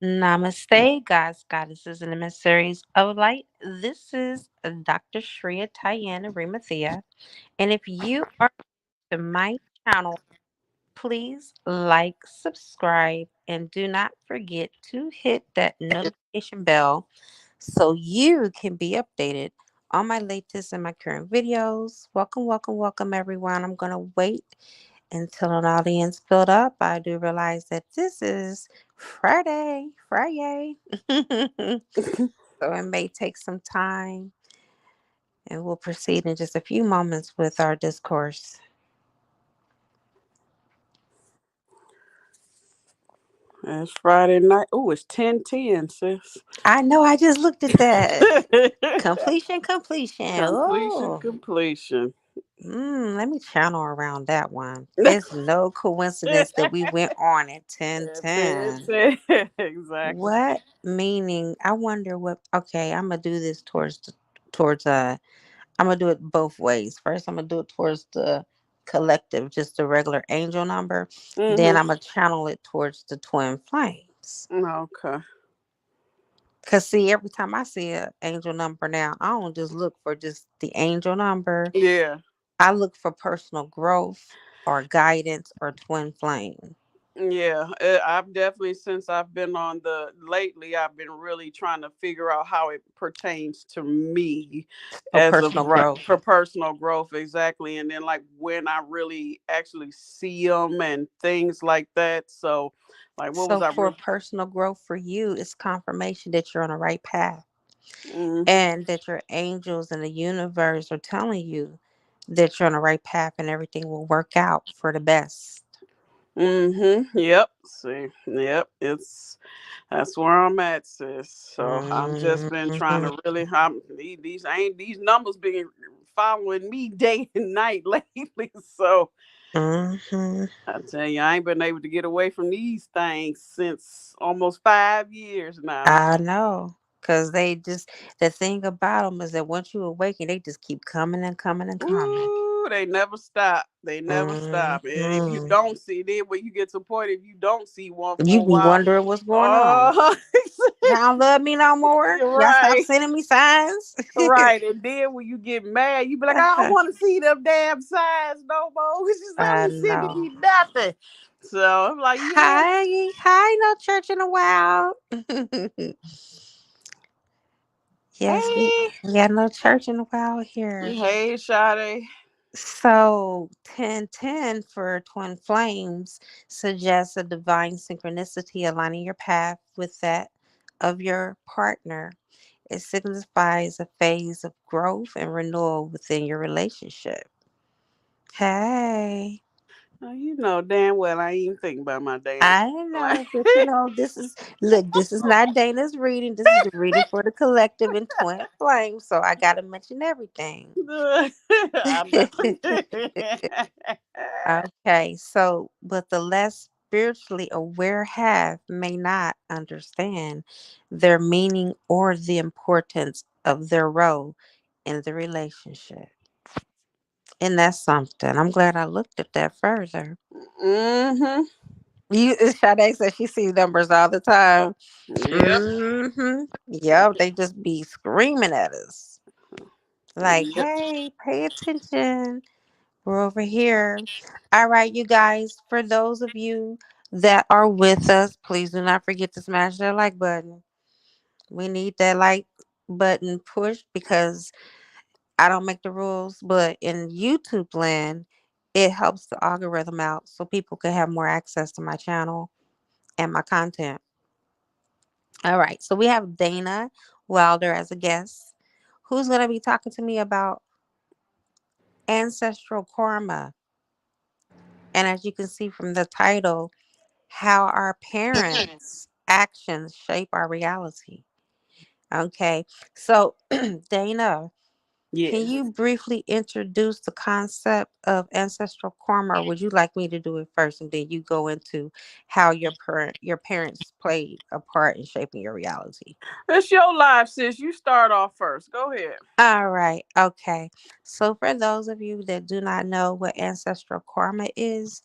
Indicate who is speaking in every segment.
Speaker 1: Namaste, guys, goddesses, and emissaries of light. This is Dr. Shreya Tyann Remathia. And if you are to my channel, please like, subscribe, and do not forget to hit that notification bell so you can be updated on my latest and my current videos. Welcome, welcome, welcome, everyone. I'm going to wait until an audience build up. I do realize that this is Friday. So it may take some time, and we'll proceed in just a few moments with our discourse.
Speaker 2: It's Friday night. Oh, it's 10:10, sis.
Speaker 1: I know, I just looked at that. Completion.
Speaker 2: completion,
Speaker 1: Oh,
Speaker 2: completion.
Speaker 1: let me channel around that one. It's no coincidence that we went on at 10:10.
Speaker 2: 10:10. Exactly.
Speaker 1: What meaning? I wonder what. Okay, I'm gonna do this towards I'm gonna do it both ways. First, I'm gonna do it towards the collective, just the regular angel number. Then
Speaker 2: Mm-hmm.
Speaker 1: I'm gonna channel it towards the twin flames.
Speaker 2: Okay.
Speaker 1: Cause see, every time I see an angel number now, I don't just look for just the angel number.
Speaker 2: Yeah.
Speaker 1: I look for personal growth or guidance or twin flame
Speaker 2: Yeah, I've definitely since I've been on the lately, I've been really trying to figure out how it pertains to me
Speaker 1: for
Speaker 2: as of
Speaker 1: personal
Speaker 2: right
Speaker 1: growth.
Speaker 2: for personal growth, exactly. And then like when I really actually see them and things like that. So, like, what was
Speaker 1: So
Speaker 2: I?
Speaker 1: for personal growth for you, it's confirmation that you're on the right path
Speaker 2: Mm,
Speaker 1: and that your angels and the universe are telling you that you're on the right path and everything will work out for the best.
Speaker 2: mm-hmm. Yep. See. Yep. It's That's where I'm at, sis. So I'm just been trying
Speaker 1: Mhm.
Speaker 2: to really. These numbers been following me day and night lately. So
Speaker 1: Mhm.
Speaker 2: I tell you, I ain't been able to get away from these things since almost 5 years now.
Speaker 1: I know. Because they just, the thing about them is that once you awaken, they just keep coming and coming and coming.
Speaker 2: Ooh, they never stop. They never stop. And if you
Speaker 1: Mhm.
Speaker 2: don't see then when you get to a point, if you don't see one
Speaker 1: You
Speaker 2: for a
Speaker 1: be
Speaker 2: while,
Speaker 1: wondering what's going on.
Speaker 2: oh,
Speaker 1: Y'all don't love me no more.
Speaker 2: you're
Speaker 1: Y'all stop
Speaker 2: right.
Speaker 1: sending me signs.
Speaker 2: Right. And then when you get mad, you be like, I don't want to see them damn signs no more. It's just
Speaker 1: I
Speaker 2: ain't sending
Speaker 1: know.
Speaker 2: me nothing. So I'm like, you know,
Speaker 1: Hi, no church in a while. Yes,
Speaker 2: hey,
Speaker 1: we got no church in a while here.
Speaker 2: hey, Sade.
Speaker 1: So 1010 for twin flames suggests a divine synchronicity aligning your path with that of your partner. It signifies a phase of growth and renewal within your relationship. Hey.
Speaker 2: You know damn well I ain't even thinking about my damn.
Speaker 1: I don't know, but this is look, this is not Dana's reading. This is the reading for the collective and twin flames. So I gotta mention everything.
Speaker 2: I know.
Speaker 1: Okay, so but the less spiritually aware half may not understand their meaning or the importance of their role in the relationship. And that's something. I'm glad I looked at that further.
Speaker 2: Mm-hmm.
Speaker 1: You Sade says she sees numbers all the time.
Speaker 2: Yep.
Speaker 1: Yep, they just be screaming at us. Like,
Speaker 2: Yep.
Speaker 1: hey, pay attention. We're over here. All right, you guys, for those of you that are with us, please do not forget to smash that like button. We need that like button pushed because I don't make the rules, but in YouTube land, it helps the algorithm out so people can have more access to my channel and my content. All right, so we have Dana Wilder as a guest who's going to be talking to me about ancestral karma. And as you can see from the title, how our parents' actions shape our reality. Okay, so Dana, can
Speaker 2: Yes.
Speaker 1: you briefly introduce the concept of ancestral karma, or would you like me to do it first and then you go into how your parents played a part in shaping your reality?
Speaker 2: It's your life, sis. You start off first. Go ahead.
Speaker 1: All right, okay. So for those of you that do not know what ancestral karma is,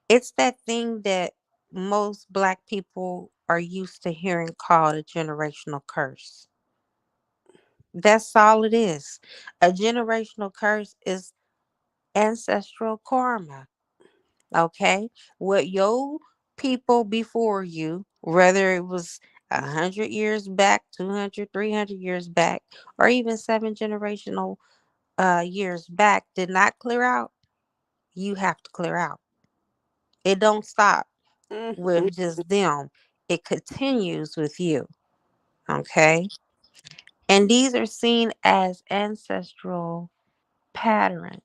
Speaker 1: it's that thing that most black people are used to hearing called a generational curse. That's all it is. A generational curse is ancestral karma. Okay? What your people before you, whether it was 100 years back, 200, 300 years back, or even seven generational years back, did not clear out, you have to clear out. It don't stop
Speaker 2: Mm-hmm.
Speaker 1: with just them. It continues with you. Okay? And these are seen as ancestral patterns.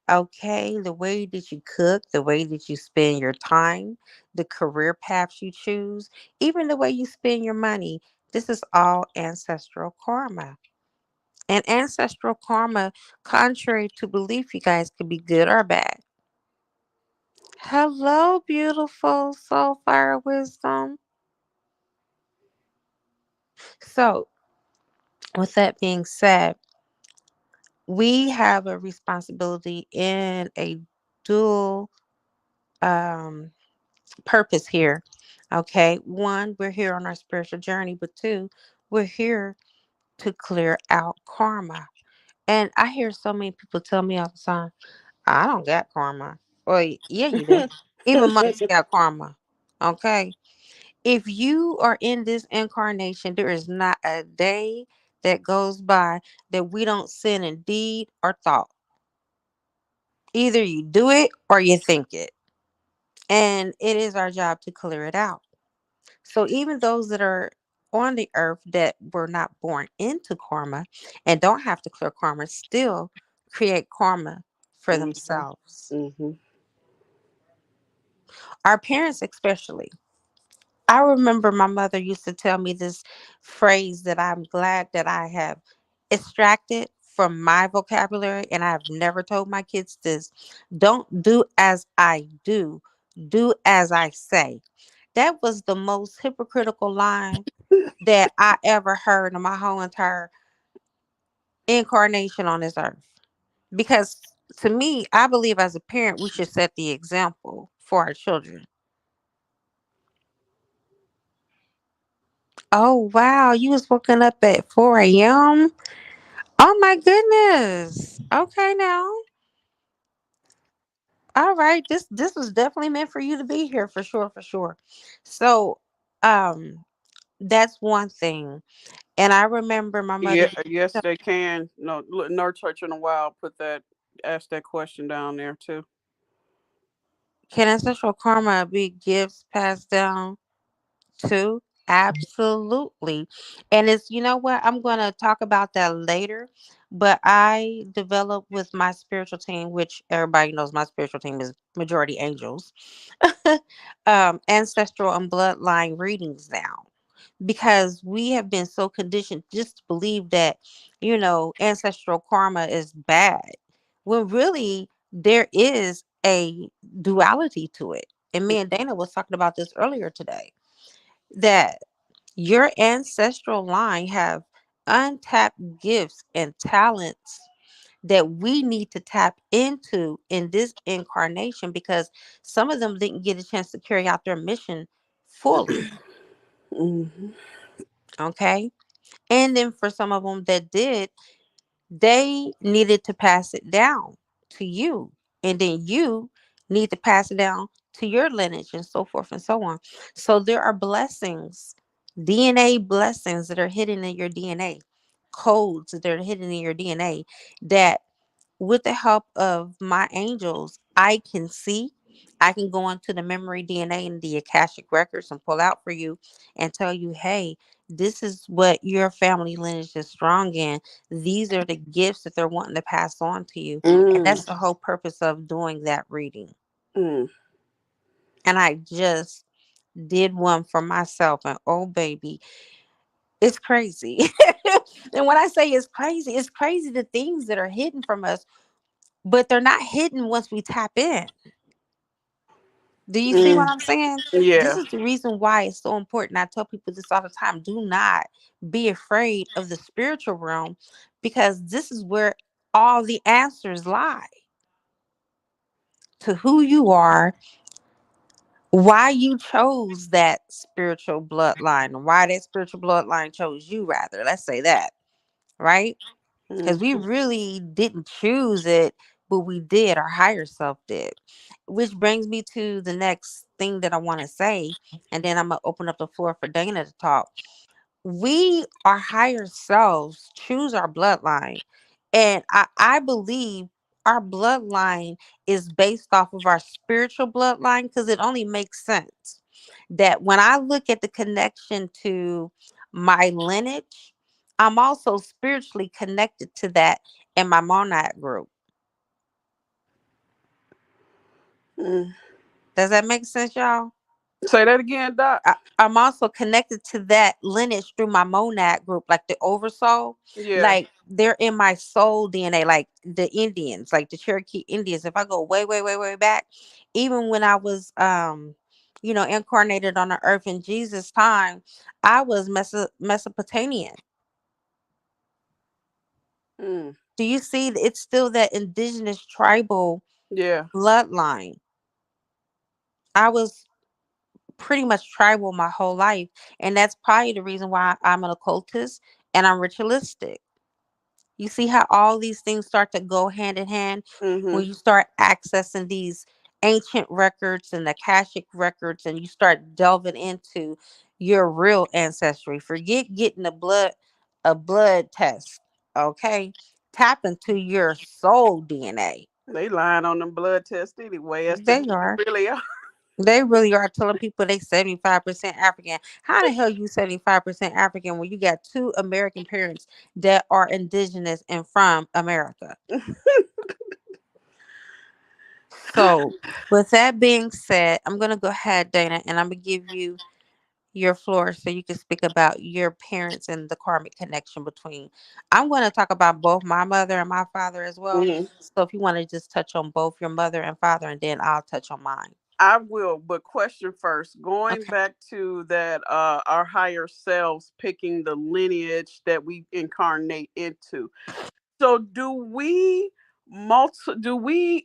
Speaker 1: Okay, the way that you cook, the way that you spend your time, the career paths you choose, even the way you spend your money, this is all ancestral karma. And ancestral karma, contrary to belief, you guys, could be good or bad. Hello, beautiful soul fire wisdom. So, with that being said, we have a responsibility and a dual um purpose here. Okay. One, we're here on our spiritual journey, but two, we're here to clear out karma. And I hear so many people tell me all the time, I don't got karma. Well, yeah, you do. Even monkeys got karma. Okay. If you are in this incarnation, there is not a day that goes by that we don't sin in deed or thought. Either you do it or you think it. And it is our job to clear it out. So even those that are on the earth that were not born into karma and don't have to clear karma still create karma for
Speaker 2: Mm-hmm.
Speaker 1: themselves.
Speaker 2: Mm-hmm.
Speaker 1: Our parents, especially. I remember my mother used to tell me this phrase that I'm glad that I have extracted from my vocabulary, and I've never told my kids this. Don't do as I do as I say. That was the most hypocritical line that I ever heard in my whole entire incarnation on this earth. Because to me, I believe as a parent, we should set the example for our children. Oh, wow. You was woken up at 4 a.m.? Oh, my goodness. Okay, now. All right. This was definitely meant for you to be here for sure, for sure. So, um, that's one thing. And I remember my mother
Speaker 2: Yeah,
Speaker 1: used
Speaker 2: yes,
Speaker 1: to
Speaker 2: they can. No, no church in a while. Put that, ask that question down there too.
Speaker 1: can ancestral karma be gifts passed down too? Absolutely. And it's, you know what? I'm going to talk about that later. But I developed with my spiritual team, which everybody knows my spiritual team is majority angels, ancestral and bloodline readings now. Because we have been so conditioned just to believe that, ancestral karma is bad. When really there is a duality to it. And me and Dana was talking about this earlier today that your ancestral line have untapped gifts and talents that we need to tap into in this incarnation because some of them didn't get a chance to carry out their mission fully.
Speaker 2: Mm-hmm.
Speaker 1: Okay. And then for some of them that did, they needed to pass it down to you. And then you need to pass it down to your lineage and so forth and so on. So there are blessings, DNA blessings that are hidden in your DNA, codes that are hidden in your DNA that with the help of my angels, I can see. I can go into the memory DNA and the Akashic records and pull out for you and tell you, hey, this is what your family lineage is strong in. These are the gifts that they're wanting to pass on to you. And
Speaker 2: Mm.
Speaker 1: that's the whole purpose of doing that reading.
Speaker 2: Mm.
Speaker 1: And I just did one for myself. And oh, baby, it's crazy. And when I say it's crazy the things that are hidden from us, but they're not hidden once we tap in. Do you see
Speaker 2: Mm.
Speaker 1: what I'm saying? This
Speaker 2: Yeah.
Speaker 1: is the reason why it's so important. I tell people this all the time. Do not be afraid of the spiritual realm because this is where all the answers lie to who you are, why you chose that spiritual bloodline, why that spiritual bloodline chose you, rather. Let's say that, right? Because we
Speaker 2: Mm-hmm.
Speaker 1: really didn't choose it, but we did. Our higher self did. Which brings me to the next thing that I want to say, and then I'm gonna open up the floor for Dana to talk. We, our higher selves, choose our bloodline, and I believe our bloodline is based off of our spiritual bloodline, because it only makes sense that when I look at the connection to my lineage, I'm also spiritually connected to that in my monad group.
Speaker 2: Mm.
Speaker 1: Does that make sense, y'all?
Speaker 2: Say that again, Doc.
Speaker 1: I'm also connected to that lineage through my monad group, like the oversoul.
Speaker 2: Yeah.
Speaker 1: Like they're in my soul DNA, like the Indians, like the Cherokee Indians. If I go way, way, way, way back, even when I was, incarnated on the earth in Jesus' time, I was Mesopotamian.
Speaker 2: Mm.
Speaker 1: Do you see? It's still that indigenous tribal
Speaker 2: Yeah.
Speaker 1: bloodline. I was pretty much tribal my whole life. And that's probably the reason why I'm an occultist and I'm ritualistic. You see how all these things start to go hand in hand
Speaker 2: Mm-hmm.
Speaker 1: when you start accessing these ancient records and the Akashic records, and you start delving into your real ancestry. Forget getting a blood test. Okay. Tap into your soul DNA.
Speaker 2: They lying on them blood tests anyway as to
Speaker 1: They
Speaker 2: who you
Speaker 1: are.
Speaker 2: really are.
Speaker 1: They really are telling people they 75% African. How the hell you 75% African when you got two American parents that are indigenous and from America? So, with that being said, I'm gonna go ahead, Dana, and I'm gonna give you your floor so you can speak about your parents and the karmic connection between. I'm going to talk about both my mother and my father as well.
Speaker 2: Hmm.
Speaker 1: So, if you want to just touch on both your mother and father, and then I'll touch on mine.
Speaker 2: I will, but question first. Going
Speaker 1: Okay.
Speaker 2: back to that, our higher selves picking the lineage that we incarnate into. So, do we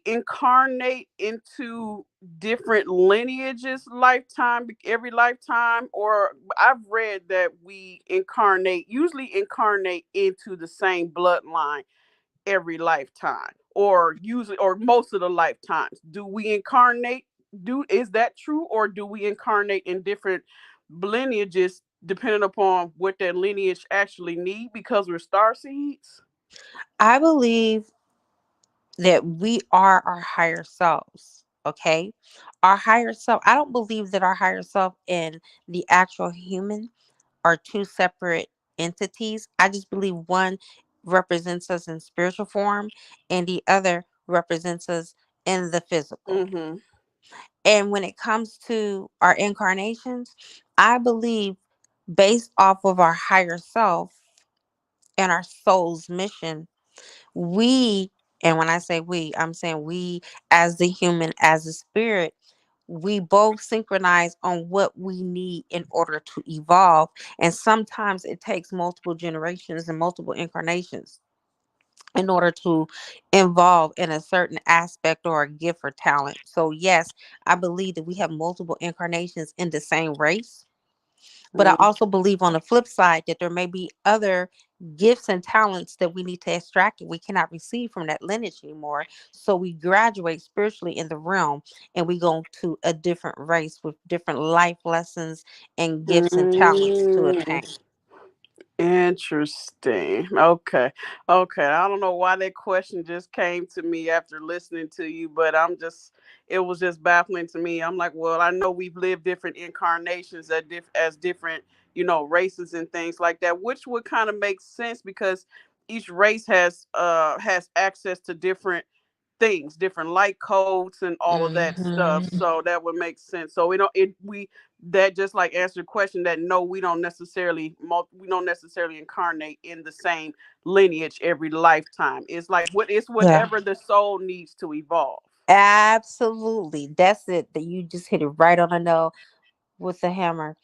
Speaker 2: incarnate into different lineages every lifetime, or I've read that we usually incarnate into the same bloodline every lifetime, or usually, or most of the lifetimes. Do we incarnate? Do Is that true, or do we incarnate in different lineages depending upon what that lineage actually need because we're star seeds?
Speaker 1: I believe that we are our higher selves. Okay. Our higher self, I don't believe that our higher self and the actual human are two separate entities. I just believe one represents us in spiritual form and the other represents us in the physical.
Speaker 2: Mm-hmm.
Speaker 1: And when it comes to our incarnations, I believe based off of our higher self and our soul's mission, we, and when I say we, I'm saying we as the human, as the spirit, we both synchronize on what we need in order to evolve. And sometimes it takes multiple generations and multiple incarnations in order to evolve in a certain aspect or a gift or talent. So, yes, I believe that we have multiple incarnations in the same race, but I also believe on the flip side that there may be other gifts and talents that we need to extract and we cannot receive from that lineage anymore. So we graduate spiritually in the realm and we go to a different race with different life lessons and gifts and talents to
Speaker 2: Mm,
Speaker 1: attain.
Speaker 2: interesting. Okay. Okay. I don't know why that question just came to me after listening to you, but it was just baffling to me. I'm like, well, I know we've lived different incarnations as different, races and things like that, which would kind of make sense because each race has access to different things, different light codes and all of that stuff.
Speaker 1: Hmm.
Speaker 2: So that would make sense. So we don't it we that just like answered the question that no, we don't necessarily incarnate in the same lineage every lifetime. It's like it's
Speaker 1: Yeah,
Speaker 2: whatever the soul needs to evolve.
Speaker 1: absolutely. That's it. That you just hit it right on the nail with the hammer.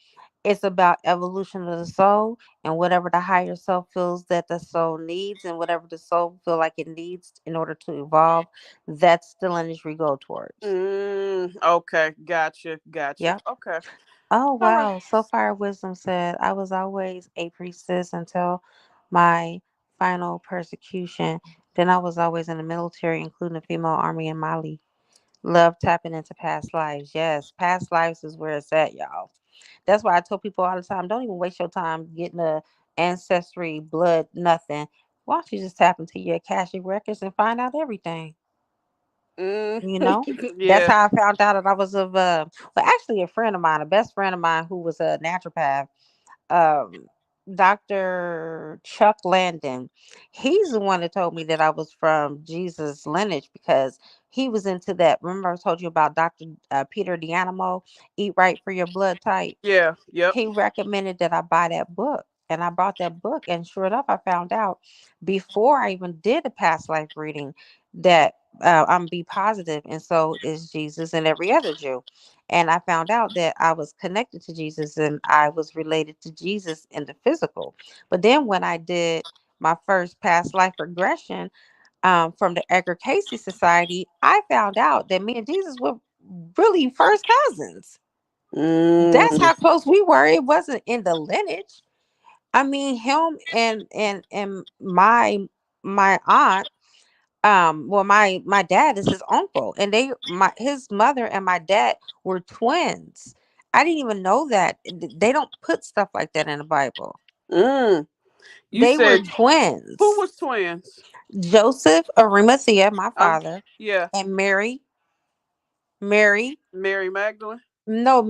Speaker 1: It's about evolution of the soul and whatever the higher self feels that the soul needs and whatever the soul feel like it needs in order to evolve. That's the lineage we go towards.
Speaker 2: Okay, gotcha, gotcha.
Speaker 1: Yep.
Speaker 2: Okay,
Speaker 1: Oh
Speaker 2: all right.
Speaker 1: wow. So far wisdom said I was always a priestess until my final persecution. Then I was always in the military, including the female army in Mali. Love tapping into past lives. Yes, past lives is where it's at, y'all. That's why I tell people all the time, don't even waste your time getting a ancestry, blood, nothing. Why don't you just tap into your Akashic records and find out everything?
Speaker 2: Mm,
Speaker 1: You know, that's
Speaker 2: yeah,
Speaker 1: how I found out that I was of well, actually a friend of mine, a best friend of mine who was a naturopath, um Dr. Chuck Landon. He's the one that told me that I was from Jesus lineage because he was into that. Remember I told you about Dr. Peter Dianimo, Eat Right for Your Blood Type.
Speaker 2: yeah, yep.
Speaker 1: He recommended that I buy that book. And I bought that book, and sure enough, I found out before I even did a past life reading that I'm B positive, and so is Jesus and every other Jew. And I found out that I was connected to Jesus and I was related to Jesus in the physical. But then when I did my first past life regression from the Edgar Casey Society, I found out that me and Jesus were really first cousins. That's
Speaker 2: Mm,
Speaker 1: how close we were. It wasn't in the lineage. I mean, him and my aunt, well, my dad is his uncle, and his mother and my dad were twins. I didn't even know that. They don't put stuff like that in the Bible.
Speaker 2: mm. You
Speaker 1: They were
Speaker 2: said who
Speaker 1: twins.
Speaker 2: was twins?
Speaker 1: Joseph Arimathea, my
Speaker 2: Um,
Speaker 1: father,
Speaker 2: yeah,
Speaker 1: and Mary,
Speaker 2: Mary Magdalene.
Speaker 1: no,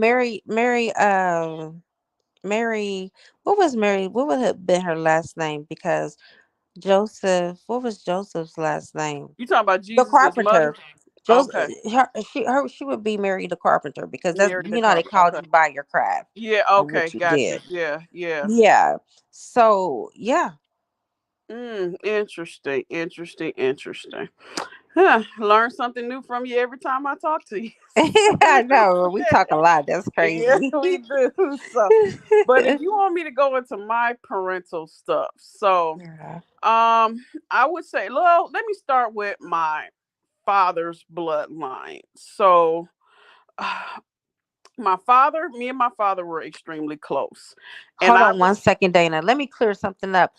Speaker 1: Mary, what was Mary? What would have been her last name? Because Joseph, what was Joseph's last name?
Speaker 2: You talking about
Speaker 1: The
Speaker 2: Jesus's mother?
Speaker 1: carpenter. Joseph,
Speaker 2: Okay,
Speaker 1: she would be Mary the carpenter because that's
Speaker 2: Mary the
Speaker 1: you know they
Speaker 2: carpenter.
Speaker 1: called
Speaker 2: Okay.
Speaker 1: you by your craft
Speaker 2: Yeah.
Speaker 1: of
Speaker 2: Okay.
Speaker 1: what you
Speaker 2: Gotcha.
Speaker 1: did.
Speaker 2: Yeah. Yeah.
Speaker 1: Yeah. So yeah,
Speaker 2: Interesting. Interesting. Interesting. Huh. Learn something new from you every time I talk to you.
Speaker 1: I know we talk a lot. That's
Speaker 2: Yeah,
Speaker 1: crazy.
Speaker 2: we do. So, but if you want me to go into my parental stuff, so
Speaker 1: Yeah.
Speaker 2: I would say, well, let me start with my father's bloodline. So, me and my father were extremely close, and
Speaker 1: Hold
Speaker 2: I
Speaker 1: on one
Speaker 2: was,
Speaker 1: second, Dana. Let me clear something up.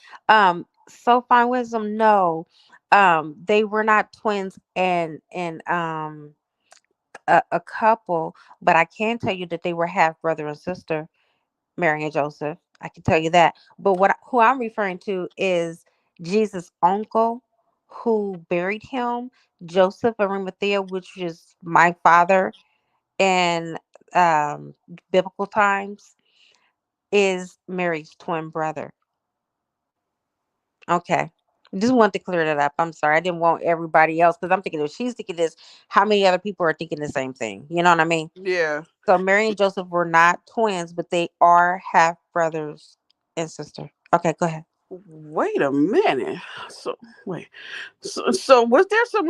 Speaker 1: So fine wisdom, no. They were not twins and a couple, but I can tell you that they were half brother and sister, Mary and Joseph. I can tell you that. But who I'm referring to is Jesus' uncle who buried him, Joseph of Arimathea, which is my father in um, biblical times, is Mary's twin brother. Okay. Just wanted to clear that up. I'm sorry. I didn't want everybody else because I'm thinking if she's thinking this, how many other people are thinking the same thing? You know what I mean?
Speaker 2: yeah.
Speaker 1: So Mary and Joseph were not twins, but they are half brothers and sister. Okay, go ahead.
Speaker 2: Wait a minute. So wait. So was there some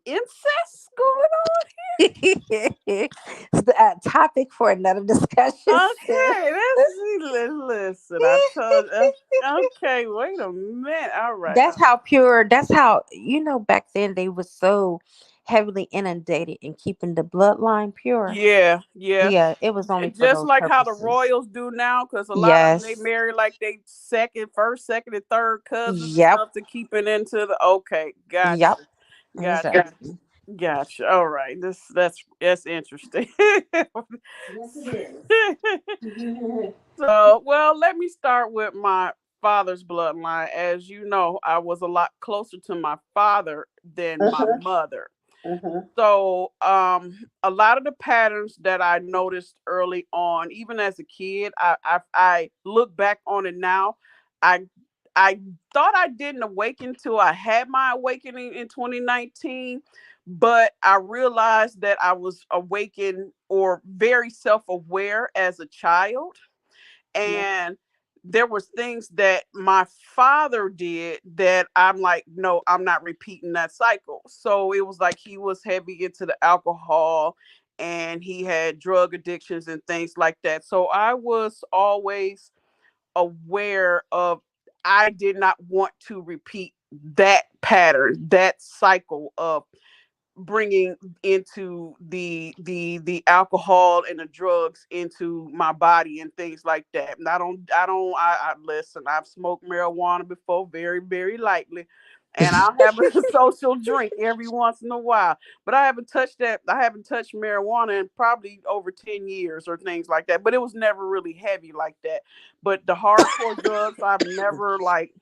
Speaker 2: incest going
Speaker 1: It's the topic for another discussion,
Speaker 2: on?
Speaker 1: sis.
Speaker 2: Okay, listen. I told. Okay, wait a minute. All right.
Speaker 1: That's how pure. That's how back then they were so heavily inundated in keeping the bloodline pure.
Speaker 2: Yeah, yeah.
Speaker 1: Yeah, it was only for
Speaker 2: Just
Speaker 1: those
Speaker 2: like how the
Speaker 1: purposes.
Speaker 2: royals do now, because a lot of them they
Speaker 1: Yes.
Speaker 2: marry like they first, second, and third cousins and
Speaker 1: Yep.
Speaker 2: stuff to keep it into the. Okay,
Speaker 1: Yep.
Speaker 2: gotcha, gotcha,
Speaker 1: Exactly.
Speaker 2: gotcha. All right, that's interesting.
Speaker 1: Yes, it is.
Speaker 2: So, well, let me start with my father's bloodline. As you know, I was a lot closer to my father than my
Speaker 1: Uh-huh.
Speaker 2: mother.
Speaker 1: Uh-huh.
Speaker 2: So, a lot of the patterns that I noticed early on, even as a kid, I look back on it now. I I thought I didn't awaken till I had my awakening in 2019, but I realized that I was awakened or very self aware as a child,
Speaker 1: Yeah.
Speaker 2: and there was things that my father did that I'm like, no, I'm not repeating that cycle. So it was like he was heavy into the alcohol and he had drug addictions and things like that. So I was always aware of, I did not want to repeat that pattern, that cycle of bringing into the alcohol and the drugs into my body and things like that. And I listen, I've smoked marijuana before, very, very lightly, and I'll have a social drink every once in a while, but I haven't touched marijuana in probably over 10 years or things like that, but it was never really heavy like that. But the hardcore drugs, I've never like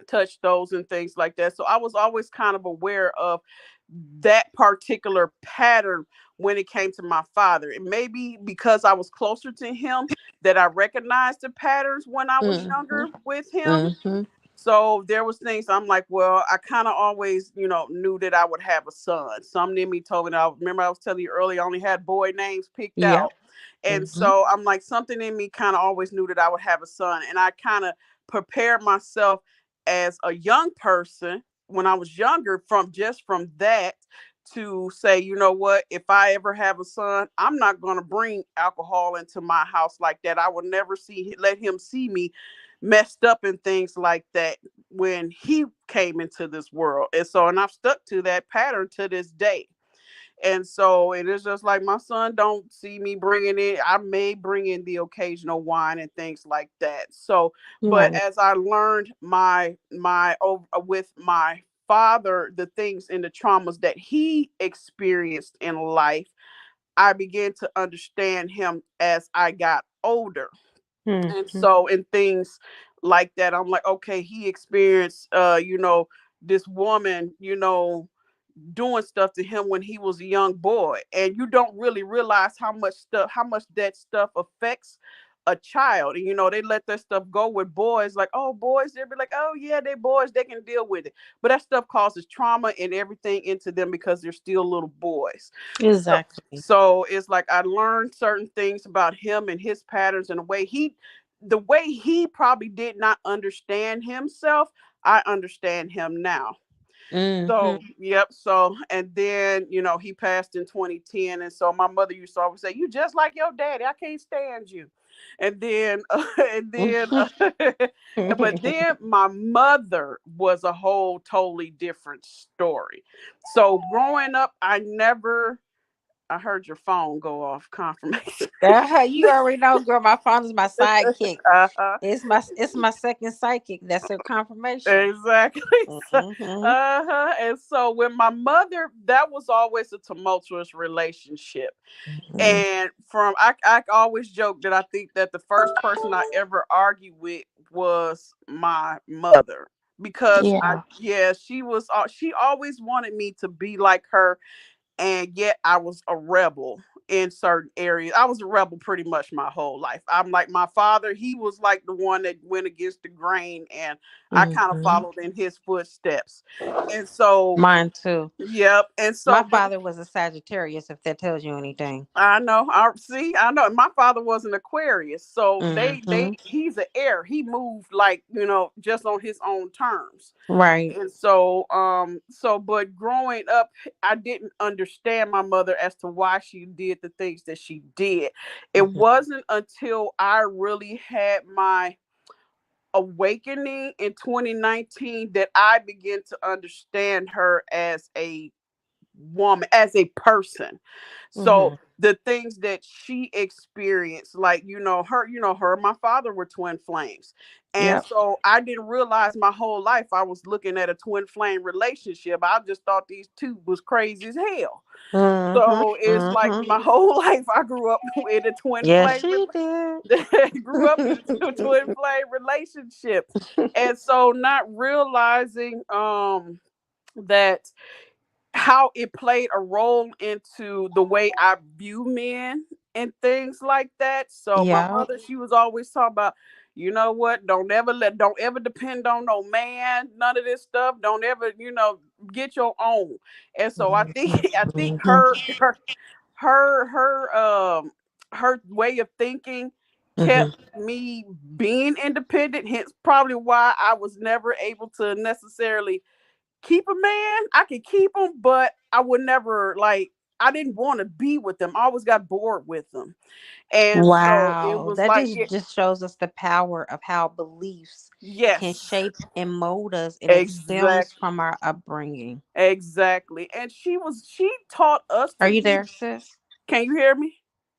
Speaker 2: touch those and things like that. So I was always kind of aware of that particular pattern when it came to my father. It may be because I was closer to him that I recognized the patterns when I was younger
Speaker 1: Mhm.
Speaker 2: with him.
Speaker 1: Mhm.
Speaker 2: So there was things I'm like, well, I kind of always, knew that I would have a son. Something in me told me that. I remember I was telling you earlier, I only had boy names picked
Speaker 1: Yep.
Speaker 2: out. And
Speaker 1: Mhm.
Speaker 2: so I'm like, something in me kind of always knew that I would have a son. And I kind of prepared myself as a young person when I was younger from that to say, you know what, if I ever have a son, I'm not going to bring alcohol into my house like that. I will never let him see me messed up and things like that when he came into this world. And I've stuck to that pattern to this day. And so it is just like my son don't see me bringing it. I may bring in the occasional wine and things like that. So, but
Speaker 1: Right.
Speaker 2: as I learned with my father, the things and the traumas that he experienced in life, I began to understand him as I got older. And
Speaker 1: Mhm.
Speaker 2: so in things like that, I'm like, okay, he experienced this woman, doing stuff to him when he was a young boy, and you don't really realize how much that stuff affects a child. And they let that stuff go with boys, like, oh, boys, they'll be like, oh yeah, they boys, they can deal with it. But that stuff causes trauma and everything into them because they're still little boys. so
Speaker 1: Exactly.
Speaker 2: so it's like I learned certain things about him and his patterns, and the way he probably did not understand himself, I understand him now.
Speaker 1: Mhm.
Speaker 2: So, yep. So, and then, he passed in 2010. And so my mother used to always say, you just like your daddy. I can't stand you. And then, but then my mother was a whole totally different story. So growing up, I heard your phone go off confirmation.
Speaker 1: You already know, girl. My phone is my sidekick.
Speaker 2: uh-huh.
Speaker 1: It's my second psychic. That's her confirmation.
Speaker 2: Exactly. So,
Speaker 1: Mhm.
Speaker 2: and so with my mother, that was always a tumultuous relationship.
Speaker 1: Mhm.
Speaker 2: And I always joke that I think that the first person I ever argued with was my mother, because
Speaker 1: Yeah.
Speaker 2: she always wanted me to be like her, and yet I was a rebel in certain areas. I was a rebel pretty much my whole life. I'm like my father, he was like the one that went against the grain, and I kind of
Speaker 1: Mhm.
Speaker 2: followed in his footsteps. And so,
Speaker 1: Mine too.
Speaker 2: yep. And
Speaker 1: My
Speaker 2: so, but
Speaker 1: father was a Sagittarius, if that tells you anything.
Speaker 2: I know. I know. My father was an Aquarius, so
Speaker 1: Mhm.
Speaker 2: he's an air. He moved like just on his own terms.
Speaker 1: Right.
Speaker 2: And but growing up, I didn't understand my mother as to why she did the things that she did. It
Speaker 1: Mhm.
Speaker 2: wasn't until I really had my awakening in 2019 that I began to understand her as a woman, as a person. So
Speaker 1: Mhm.
Speaker 2: the things that she experienced, like her and my father were twin flames. And
Speaker 1: Yep.
Speaker 2: so I didn't realize my whole life I was looking at a twin flame relationship. I just thought these two was crazy as hell.
Speaker 1: Mhm.
Speaker 2: So it's like
Speaker 1: Mhm.
Speaker 2: my whole life I grew up with a twin
Speaker 1: Yes,
Speaker 2: flame
Speaker 1: she did.
Speaker 2: grew up in a twin flame relationship. And so not realizing that how it played a role into the way I view men and things like that. So my
Speaker 1: Yep.
Speaker 2: mother, she was always talking about, you know what, don't ever depend on no man, none of this stuff. Don't ever, get your own. And so I think
Speaker 1: Mhm.
Speaker 2: I think
Speaker 1: Mhm.
Speaker 2: her way of thinking kept
Speaker 1: Mhm.
Speaker 2: me being independent, hence probably why I was never able to necessarily keep a man. I could keep him, but I would never like. I didn't want to be with them. I always got bored with them. And so it
Speaker 1: Wow.
Speaker 2: was
Speaker 1: That
Speaker 2: like,
Speaker 1: just shows us the power of how beliefs can
Speaker 2: yes,
Speaker 1: shape and mold us, and it stems
Speaker 2: exactly.
Speaker 1: from our upbringing.
Speaker 2: Exactly. And she taught us
Speaker 1: Are
Speaker 2: to
Speaker 1: you
Speaker 2: be.
Speaker 1: there, sis?
Speaker 2: Can you hear me?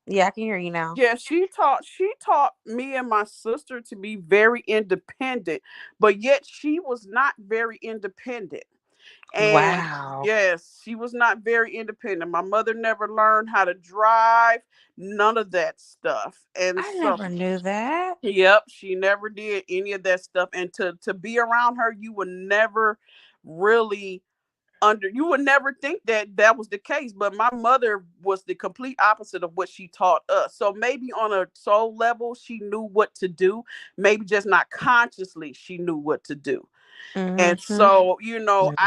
Speaker 1: Yeah, I can hear you now.
Speaker 2: Yeah, she taught me and my sister to be very independent, but yet she was not very independent. And
Speaker 1: Wow.
Speaker 2: yes, she was not very independent. My mother never learned how to drive, none of that stuff. And
Speaker 1: I
Speaker 2: so,
Speaker 1: never knew that.
Speaker 2: yep, she never did any of that stuff. And to be around her, you would never really you would never think that that was the case, but my mother was the complete opposite of what she taught us. So maybe on a soul level she knew what to do, maybe just not consciously she knew what to do. And
Speaker 1: Mm-hmm.
Speaker 2: so,
Speaker 1: Mm-hmm.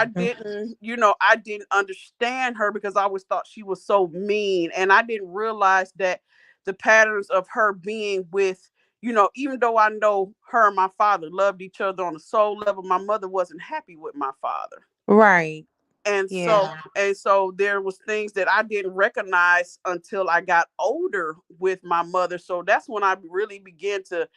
Speaker 2: I didn't understand her because I always thought she was so mean. And I didn't realize that the patterns of her being with, even though I know her and my father loved each other on a soul level, my mother wasn't happy with my father.
Speaker 1: Right.
Speaker 2: and so
Speaker 1: Yeah.
Speaker 2: and so there was things that I didn't recognize until I got older with my mother. So that's when I really began to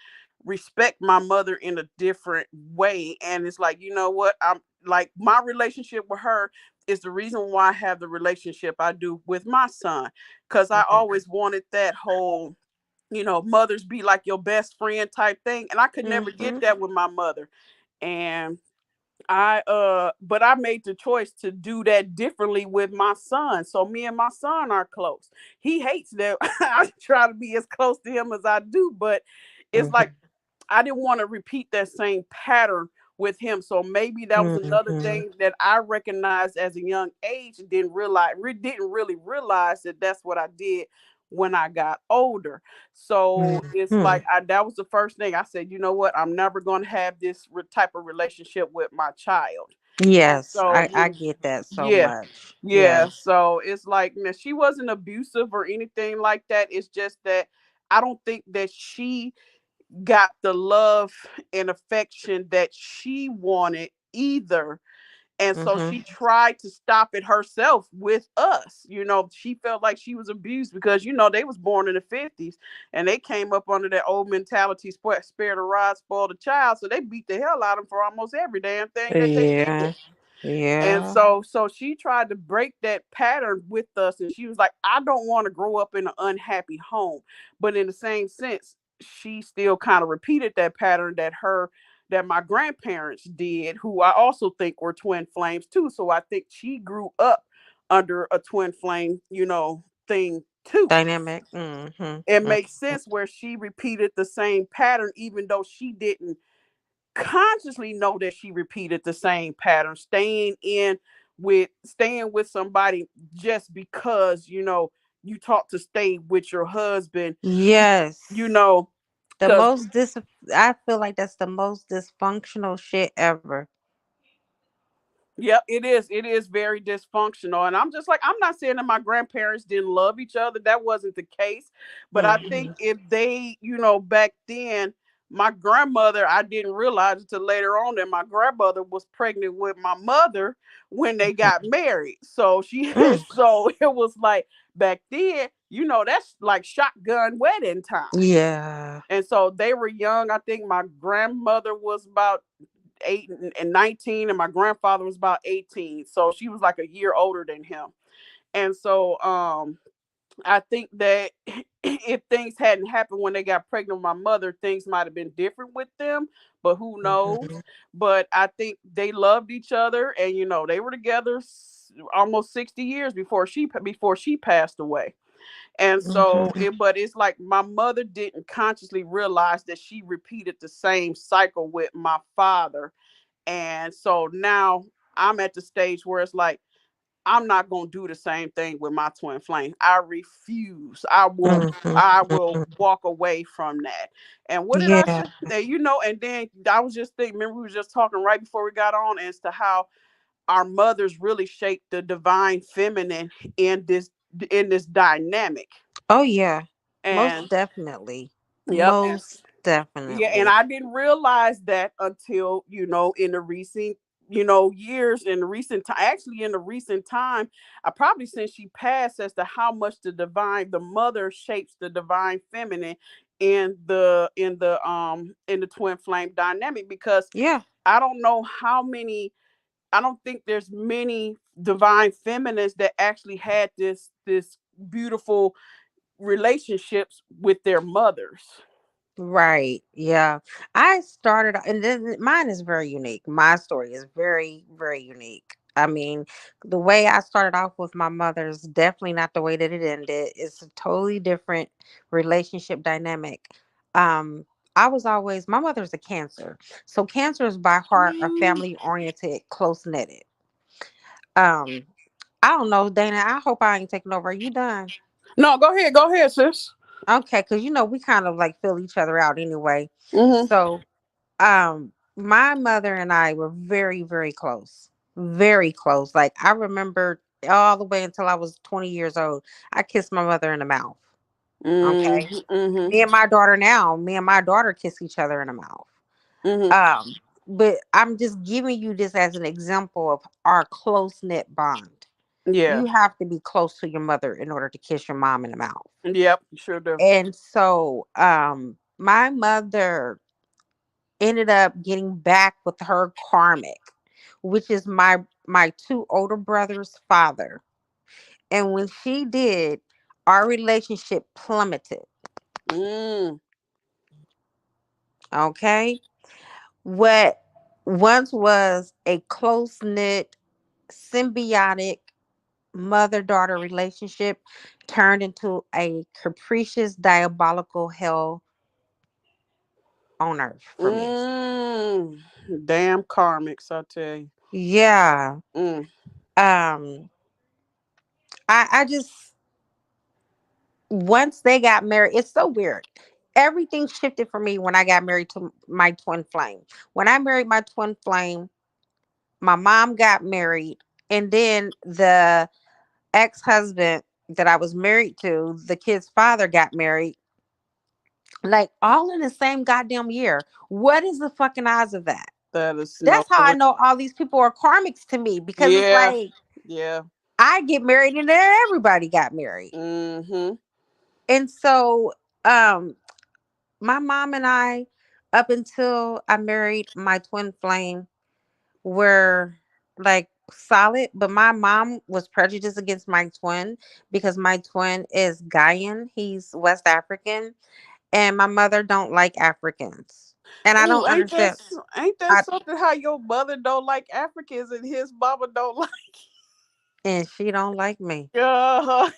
Speaker 2: respect my mother in a different way. And it's like, you know what, I'm like, my relationship with her is the reason why I have the relationship I do with my son, because I always wanted that whole, mothers be like your best friend type thing, and I could never get
Speaker 1: Mm-hmm.
Speaker 2: that with my mother. And but I made the choice to do that differently with my son. So me and my son are close. He hates that I try to be as close to him as I do, but it's like I didn't want to repeat that same pattern with him. So maybe that was another
Speaker 1: Mm-hmm.
Speaker 2: thing that I recognized as a young age and didn't really realize that that's what I did when I got older. So it's
Speaker 1: Mm-hmm.
Speaker 2: like that was the first thing I said, you know what? I'm never going to have this type of relationship with my child. And
Speaker 1: Yes,
Speaker 2: so,
Speaker 1: I get that so
Speaker 2: yeah,
Speaker 1: much.
Speaker 2: yeah.
Speaker 1: Yes.
Speaker 2: So it's like, now, she wasn't abusive or anything like that. It's just that I don't think that she got the love and affection that she wanted either. And so
Speaker 1: Mm-hmm.
Speaker 2: she tried to stop it herself with us. She felt like she was abused because, they was born in the 50s and they came up under that old mentality, spare the rod, spoil the child. So they beat the hell out of them for almost every damn thing that they did.
Speaker 1: Yeah.
Speaker 2: And
Speaker 1: Yeah.
Speaker 2: so she tried to break that pattern with us. And she was like, I don't want to grow up in an unhappy home. But in the same sense, she still kind of repeated that pattern that my grandparents did, who I also think were twin flames too. So I think she grew up under a twin flame, thing too.
Speaker 1: Dynamic. Mm-hmm.
Speaker 2: It makes
Speaker 1: Mm-hmm.
Speaker 2: sense where she repeated the same pattern, even though she didn't consciously know that she repeated the same pattern, staying with somebody just because you taught to stay with your husband, you
Speaker 1: Yes.
Speaker 2: know
Speaker 1: The
Speaker 2: because
Speaker 1: most dis I feel like that's the most dysfunctional shit ever.
Speaker 2: yep, it is very dysfunctional. And I'm just like, I'm not saying that my grandparents didn't love each other, that wasn't the case. But I think
Speaker 1: Mm-hmm.
Speaker 2: if they, back then, my grandmother, I didn't realize until later on that my grandmother was pregnant with my mother when they got married. So
Speaker 1: Mm.
Speaker 2: so it was like, back then, that's like shotgun wedding time.
Speaker 1: Yeah.
Speaker 2: And so they were young. I think my grandmother was about 8 and 19, and my grandfather was about 18. So she was like a year older than him. And so I think that if things hadn't happened when they got pregnant with my mother, things might have been different with them, but who knows?
Speaker 1: Mm-hmm.
Speaker 2: But I think they loved each other, and they were together almost 60 years before she passed away. And so
Speaker 1: Mm-hmm.
Speaker 2: but it's like my mother didn't consciously realize that she repeated the same cycle with my father. And so now I'm at the stage where it's like, I'm not going to do the same thing with my twin flame. I refuse. I will
Speaker 1: Mm-hmm.
Speaker 2: walk away from that. And what did I
Speaker 1: Yeah.
Speaker 2: say? And then I was just thinking, remember we were just talking right before we got on as to how our mothers really shaped the divine feminine in this dynamic.
Speaker 1: Oh yeah. Most
Speaker 2: And
Speaker 1: definitely.
Speaker 2: yep.
Speaker 1: Most
Speaker 2: Yeah, and
Speaker 1: definitely.
Speaker 2: I didn't realize that until, in the years in recent time, actually in the recent time, I probably since she passed, as to how much the mother shapes the divine feminine in the twin flame dynamic. Because
Speaker 1: Yeah.
Speaker 2: I don't know how many, I don't think there's many divine feminines that actually had this beautiful relationships with their mothers.
Speaker 1: Right. Yeah. I started, and then mine is very unique. My story is very, very unique. I mean, the way I started off with my mother is definitely not the way that it ended. It's a totally different relationship dynamic. Um, I was always, my mother's a Cancer. So Cancers by heart are
Speaker 2: Mm.
Speaker 1: family oriented, close knitted. Um, I don't know, Dana. I hope I ain't taking over. Are you done?
Speaker 2: No, go ahead, sis.
Speaker 1: Okay, because we kind of like fill each other out anyway.
Speaker 2: Hmm.
Speaker 1: So my mother and I were very, very close. Very close. Like I remember all the way until I was 20 years old, I kissed my mother in the mouth. Okay.
Speaker 2: Hmm. Hmm.
Speaker 1: Me and my daughter kiss each other in the mouth.
Speaker 2: Hmm.
Speaker 1: Um, but I'm just giving you this as an example of our close knit bond.
Speaker 2: Yeah.
Speaker 1: You have to be close to your mother in order to kiss your mom in the mouth.
Speaker 2: Yep. Sure do.
Speaker 1: And so my mother ended up getting back with her karmic, which is my two older brothers' father. And when she did, our relationship plummeted.
Speaker 2: Mm.
Speaker 1: Okay? What once was a close knit, symbiotic mother daughter relationship turned into a capricious, diabolical hell on earth for me.
Speaker 2: Mm. Damn karmics, I tell you.
Speaker 1: Yeah.
Speaker 2: Mm.
Speaker 1: Um, I just once they got married, it's so weird. Everything shifted for me when I got married to my twin flame. When I married my twin flame, my mom got married, and then the ex husband that I was married to, the kid's father, got married, like all in the same goddamn year. What is the fucking odds of that?
Speaker 2: That is no
Speaker 1: That's how I
Speaker 2: coincidence.
Speaker 1: know all these people are karmics to me because it's
Speaker 2: Yeah.
Speaker 1: like
Speaker 2: Yeah.
Speaker 1: I get married and then everybody got married.
Speaker 2: Mm-hmm.
Speaker 1: And so my mom and I, up until I married my twin flame, were like solid, but my mom was prejudiced against my twin because my twin is Ghanaian, he's West African, and my mother don't like Africans. And I
Speaker 2: Ooh,
Speaker 1: don't understand.
Speaker 2: ain't that
Speaker 1: I
Speaker 2: something? How your mother don't like Africans and his mama don't like.
Speaker 1: and she don't like me.
Speaker 2: Uh-huh.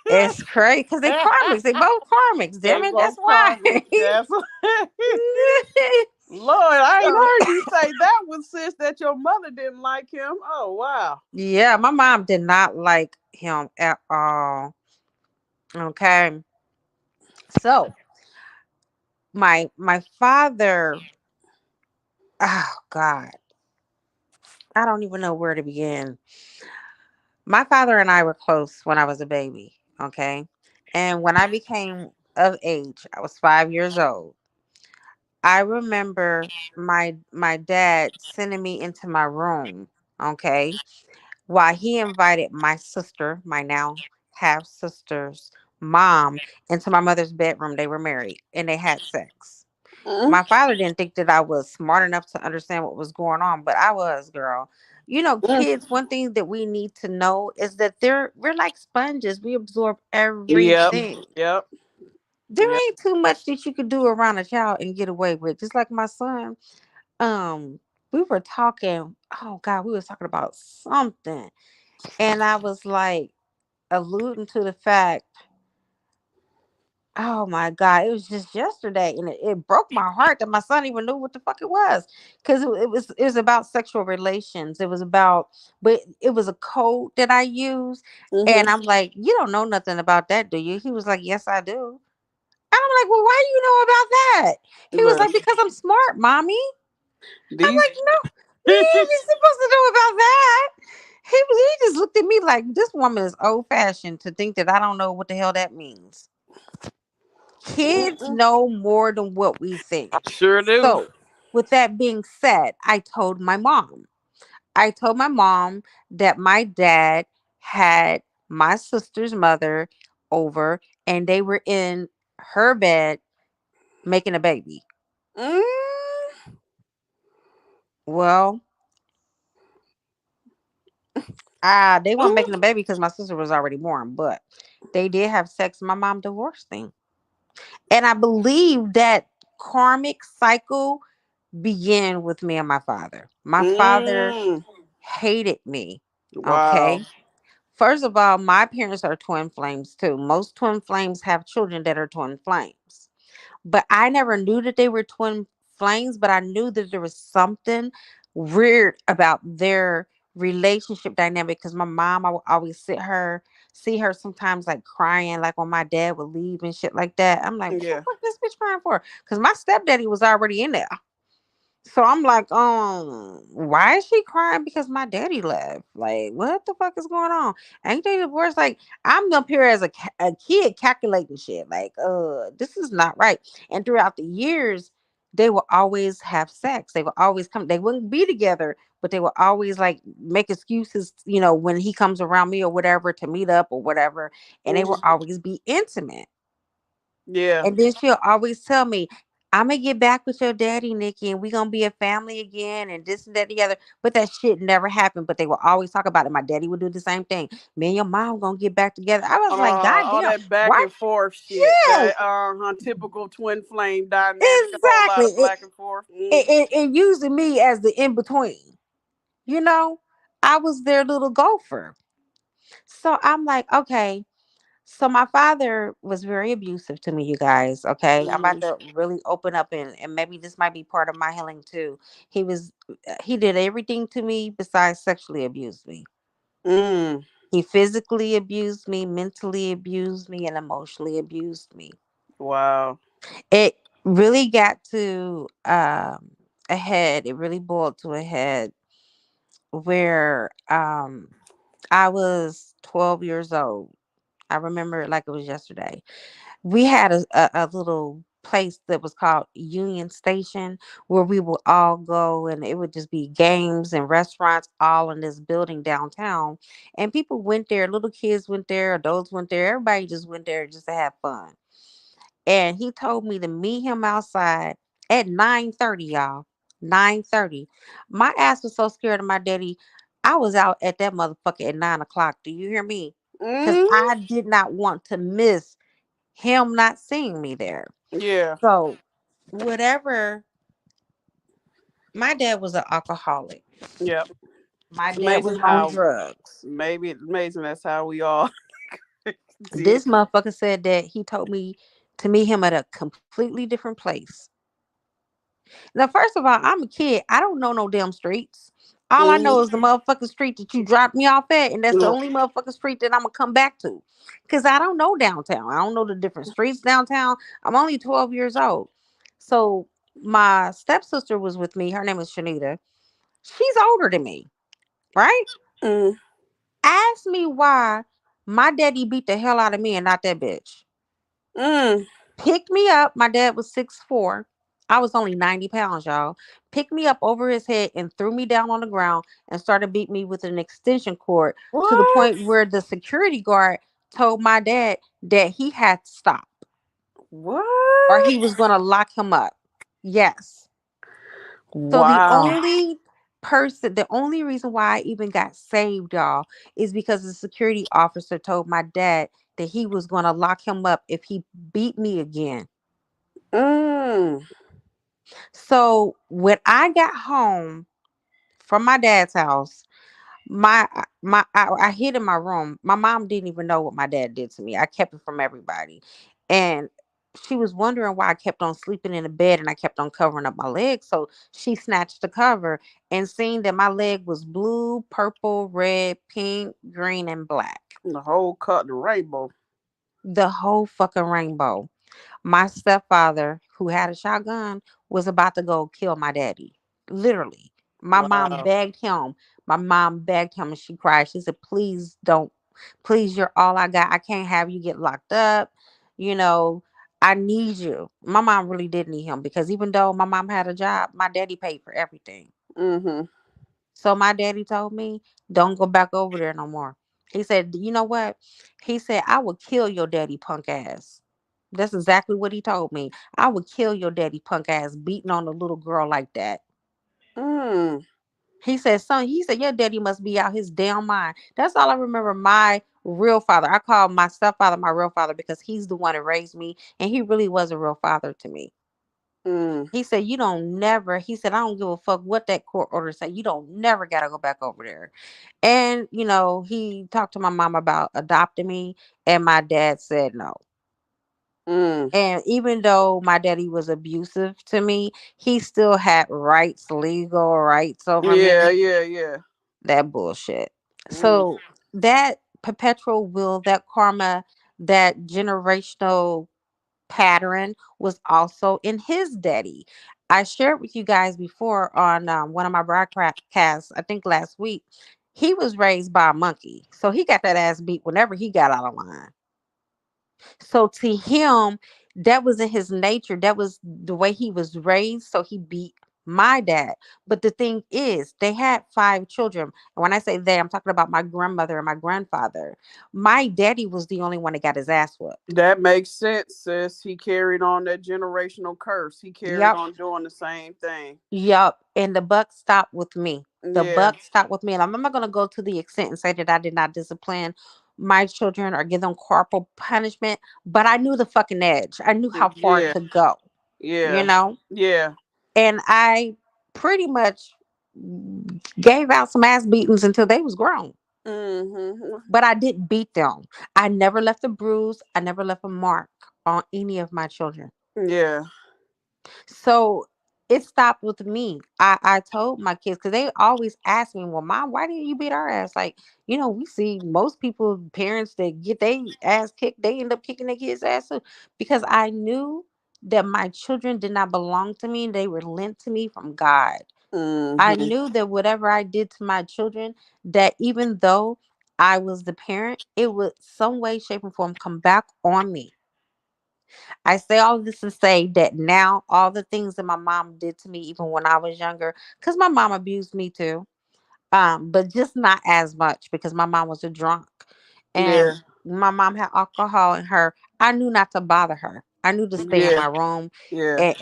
Speaker 1: It's crazy because they karmics. They both karmics. Damn
Speaker 2: They
Speaker 1: it, that's
Speaker 2: both
Speaker 1: why.
Speaker 2: karmics. That's Lord. I ain't
Speaker 1: So
Speaker 2: heard you say that one, sis. That your mother didn't like him. Oh wow.
Speaker 1: yeah, my mom did not like him at all. Okay. So my father, oh God, I don't even know where to begin. My father and I were close when I was a baby. Okay. And when I became of age, I was 5 years old. I remember my dad sending me into my room, okay, while he invited my sister, my now half sister's mom, into my mother's bedroom. They were married and they had sex.
Speaker 2: Mm,
Speaker 1: My father didn't think that I was smart enough to understand what was going on, but I was, girl.
Speaker 2: mm.
Speaker 1: Kids, one thing that we need to know is that we're like sponges. We absorb
Speaker 2: Yep.
Speaker 1: everything.
Speaker 2: Yep. Yep.
Speaker 1: There ain't too much that you could do around a child and get away with. Just like my son, we were talking, oh God, we was talking about something. And I was like alluding to the fact, oh my God, it was just yesterday, and it broke my heart that my son even knew what the fuck it was, because it was about sexual relations. It was about, but it was a code that I used,
Speaker 2: Hmm.
Speaker 1: and I'm like, you don't know nothing about that, do you? He was like, yes, I do. And I'm like, well, why do you know about that? He was
Speaker 2: Look,
Speaker 1: like, because I'm smart, mommy. I'm
Speaker 2: these.
Speaker 1: like, no, we ain't supposed to know about that. He just looked at me like this woman is old fashioned to think that I don't know what the hell that means. Kids
Speaker 2: Mm-mm.
Speaker 1: know more than what we think.
Speaker 2: Sure do.
Speaker 1: So, with that being said, I told my mom. I told my mom that my dad had my sister's mother over and they were in her bed making a baby.
Speaker 2: Mm.
Speaker 1: Well, they weren't making a baby because my sister was already born, but they did have sex. My mom divorced them. And I believe that karmic cycle began with me and my father. My father
Speaker 2: Mm.
Speaker 1: hated me.
Speaker 2: Wow.
Speaker 1: Okay. First of all, my parents are twin flames too. Most twin flames have children that are twin flames. But I never knew that they were twin flames, but I knew that there was something weird about their relationship dynamic because my mom, I would always see her sometimes like crying, like when my dad would leave and shit like that. I'm like, what the
Speaker 2: Yeah.
Speaker 1: fuck this bitch crying for? Because my stepdaddy was already in there. So I'm like, why is she crying because my daddy left? Like, what the fuck is going on? Ain't they divorced? Like, I'm up here as a kid calculating shit. Like, this is not right. And throughout the years, they will always have sex. They will always come. They wouldn't be together, but they will always like make excuses, when he comes around me or whatever to meet up or whatever. And they will
Speaker 2: Hmm.
Speaker 1: always be intimate.
Speaker 2: Yeah.
Speaker 1: And then she'll always tell me, I'm gonna get back with your daddy, Nikki, and we gonna be a family again, and this and that, the other. But that shit never happened. But they will always talk about it. My daddy would do the same thing. Me and your mom gonna get back together. I was like, God
Speaker 2: All
Speaker 1: damn,
Speaker 2: that back
Speaker 1: why?
Speaker 2: and forth shit.
Speaker 1: Yes,
Speaker 2: That typical twin flame dynamic. A whole
Speaker 1: exactly.
Speaker 2: lot of back and forth.
Speaker 1: It, it, it using me as the in between. You know, I was their little gopher. So I'm like, okay. So my father was very abusive to me, you guys. Okay, I'm about
Speaker 2: Mm.
Speaker 1: to really open up, and maybe this might be part of my healing too. He did everything to me besides sexually abuse me.
Speaker 2: Mm.
Speaker 1: He physically abused me, mentally abused me, and emotionally abused me.
Speaker 2: Wow.
Speaker 1: It really got to a head. It really boiled to a head where I was 12 years old. I remember it like it was yesterday. We had a little place that was called Union Station where we would all go, and it would just be games and restaurants all in this building downtown. And people went there, little kids went there, adults went there, everybody just went there just to have fun. And he told me to meet him outside at 9:30, y'all. 9:30. My ass was so scared of my daddy. I was out at that motherfucker at 9 o'clock. Do you hear me? Because
Speaker 2: Mm.
Speaker 1: I did not want to miss him not seeing me there.
Speaker 2: Yeah.
Speaker 1: So, whatever, my dad was an alcoholic.
Speaker 2: Yep.
Speaker 1: My
Speaker 2: It's
Speaker 1: dad was
Speaker 2: amazing
Speaker 1: on
Speaker 2: how
Speaker 1: drugs.
Speaker 2: maybe amazing that's how we all did.
Speaker 1: This motherfucker said that he told me to meet him at a completely different place. Now, first of all, I'm a kid. I don't know no damn streets. All I know
Speaker 2: Mm.
Speaker 1: is the motherfucking street that you dropped me off at, and that's the only motherfucking street that I'm gonna come back to. Cause I don't know downtown. I don't know the different streets downtown. I'm only 12 years old. So my stepsister was with me. Her name is Shanita. She's older than me, right?
Speaker 2: Mm.
Speaker 1: Ask me why my daddy beat the hell out of me and not that bitch.
Speaker 2: Mm.
Speaker 1: Picked me up. My dad was 6'4". I was only 90 pounds, y'all. Picked me up over his head and threw me down on the ground and started beating me with an extension cord to the
Speaker 2: What?
Speaker 1: point where the security guard told my dad that he had to stop or
Speaker 2: What?
Speaker 1: he was going to lock him up. Yes. So
Speaker 2: Wow.
Speaker 1: the only reason why I even got saved, y'all, is because the security officer told my dad that he was going to lock him up if he beat me again.
Speaker 2: Mm.
Speaker 1: So when I got home from my dad's house, I hid in my room. My mom didn't even know what my dad did to me. I kept it from everybody, and she was wondering why I kept on sleeping in the bed and I kept on covering up my legs. So she snatched the cover and seen that my leg was blue, purple, red, pink, green, and black.
Speaker 2: The whole cut the rainbow.
Speaker 1: The whole fucking rainbow. My stepfather, who had a shotgun, was about to go kill my daddy. Literally. My mom
Speaker 2: Wow.
Speaker 1: begged him. My mom begged him and she cried. She said, please don't. Please, you're all I got. I can't have you get locked up. You know, I need you. My mom really did need him because even though my mom had a job, my daddy paid for everything.
Speaker 2: Mm-hmm.
Speaker 1: So my daddy told me, don't go back over there no more. He said, you know what? He said, I would kill your daddy punk ass. That's exactly what he told me. I would kill your daddy punk ass beating on a little girl like that.
Speaker 2: Mm.
Speaker 1: He said, son, he said, your daddy must be out his damn mind. That's all I remember my real father. I call my stepfather my real father because he's the one that raised me and he really was a real father to me.
Speaker 2: Mm.
Speaker 1: He said, you don't never, he said, I don't give a fuck what that court order say. You don't never got to go back over there. And, he talked to my mom about adopting me, and my dad said no.
Speaker 2: Mm.
Speaker 1: And even though my daddy was abusive to me, he still had rights, legal rights over
Speaker 2: Yeah,
Speaker 1: me.
Speaker 2: yeah, yeah.
Speaker 1: That bullshit.
Speaker 2: Mm.
Speaker 1: So that perpetual will, that karma, that generational pattern was also in his daddy. I shared with you guys before on one of my broadcasts, I think last week. He was raised by a monkey. So he got that ass beat whenever he got out of line. So to him, that was in his nature. That was the way he was raised. So he beat my dad. But the thing is, they had 5 children. And when I say they, I'm talking about my grandmother and my grandfather. My daddy was the only one that got his ass whooped.
Speaker 2: That makes sense, sis. He carried on that generational curse. He carried
Speaker 1: Yep.
Speaker 2: on doing the same thing.
Speaker 1: Yep. And the buck stopped with me. The
Speaker 2: Yeah.
Speaker 1: buck stopped with me. And I'm not going to go to the extent and say that I did not discipline my children or give them corporal punishment, but I knew the fucking edge. I knew how far it
Speaker 2: Yeah.
Speaker 1: could go, you
Speaker 2: Yeah.
Speaker 1: know?
Speaker 2: Yeah.
Speaker 1: And I pretty much gave out some ass beatings until they was grown.
Speaker 2: Mm-hmm.
Speaker 1: But I didn't beat them. I never left a bruise. I never left a mark on any of my children.
Speaker 2: Yeah.
Speaker 1: So it stopped with me. I told my kids because they always ask me, well, mom, why didn't you beat our ass? Like, we see most people, parents that get their ass kicked, they end up kicking their kids' ass too. Because I knew that my children did not belong to me. They were lent to me from God. I
Speaker 2: Mm-hmm.
Speaker 1: knew that whatever I did to my children, that even though I was the parent, it would some way, shape, and form come back on me. I say all this to say that now all the things that my mom did to me, even when I was younger, because my mom abused me too, but just not as much because my mom was a drunk, and
Speaker 2: Yeah.
Speaker 1: my mom had alcohol in her. I knew not to bother her. I knew to stay in
Speaker 2: Yeah.
Speaker 1: my room
Speaker 2: Yeah.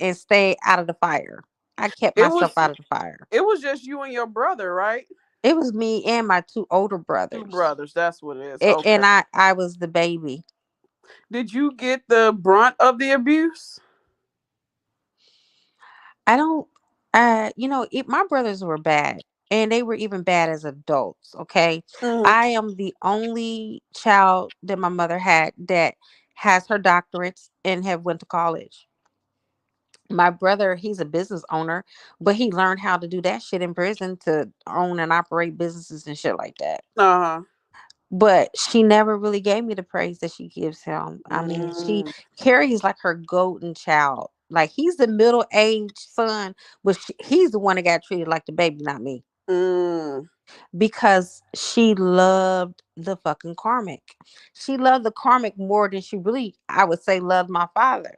Speaker 1: and stay out of the fire. I kept
Speaker 2: It
Speaker 1: myself
Speaker 2: was
Speaker 1: out of the fire.
Speaker 2: it was just you and your brother, right?
Speaker 1: It was me and my 2 older
Speaker 2: Two
Speaker 1: brothers,
Speaker 2: brothers. That's what it is. Okay.
Speaker 1: and I was the baby.
Speaker 2: Did you get the brunt of the abuse?
Speaker 1: I don't, my brothers were bad and they were even bad as adults. Okay.
Speaker 2: Mm.
Speaker 1: I am the only child that my mother had that has her doctorates and have went to college. My brother, he's a business owner, but he learned how to do that shit in prison to own and operate businesses and shit like that.
Speaker 2: Uh-huh.
Speaker 1: But she never really gave me the praise that she gives him. I mean, she
Speaker 2: Mm.
Speaker 1: carries like her golden child. Like he's the middle aged son, but he's the one that got treated like the baby, not me,
Speaker 2: Mm.
Speaker 1: because she loved the fucking karmic. She loved the karmic more than she really, I would say, loved my father.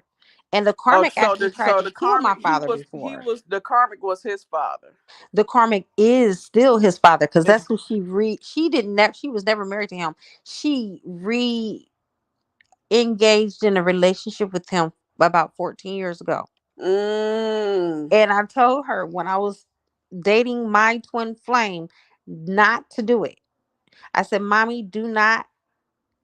Speaker 1: And the
Speaker 2: Oh,
Speaker 1: karmic
Speaker 2: so
Speaker 1: actually
Speaker 2: the
Speaker 1: tried
Speaker 2: so
Speaker 1: to
Speaker 2: the
Speaker 1: kill my
Speaker 2: karmic
Speaker 1: father before.
Speaker 2: the karmic was his father.
Speaker 1: The karmic is still his father because
Speaker 2: His
Speaker 1: that's who she didn't she was never married to him. She engaged in a relationship with him about 14 years ago.
Speaker 2: mm.
Speaker 1: And I told her when I was dating my twin flame not to do it. I said, Mommy, do not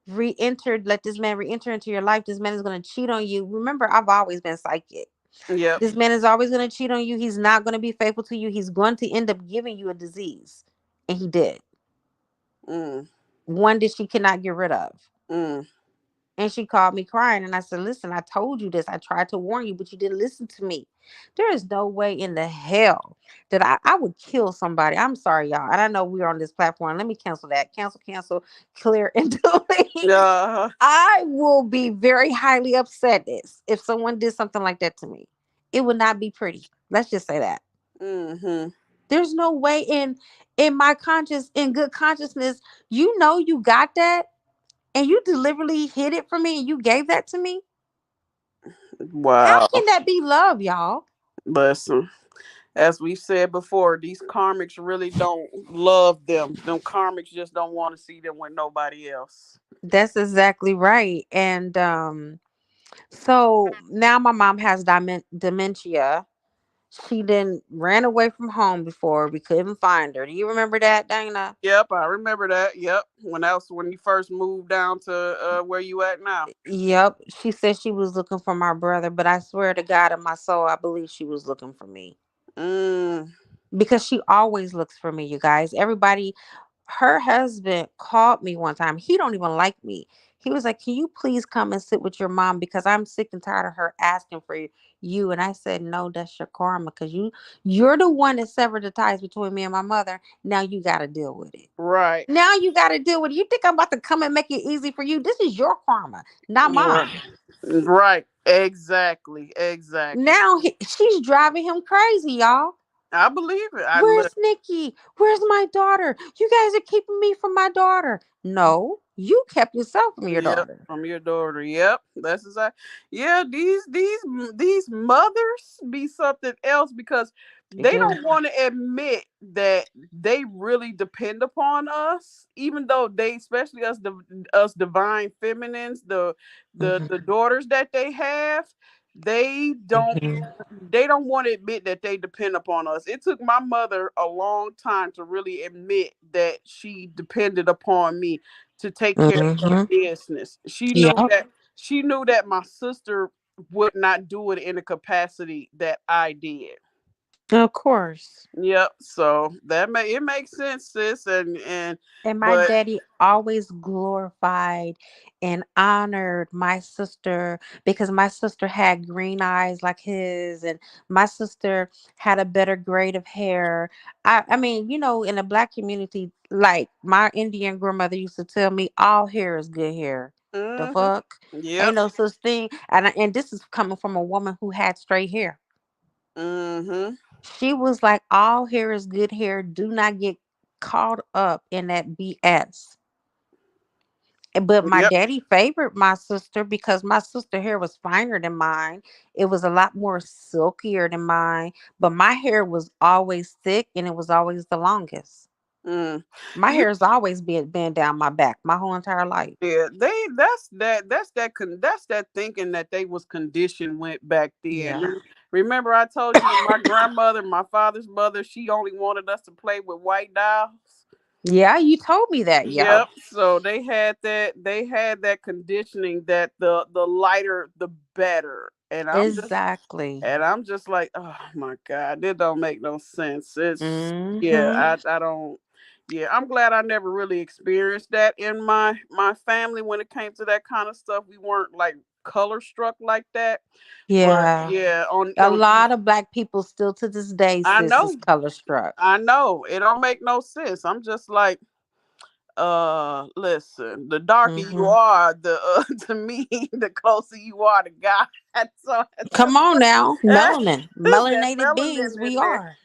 Speaker 1: re-enter, let this man re-enter into your life. This man is going to cheat on you. Remember, I've always been psychic.
Speaker 2: Yep.
Speaker 1: This man is always going to cheat on you. He's not going to be faithful to you. He's going to end up giving you a disease. And he did.
Speaker 2: Mm.
Speaker 1: One that she cannot get rid of.
Speaker 2: Mm.
Speaker 1: And she called me crying. And I said, listen, I told you this. I tried to warn you, but you didn't listen to me. There is no way in the hell that I would kill somebody. I'm sorry, y'all. And I know we're on this platform. Let me cancel that. Cancel, clear, and delete.
Speaker 2: Uh.
Speaker 1: I will be very highly upset if someone did something like that to me. It would not be pretty. Let's just say that.
Speaker 2: Mm-hmm.
Speaker 1: There's no way in my conscience, in good consciousness, you got that and you deliberately hid it from me and you gave that to me. How
Speaker 2: Wow.
Speaker 1: can that be love, y'all?
Speaker 2: Listen. As we said before, these karmics really don't love them. Them karmics just don't want to see them with nobody else.
Speaker 1: That's exactly right. And so now my mom has dementia. She then ran away from home before we couldn't find her. Do you remember that, Dana?
Speaker 2: Yep, I remember that. Yep, when you first moved down to where you at now.
Speaker 1: Yep. She said she was looking for my brother, but I swear to God in my soul, I believe she was looking for me.
Speaker 2: Mm,
Speaker 1: Because she always looks for me, you guys. Everybody, her husband called me one time. He don't even like me. He was like, "Can you please come and sit with your mom because I'm sick and tired of her asking for you?" And I said, "No, that's your karma because you're the one that severed the ties between me and my mother. Now you got to deal with it.
Speaker 2: right,
Speaker 1: Now you got to deal with it. You think I'm about to come and make it easy for you? This is your karma, not
Speaker 2: right,
Speaker 1: mine."
Speaker 2: right. Exactly, exactly.
Speaker 1: Now she's driving him crazy, y'all.
Speaker 2: I believe it. I look.
Speaker 1: Where's Nikki? Where's my daughter? You guys are keeping me from my daughter. No, you kept yourself from your
Speaker 2: Yep,
Speaker 1: daughter.
Speaker 2: from your daughter. Yep, that's exactly. Yeah, these mothers be something else because
Speaker 1: They
Speaker 2: they
Speaker 1: do.
Speaker 2: don't want to admit that they really depend upon us, even though they, especially us, us divine feminines, the
Speaker 1: Hmm.
Speaker 2: daughters that they have, they don't
Speaker 1: Hmm.
Speaker 2: they don't want to admit that they depend upon us. It took my mother a long time to really admit that she depended upon me to take care of her
Speaker 1: Hmm.
Speaker 2: business.
Speaker 1: Yep.
Speaker 2: She knew that my sister would not do it in the capacity that I did.
Speaker 1: Of course.
Speaker 2: Yep. So it makes sense, sis. And
Speaker 1: And my
Speaker 2: but
Speaker 1: daddy always glorified and honored my sister because my sister had green eyes like his, and my sister had a better grade of hair. I mean, in the black community, like my Indian grandmother used to tell me, all hair is good hair. The
Speaker 2: hmm
Speaker 1: fuck? Ain't
Speaker 2: yep.
Speaker 1: no such thing. And this is coming from a woman who had straight hair.
Speaker 2: hmm
Speaker 1: She was like, all hair is good hair. Do not get caught up in that BS. But my
Speaker 2: Yep.
Speaker 1: daddy favored my sister because my sister hair was finer than mine. It was a lot more silkier than mine. But my hair was always thick and it was always the longest.
Speaker 2: Mm.
Speaker 1: My
Speaker 2: You
Speaker 1: hair has always been down my back my whole entire life.
Speaker 2: Yeah, that's that thinking that they was conditioned went back then.
Speaker 1: Yeah.
Speaker 2: Remember I told you my grandmother, my father's mother, she only wanted us to play with white dolls.
Speaker 1: Yeah, you told me that. Yep.
Speaker 2: Yep. So they had that conditioning that the lighter the better.
Speaker 1: Exactly.
Speaker 2: And I'm just like, oh my God, it don't make no sense. It's yeah,
Speaker 1: Mm-hmm.
Speaker 2: I don't yeah, I'm glad I never really experienced that in my family when it came to that kind of stuff. We weren't like color struck like that. But
Speaker 1: Yeah.
Speaker 2: yeah,
Speaker 1: A
Speaker 2: on
Speaker 1: lot of black people still to this day,
Speaker 2: I
Speaker 1: sis, is
Speaker 2: know,
Speaker 1: color struck.
Speaker 2: I know. It don't make no sense. I'm just like listen, the darker you
Speaker 1: Hmm.
Speaker 2: are, the to me, the closer you are to God. So
Speaker 1: Come on now. Melanin.
Speaker 2: that
Speaker 1: Melanated beings
Speaker 2: melanin
Speaker 1: we
Speaker 2: in there.
Speaker 1: are.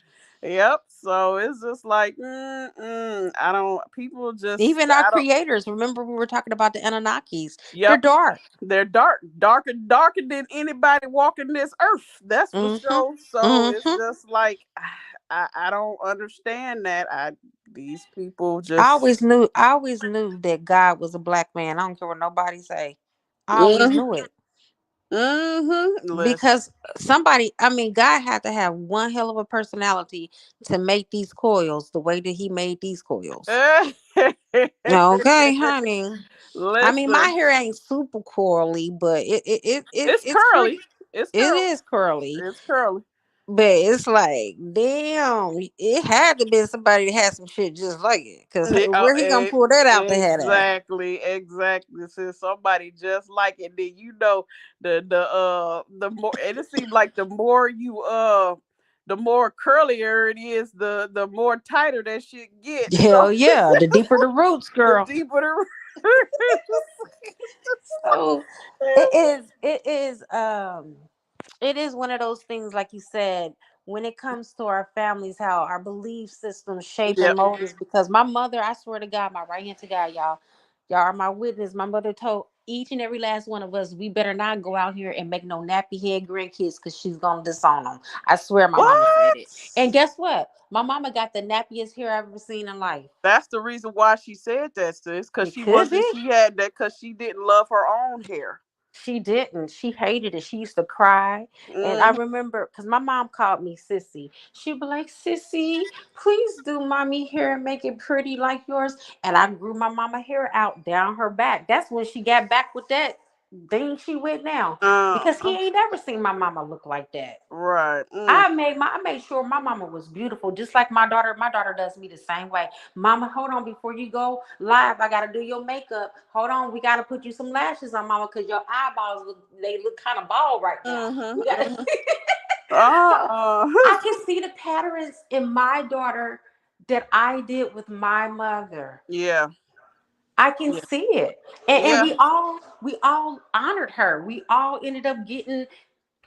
Speaker 2: Yep. So it's just like, I don't. People just,
Speaker 1: Even our
Speaker 2: I don't.
Speaker 1: creators. Remember we were talking about the Anunnakis. They're
Speaker 2: Yep.
Speaker 1: dark.
Speaker 2: They're darker than anybody walking this earth. That's for
Speaker 1: Mm-hmm.
Speaker 2: sure. So it's
Speaker 1: Mm-hmm.
Speaker 2: just like, I don't understand that. These people
Speaker 1: I
Speaker 2: just.
Speaker 1: always knew I always knew that God was a black man. I don't care what nobody say. I always
Speaker 2: Mm-hmm.
Speaker 1: knew it.
Speaker 2: Listen.
Speaker 1: Because God had to have one hell of a personality to make these coils the way that he made these coils. Okay, honey. I mean, my
Speaker 2: Listen.
Speaker 1: hair ain't super curly, but
Speaker 2: It's
Speaker 1: it's pretty.
Speaker 2: curly. It's
Speaker 1: It
Speaker 2: curly.
Speaker 1: is curly,
Speaker 2: It's curly.
Speaker 1: but it's like, damn, it had to be somebody that had some shit just like it. Cause
Speaker 2: Yeah,
Speaker 1: where he gonna pull that out the head at?
Speaker 2: exactly, exactly. Since somebody just like it, then the more, and it seems like the more curlier it is, the more tighter that shit gets. So
Speaker 1: Hell yeah, the deeper the roots,
Speaker 2: the
Speaker 1: girl.
Speaker 2: deeper the
Speaker 1: So it is one of those things, like you said, when it comes to our families, how our belief systems shape and
Speaker 2: Yep.
Speaker 1: mold us. Because my mother, I swear to God, my right hand to God, y'all are my witness. My mother told each and every last one of us, we better not go out here and make no nappy head grandkids because she's gonna disown them. I swear, my mama said it.
Speaker 2: What?
Speaker 1: And guess what? My mama got the nappiest hair I've ever seen in life.
Speaker 2: That's the reason why she said that, sis. Because
Speaker 1: It
Speaker 2: she
Speaker 1: could
Speaker 2: wasn't.
Speaker 1: be.
Speaker 2: She had that because she didn't love her own hair.
Speaker 1: She didn't. She hated it. She used to cry. And I
Speaker 2: Hmm.
Speaker 1: remember because my mom called me Sissy. She'd be like, Sissy, please do mommy hair and make it pretty like yours. And I grew my mama hair out down her back. That's when she got back with that thing she with now. Because he
Speaker 2: Uh,
Speaker 1: ain't never seen my mama look like that.
Speaker 2: right.
Speaker 1: I made sure my mama was beautiful, just like my daughter. My daughter does me the same way. Mama, hold on before you go live. I gotta do your makeup. Hold on, we gotta put you some lashes on, mama, because your eyeballs look kind of bald right now.
Speaker 2: Mm-hmm.
Speaker 1: We got.
Speaker 2: Mm-hmm.
Speaker 1: So
Speaker 2: Uh.
Speaker 1: I can see the patterns in my daughter that I did with my mother.
Speaker 2: Yeah.
Speaker 1: I can
Speaker 2: Yeah.
Speaker 1: see it, and
Speaker 2: Yeah.
Speaker 1: we all honored her. We all ended up getting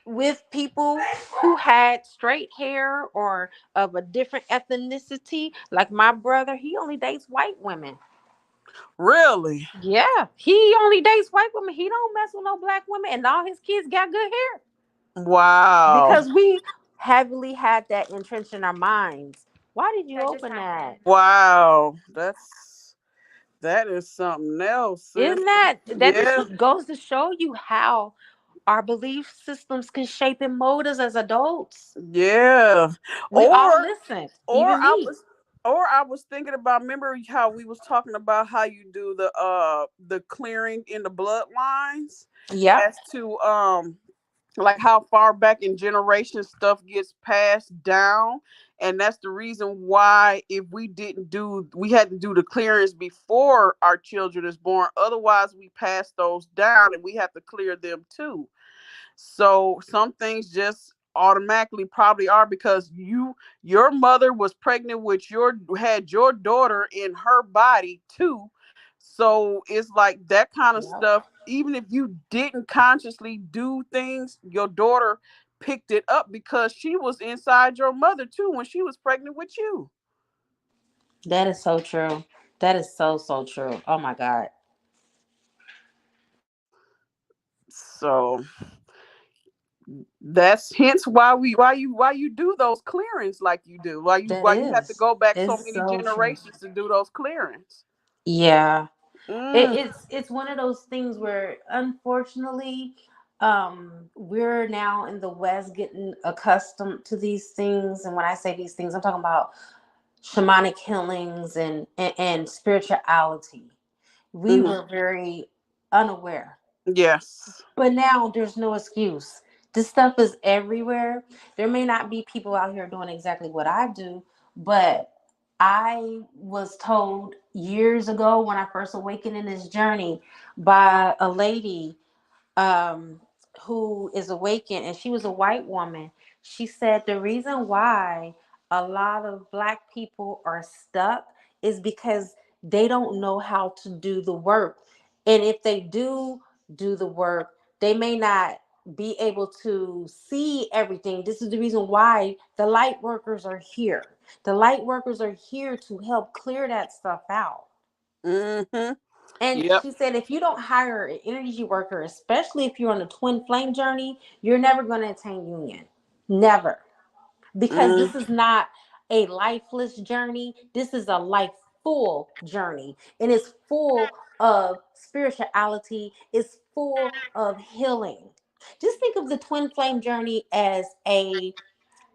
Speaker 1: with people who had straight hair or of a different ethnicity. Like my brother, he only dates white women.
Speaker 2: Really.
Speaker 1: Yeah, he only dates white women. He don't mess with no black women, and all his kids got good hair
Speaker 2: Wow.
Speaker 1: because we heavily had that entrenched in our minds. Why did you open that?
Speaker 2: Wow. That is something else, sis.
Speaker 1: Isn't that
Speaker 2: Yeah.
Speaker 1: just goes to show you how our belief systems can shape and mold us as adults?
Speaker 2: Yeah.
Speaker 1: We all
Speaker 2: Or
Speaker 1: listened,
Speaker 2: or
Speaker 1: even
Speaker 2: I
Speaker 1: me.
Speaker 2: was thinking about, remember how we was talking about how you do the clearing in the bloodlines
Speaker 1: Yep.
Speaker 2: as to like how far back in generations stuff gets passed down. And that's the reason why, if we didn't do we had to do the clearance before our children is born, otherwise we pass those down and we have to clear them too. So some things just automatically probably are because your mother was pregnant with your had your daughter in her body too. So it's like that kind of
Speaker 1: Yep.
Speaker 2: stuff. Even if you didn't consciously do things, your daughter picked it up because she was inside your mother too when she was pregnant with you.
Speaker 1: That is so true. That is so, so true. Oh my God.
Speaker 2: So that's hence why you do those clearings like you do.
Speaker 1: That
Speaker 2: Why you have to
Speaker 1: is.
Speaker 2: go back so
Speaker 1: It's
Speaker 2: many
Speaker 1: so true.
Speaker 2: generations to do those clearings.
Speaker 1: Yeah.
Speaker 2: Mm,
Speaker 1: It's one of those things where unfortunately we're now in the West getting accustomed to these things. And when I say these things, I'm talking about shamanic healings and spirituality. We
Speaker 2: mhm.
Speaker 1: were very unaware.
Speaker 2: Yes.
Speaker 1: But now there's no excuse. This stuff is everywhere. There may not be people out here doing exactly what I do, but I was told years ago when I first awakened in this journey by a lady um, who is awakened, and she was a white woman. She said the reason why a lot of black people are stuck is because they don't know how to do the work. And if they do the work, they may not be able to see everything. This is the reason why the light workers are here. The light workers are here to help clear that stuff out.
Speaker 2: Mhm.
Speaker 1: And
Speaker 2: Yep.
Speaker 1: she said, if you don't hire an energy worker, especially if you're on a twin flame journey, you're never going to attain union. Never. Because
Speaker 2: Mm,
Speaker 1: this is not a lifeless journey. This is a life full journey. And it's full of spirituality, it's full of healing. Just think of the twin flame journey as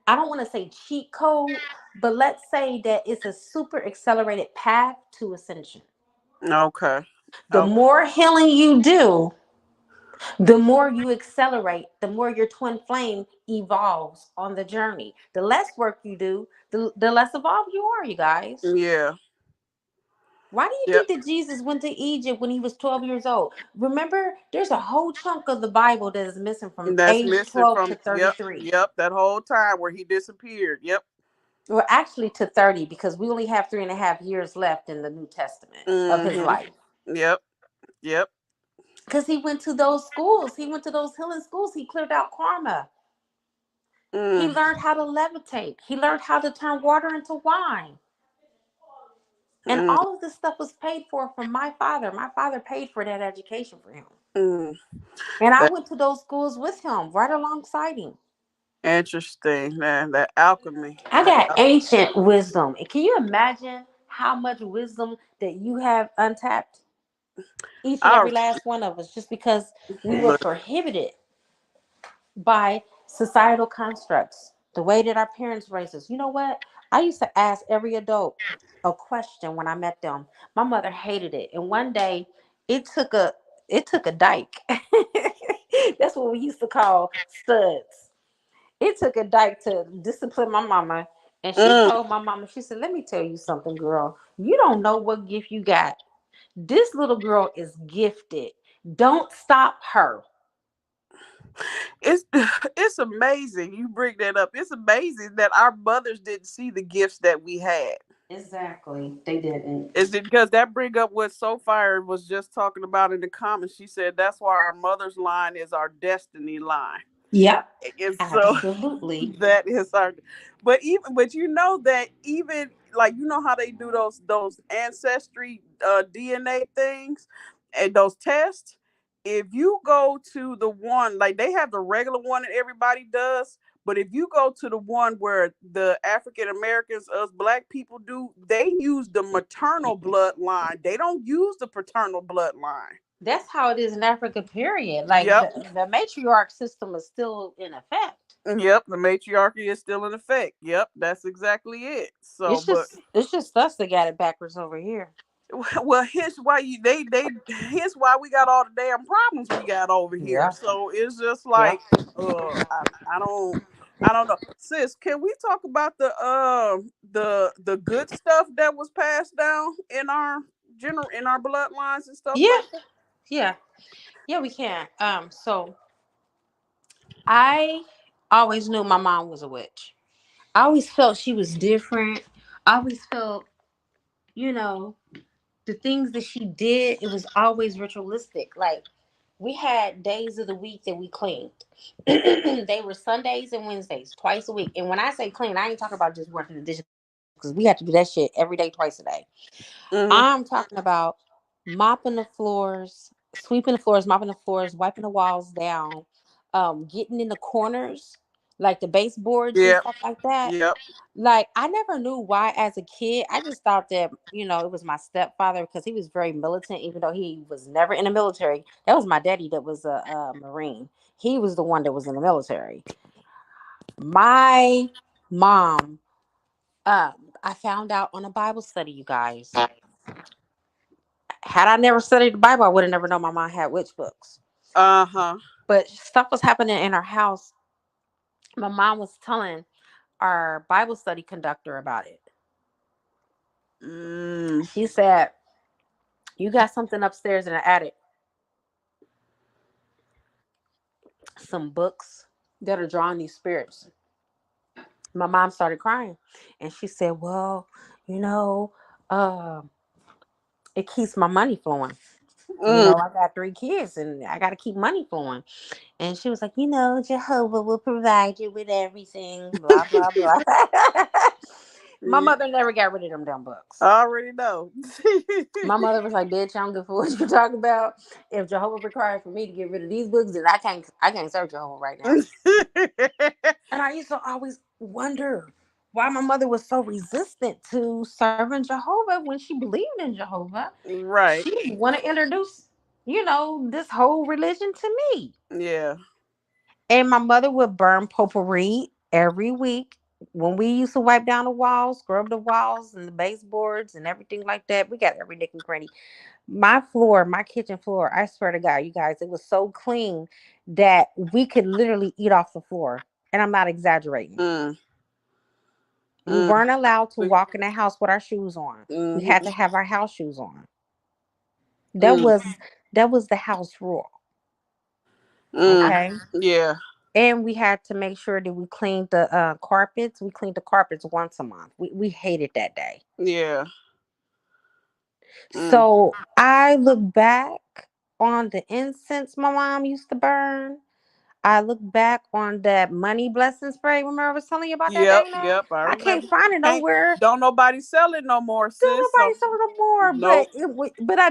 Speaker 1: I don't want to say cheat code, but let's say that it's a super accelerated path to ascension.
Speaker 2: okay.
Speaker 1: The
Speaker 2: Okay.
Speaker 1: more healing you do, the more you accelerate, the more your twin flame evolves on the journey. The less work you do, the less evolved you are, you guys.
Speaker 2: Yeah.
Speaker 1: Why do you
Speaker 2: Yep.
Speaker 1: think that Jesus went to Egypt when he was 12 years old? Remember, there's a whole chunk of the Bible that is missing from
Speaker 2: That's
Speaker 1: age
Speaker 2: missing
Speaker 1: 12 to
Speaker 2: from, yep.
Speaker 1: 33.
Speaker 2: Yep. That whole time where he disappeared. Yep.
Speaker 1: Well, actually to 30, because we only have 3.5 years left in the New Testament of his
Speaker 2: Mhm.
Speaker 1: life.
Speaker 2: Yep. Yep.
Speaker 1: Because he went to those schools, he went to those healing schools, he cleared out karma. He
Speaker 2: Mm.
Speaker 1: learned how to levitate. He learned how to turn water into wine. And
Speaker 2: Mm,
Speaker 1: all of this stuff was paid for from my father. My father paid for that education for him.
Speaker 2: mm.
Speaker 1: And I
Speaker 2: That
Speaker 1: went to those schools with him, right alongside him.
Speaker 2: interesting. That alchemy.
Speaker 1: I got ancient wisdom. And can you imagine how much wisdom that you have untapped? Each and
Speaker 2: I
Speaker 1: every last one of us, just because we were
Speaker 2: look.
Speaker 1: prohibited by societal constructs, the way that our parents raised us. You know what? I used to ask every adult a question when I met them. My mother hated it, and one day it took a it took a dyke. That's what we used to call studs. It took a dyke to discipline my mama. And she
Speaker 2: Mm.
Speaker 1: told my mama, she said, let me tell you something, girl. You don't know what gift you got. This little girl is gifted. Don't stop her.
Speaker 2: It's it's amazing you bring that up. It's amazing that our mothers didn't see the gifts that we had.
Speaker 1: Exactly. They didn't.
Speaker 2: Is it because that bring up what Sophia was just talking about in the comments? She said that's why our mother's line is our destiny line.
Speaker 1: Yep.
Speaker 2: And so
Speaker 1: Absolutely.
Speaker 2: that is our, but you know that even like you know how they do those ancestry DNA things and those tests. If you go to the one like they have the regular one that everybody does, but if you go to the one where the African Americans, us black people do, they use the maternal bloodline. They don't use the paternal bloodline.
Speaker 1: That's how it is in Africa, period. Like
Speaker 2: Yep.
Speaker 1: the matriarch system is still in effect.
Speaker 2: Yep, the matriarchy is still in effect. Yep, that's exactly it. So, but
Speaker 1: It's just us that got it backwards over here.
Speaker 2: well, here's why here's why we got all the damn problems we got over here.
Speaker 1: Yeah.
Speaker 2: So it's just
Speaker 1: Yeah.
Speaker 2: like, I don't, I don't know, sis. Can we talk about the good stuff that was passed down in our in our bloodlines and stuff
Speaker 1: Yeah.
Speaker 2: like that?
Speaker 1: Yeah. Yeah, we can. So I always knew my mom was a witch. I always felt she was different. I always felt, you know, the things that she did, it was always ritualistic. Like we had days of the week that we cleaned. They were Sundays and Wednesdays, twice a week. And when I say clean, I ain't talking about just working the dishes because we had to do that shit every day, twice a day. I'm
Speaker 2: Mm-hmm.
Speaker 1: talking about mopping the floors, sweeping the floors, mopping the floors, wiping the walls down, getting in the corners, like the baseboards and
Speaker 2: Yep.
Speaker 1: stuff like that.
Speaker 2: Yep.
Speaker 1: Like I never knew why as a kid. I just thought that, it was my stepfather because he was very militant, even though he was never in the military. That was my daddy that was a Marine. He was the one that was in the military. My mom, I found out on a Bible study, you guys. Had I never studied the Bible, I would have never known my mom had witch books.
Speaker 2: Uh huh.
Speaker 1: But stuff was happening in our house. My mom was telling our Bible study conductor about it.
Speaker 2: Mm.
Speaker 1: She said, you got something upstairs in the attic, some books that are drawing these spirits. My mom started crying and she said, well, you know, uh, it keeps my money flowing.
Speaker 2: Mm.
Speaker 1: I got 3 kids and I got to keep money flowing. And she was like, Jehovah will provide you with everything, blah, blah, blah. My
Speaker 2: Yeah,
Speaker 1: mother never got rid of them dumb books.
Speaker 2: I already know.
Speaker 1: My mother was like, bitch, I don't give a fuck what you talking about. If Jehovah required for me to get rid of these books, then I can't serve Jehovah right now. And I used to always wonder why my mother was so resistant to serving Jehovah when she believed in Jehovah.
Speaker 2: Right.
Speaker 1: She didn't want to introduce, this whole religion to me.
Speaker 2: Yeah.
Speaker 1: And my mother would burn potpourri every week. When we used to wipe down the walls, scrub the walls and the baseboards and everything like that, we got every nick and cranny. My floor, my kitchen floor, I swear to God, you guys, it was so clean that we could literally eat off the floor. And I'm not exaggerating.
Speaker 2: Mm.
Speaker 1: We
Speaker 2: Mm.
Speaker 1: weren't allowed to walk in the house with our shoes on. We had
Speaker 2: Mm-hmm.
Speaker 1: to have our house shoes on. That
Speaker 2: Mm.
Speaker 1: was that was the house rule.
Speaker 2: Mm.
Speaker 1: Okay.
Speaker 2: Yeah.
Speaker 1: And we had to make sure that we cleaned the carpets. We cleaned the carpets once a month. We hated that day.
Speaker 2: Yeah. Mm.
Speaker 1: So I look back on the incense my mom used to burn. I look back on that money blessing spray. Remember I was telling you about that,
Speaker 2: Yep,
Speaker 1: Dana?
Speaker 2: yep. I
Speaker 1: I can't
Speaker 2: remember.
Speaker 1: find it
Speaker 2: Can't
Speaker 1: nowhere.
Speaker 2: don't nobody sell it no more,
Speaker 1: Don't
Speaker 2: sis. So
Speaker 1: nobody sell it no more. But
Speaker 2: nope.
Speaker 1: but I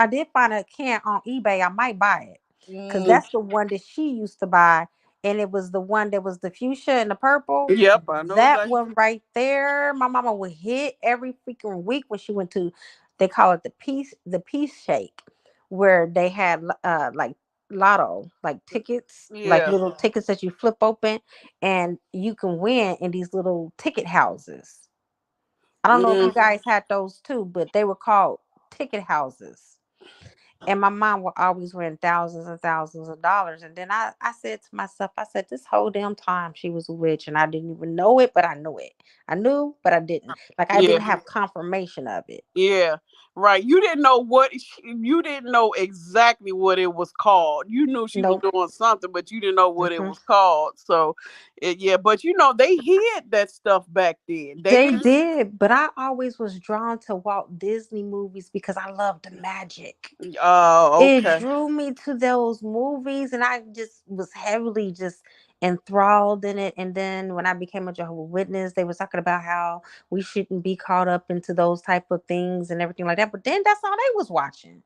Speaker 1: did find a can on eBay. I might buy it because
Speaker 2: Mm,
Speaker 1: that's the one that she used to buy, and it was the one that was the fuchsia and the purple.
Speaker 2: yep, I know
Speaker 1: That
Speaker 2: exactly.
Speaker 1: one right there. My mama would hit every freaking week when she went to. They call it the peace shake, where they had like lotto like tickets, like
Speaker 2: Yeah.
Speaker 1: little tickets that you flip open, and you can win in these little ticket houses. I don't know if
Speaker 2: Mm,
Speaker 1: you guys had those too, but they were called ticket houses. And my mom would always win thousands and thousands of dollars. And then I said to myself, I said, this whole damn time she was a witch and I didn't even know it, but I knew it. I knew, but I didn't. Like I
Speaker 2: yeah.
Speaker 1: didn't have confirmation of it.
Speaker 2: Yeah, right. You didn't know you didn't know exactly what it was called. You knew she was
Speaker 1: Nope.
Speaker 2: doing something, but you didn't know what it
Speaker 1: Hmm.
Speaker 2: was called. So, yeah, but they hid that stuff back then. They
Speaker 1: They
Speaker 2: didn't.
Speaker 1: did, but I always was drawn to Walt Disney movies because I loved the magic.
Speaker 2: Oh,
Speaker 1: It
Speaker 2: okay.
Speaker 1: drew me to those movies and I just was heavily just enthralled in it. And then when I became a Jehovah Witness, they was talking about how we shouldn't be caught up into those type of things and everything like that. But then that's all they was watching.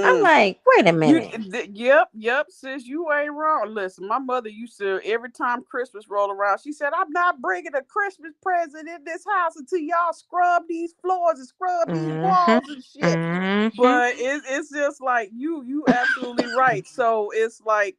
Speaker 1: I'm
Speaker 2: Mm-hmm.
Speaker 1: like, wait a minute.
Speaker 2: Yep, yep, sis, you ain't wrong. Listen, my mother used to every time Christmas rolled around, she said, "I'm not bringing a Christmas present in this house until y'all scrub these floors and scrub these
Speaker 1: Mm-hmm.
Speaker 2: walls and shit."
Speaker 1: Mm-hmm.
Speaker 2: But it's just like you absolutely right. So it's like,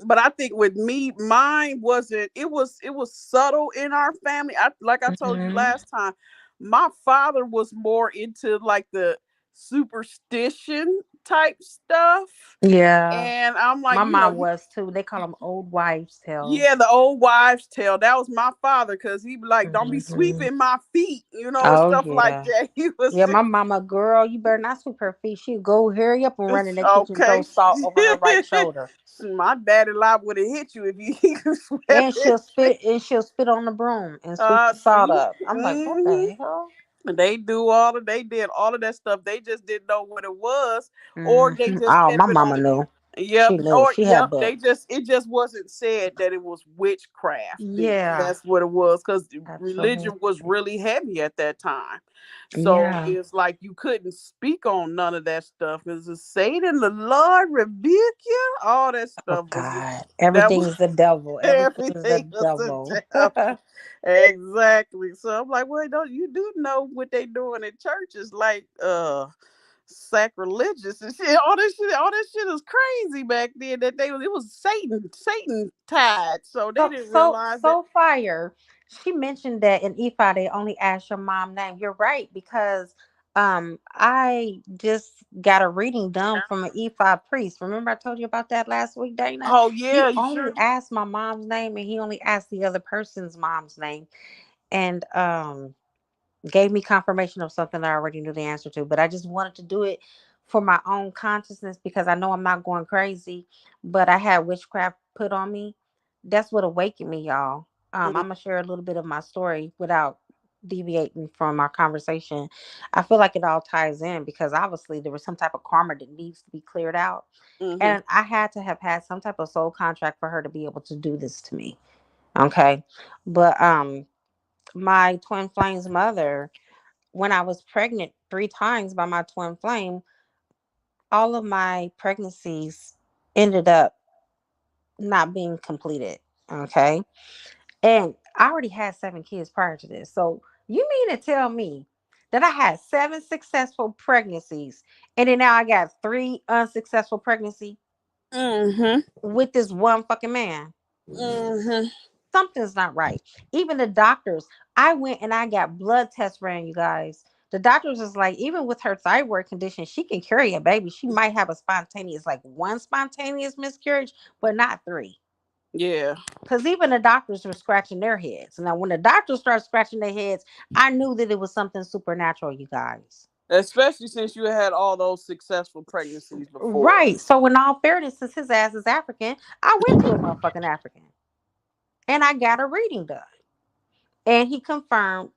Speaker 2: but I think with me, mine wasn't. It was subtle in our family. Like I told you
Speaker 1: Hmm.
Speaker 2: last time, my father was more into like the superstition type stuff,
Speaker 1: Yeah.
Speaker 2: and I'm like,
Speaker 1: My mom was too. They call them old wives'
Speaker 2: yeah,
Speaker 1: tales.
Speaker 2: the old wives' tale. That was my father, because he be like, "Don't be
Speaker 1: Hmm.
Speaker 2: sweeping my feet," and
Speaker 1: Oh
Speaker 2: stuff like
Speaker 1: yeah.
Speaker 2: that. He was
Speaker 1: Yeah, my
Speaker 2: just
Speaker 1: mama, girl, you better not sweep her feet. She'd go hurry up and run in the kitchen and throw
Speaker 2: okay.
Speaker 1: salt over her right shoulder.
Speaker 2: My daddy live would have hit you if you swept
Speaker 1: And
Speaker 2: his feet.
Speaker 1: she'll spit on the broom and sweep the salt
Speaker 2: See,
Speaker 1: up. I'm like, what
Speaker 2: hmm
Speaker 1: the hell?
Speaker 2: they did all of that stuff. They just didn't know what it was, or they just
Speaker 1: Oh, my
Speaker 2: kept it
Speaker 1: mama
Speaker 2: on.
Speaker 1: knew. She
Speaker 2: Yep,
Speaker 1: knew.
Speaker 2: or
Speaker 1: She had
Speaker 2: yep,
Speaker 1: book.
Speaker 2: it just wasn't said that it was witchcraft.
Speaker 1: Yeah,
Speaker 2: That's what it was, because
Speaker 1: absolutely.
Speaker 2: religion was really heavy at that time. So
Speaker 1: Yeah.
Speaker 2: it's like you couldn't speak on none of that stuff, because it's Satan, the Lord rebuke you. All that
Speaker 1: Oh
Speaker 2: stuff was
Speaker 1: God.
Speaker 2: that was
Speaker 1: Everything's the devil. Everything's the
Speaker 2: everything was the
Speaker 1: devil.
Speaker 2: devil. Exactly. So I'm like, well, don't you do know what they doing in churches, like sacrilegious and shit. All that shit is crazy back then. That it was Satan tied. So they
Speaker 1: So
Speaker 2: didn't
Speaker 1: so
Speaker 2: realize that.
Speaker 1: so fire. She mentioned that in EFI they only ask your mom name. You're right because I just got a reading done from an EFI priest. Remember I told you about that last week, Dana?
Speaker 2: Oh
Speaker 1: He
Speaker 2: yeah, you
Speaker 1: only
Speaker 2: sure?
Speaker 1: asked my mom's name and he only asked the other person's mom's name. And gave me confirmation of something I already knew the answer to. But I just wanted to do it for my own consciousness because I know I'm not going crazy, but I had witchcraft put on me. That's what awakened me, y'all. I'm gonna share a little bit of my story without deviating from our conversation. I feel like it all ties in because obviously there was some type of karma that needs to be cleared out.
Speaker 2: Mm-hmm.
Speaker 1: And I had to have had some type of soul contract for her to be able to do this to me. Okay. But my twin flame's mother, when I was pregnant 3 times by my twin flame, all of my pregnancies ended up not being completed. Okay. And I already had 7 kids prior to this. So you mean to tell me that I had 7 successful pregnancies and then now I got 3 unsuccessful pregnancy
Speaker 2: Mm-hmm.
Speaker 1: with this one fucking man?
Speaker 2: Mm-hmm.
Speaker 1: Something's not right. Even the doctors, I went and I got blood tests ran, you guys. The doctors was like, even with her thyroid condition, she can carry a baby. She might have a spontaneous, like one spontaneous miscarriage, but not 3.
Speaker 2: Yeah.
Speaker 1: Because even the doctors were scratching their heads. Now, when the doctors started scratching their heads, I knew that it was something supernatural, you guys.
Speaker 2: Especially since you had all those successful pregnancies before.
Speaker 1: Right. So, in all fairness, since his ass is African, I went to a motherfucking African and I got a reading done. And he confirmed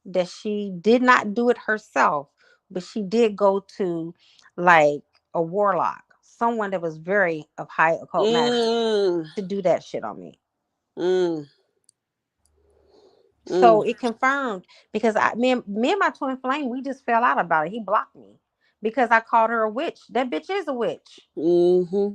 Speaker 1: that she did not do it herself, but she did go to like a warlock. someone that was very of high occult knowledge
Speaker 2: Mm,
Speaker 1: to do that shit on me.
Speaker 2: mm,
Speaker 1: So
Speaker 2: mm,
Speaker 1: it confirmed because me and my twin flame, we just fell out about it. He blocked me because I called her a witch. That bitch is a witch.
Speaker 2: mm-hmm.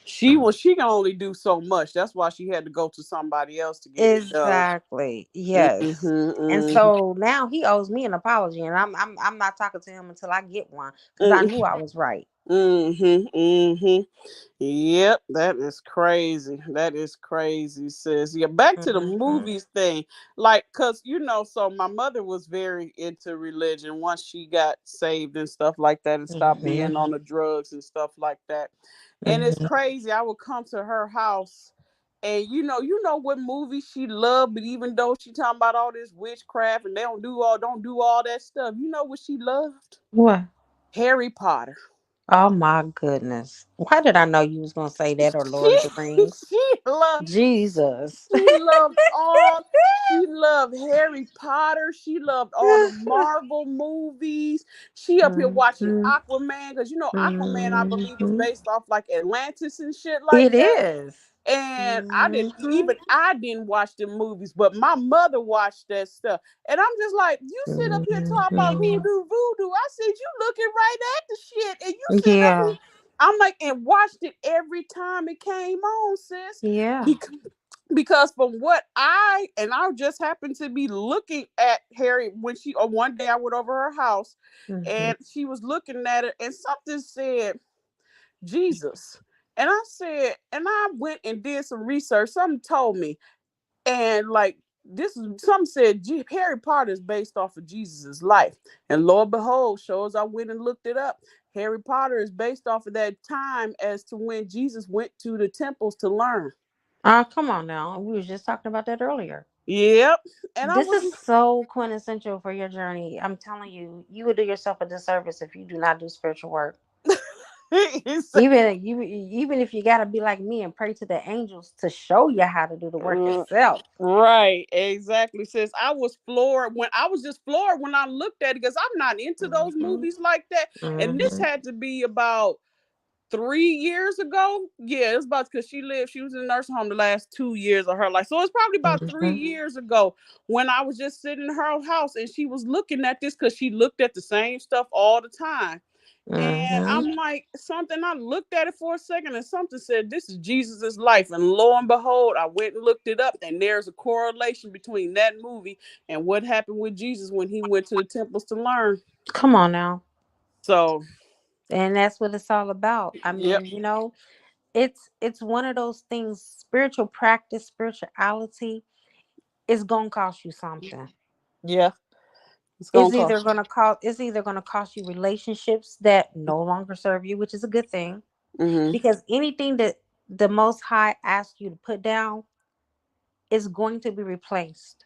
Speaker 2: She can only do so much. That's why she had to go to somebody else to get it done.
Speaker 1: Exactly. Yes. And
Speaker 2: Mm-hmm,
Speaker 1: so now he owes me an apology, and I'm not talking to him until I get one because I knew
Speaker 2: mm-hmm.
Speaker 1: I was right.
Speaker 2: Mm-hmm. Mm-hmm. Yep, that is crazy. That is crazy, sis. Yeah, back to the
Speaker 1: Hmm.
Speaker 2: movies thing. Like, cause so my mother was very into religion once she got saved and stuff like that and stopped being
Speaker 1: Hmm.
Speaker 2: on the drugs and stuff like that. And it's
Speaker 1: Hmm.
Speaker 2: crazy. I would come to her house and you know what movie she loved, but even though she talking about all this witchcraft and they don't do all that stuff, you know what she loved?
Speaker 1: What?
Speaker 2: Harry Potter.
Speaker 1: Oh my goodness! Why did I know you was gonna say that or Lord
Speaker 2: She
Speaker 1: of the Rings?
Speaker 2: she loved
Speaker 1: Jesus.
Speaker 2: she loved all she loved Harry Potter. She loved all the Marvel movies. She up here watching
Speaker 1: Hmm.
Speaker 2: Aquaman because Aquaman I believe is
Speaker 1: Hmm.
Speaker 2: based off like Atlantis and shit like
Speaker 1: It
Speaker 2: that.
Speaker 1: is.
Speaker 2: And
Speaker 1: Hmm.
Speaker 2: I didn't watch the movies, but my mother watched that stuff. And I'm just like, you sit up here talking about
Speaker 1: Hmm.
Speaker 2: hoodoo voodoo. I said, you looking right at the shit. And you sit up here.
Speaker 1: Yeah.
Speaker 2: I'm like, and watched it every time it came on, sis.
Speaker 1: Yeah.
Speaker 2: Because, because from what I just happened to be looking at Harry when one day I went over her house
Speaker 1: Hmm.
Speaker 2: and she was looking at it and something said, Jesus. And I said, and I went and did some research. Something told me, and like some said Harry Potter is based off of Jesus's life. And lo and behold, shows I went and looked it up. Harry Potter is based off of that time as to when Jesus went to the temples to learn.
Speaker 1: Come on now. We was just talking about that earlier.
Speaker 2: Yep. And I
Speaker 1: This
Speaker 2: was
Speaker 1: is so quintessential for your journey. I'm telling you, you would do yourself a disservice if you do not do spiritual work. Even if you gotta be like me and pray to the angels to show you how to do the work yourself.
Speaker 2: Right, exactly. Since I was just floored when I looked at it because I'm not into those
Speaker 1: Hmm.
Speaker 2: movies like that. And this
Speaker 1: Hmm.
Speaker 2: had to be about 3 years ago. Yeah, it's about because she was in a nursing home the last 2 years of her life. So it's probably about three
Speaker 1: Hmm.
Speaker 2: years ago when I was just sitting in her house and she was looking at this because she looked at the same stuff all the time. And
Speaker 1: Hmm.
Speaker 2: I'm like, something, I looked at it for a second and something said, this is Jesus's life. And lo and behold, I went and looked it up. And there's a correlation between that movie and what happened with Jesus when he went to the temples to learn.
Speaker 1: Come on now.
Speaker 2: So,
Speaker 1: And that's what it's all about. I
Speaker 2: yep.
Speaker 1: mean, it's one of those things, spiritual practice, spirituality is gonna cost you something.
Speaker 2: Yeah. It's going to cost.
Speaker 1: It's either gonna cost you relationships that no longer serve you, which is a good thing.
Speaker 2: Mm-hmm.
Speaker 1: Because anything that the most high asks you to put down is going to be replaced.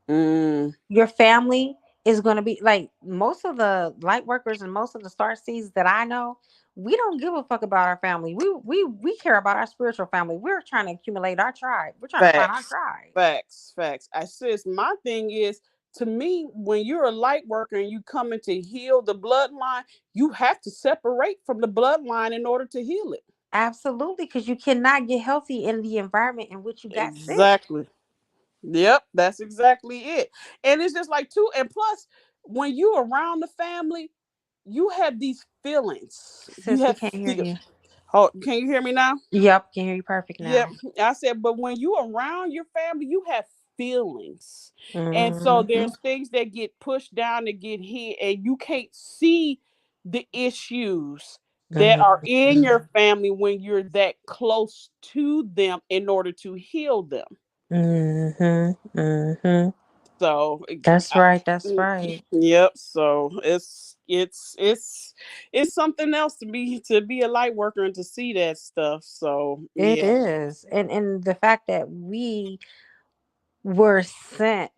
Speaker 2: Mm,
Speaker 1: Your family is going to be like most of the light workers and most of the star seeds that I know. We don't give a fuck about our family. We care about our spiritual family. We're trying to accumulate our tribe. We're trying to find our
Speaker 2: facts.
Speaker 1: tribe.
Speaker 2: Facts. I says my thing is, to me, when you're a light worker and you coming to heal the bloodline, you have to separate from the bloodline in order to heal it.
Speaker 1: Absolutely, because you cannot get healthy in the environment in which you got sick.
Speaker 2: Exactly. Yep, that's exactly it. And it's just like too, and plus, when you around the family, you have these feelings. You
Speaker 1: Sis, we
Speaker 2: have
Speaker 1: can't hear
Speaker 2: feel.
Speaker 1: you.
Speaker 2: Oh, can you hear me now?
Speaker 1: Yep, can hear you perfect
Speaker 2: Yep.
Speaker 1: now.
Speaker 2: I said, but when you around your family, you have feelings. And so
Speaker 1: Hmm.
Speaker 2: there's things that get pushed down to get hit, and you can't see the issues that are in
Speaker 1: Hmm.
Speaker 2: your family when you're that close to them in order to heal them.
Speaker 1: Hmm. Hmm.
Speaker 2: So
Speaker 1: That's right. That's right.
Speaker 2: yep. So it's something else to be a light worker and to see that stuff. So
Speaker 1: It
Speaker 2: yeah.
Speaker 1: is. And the fact that we were sent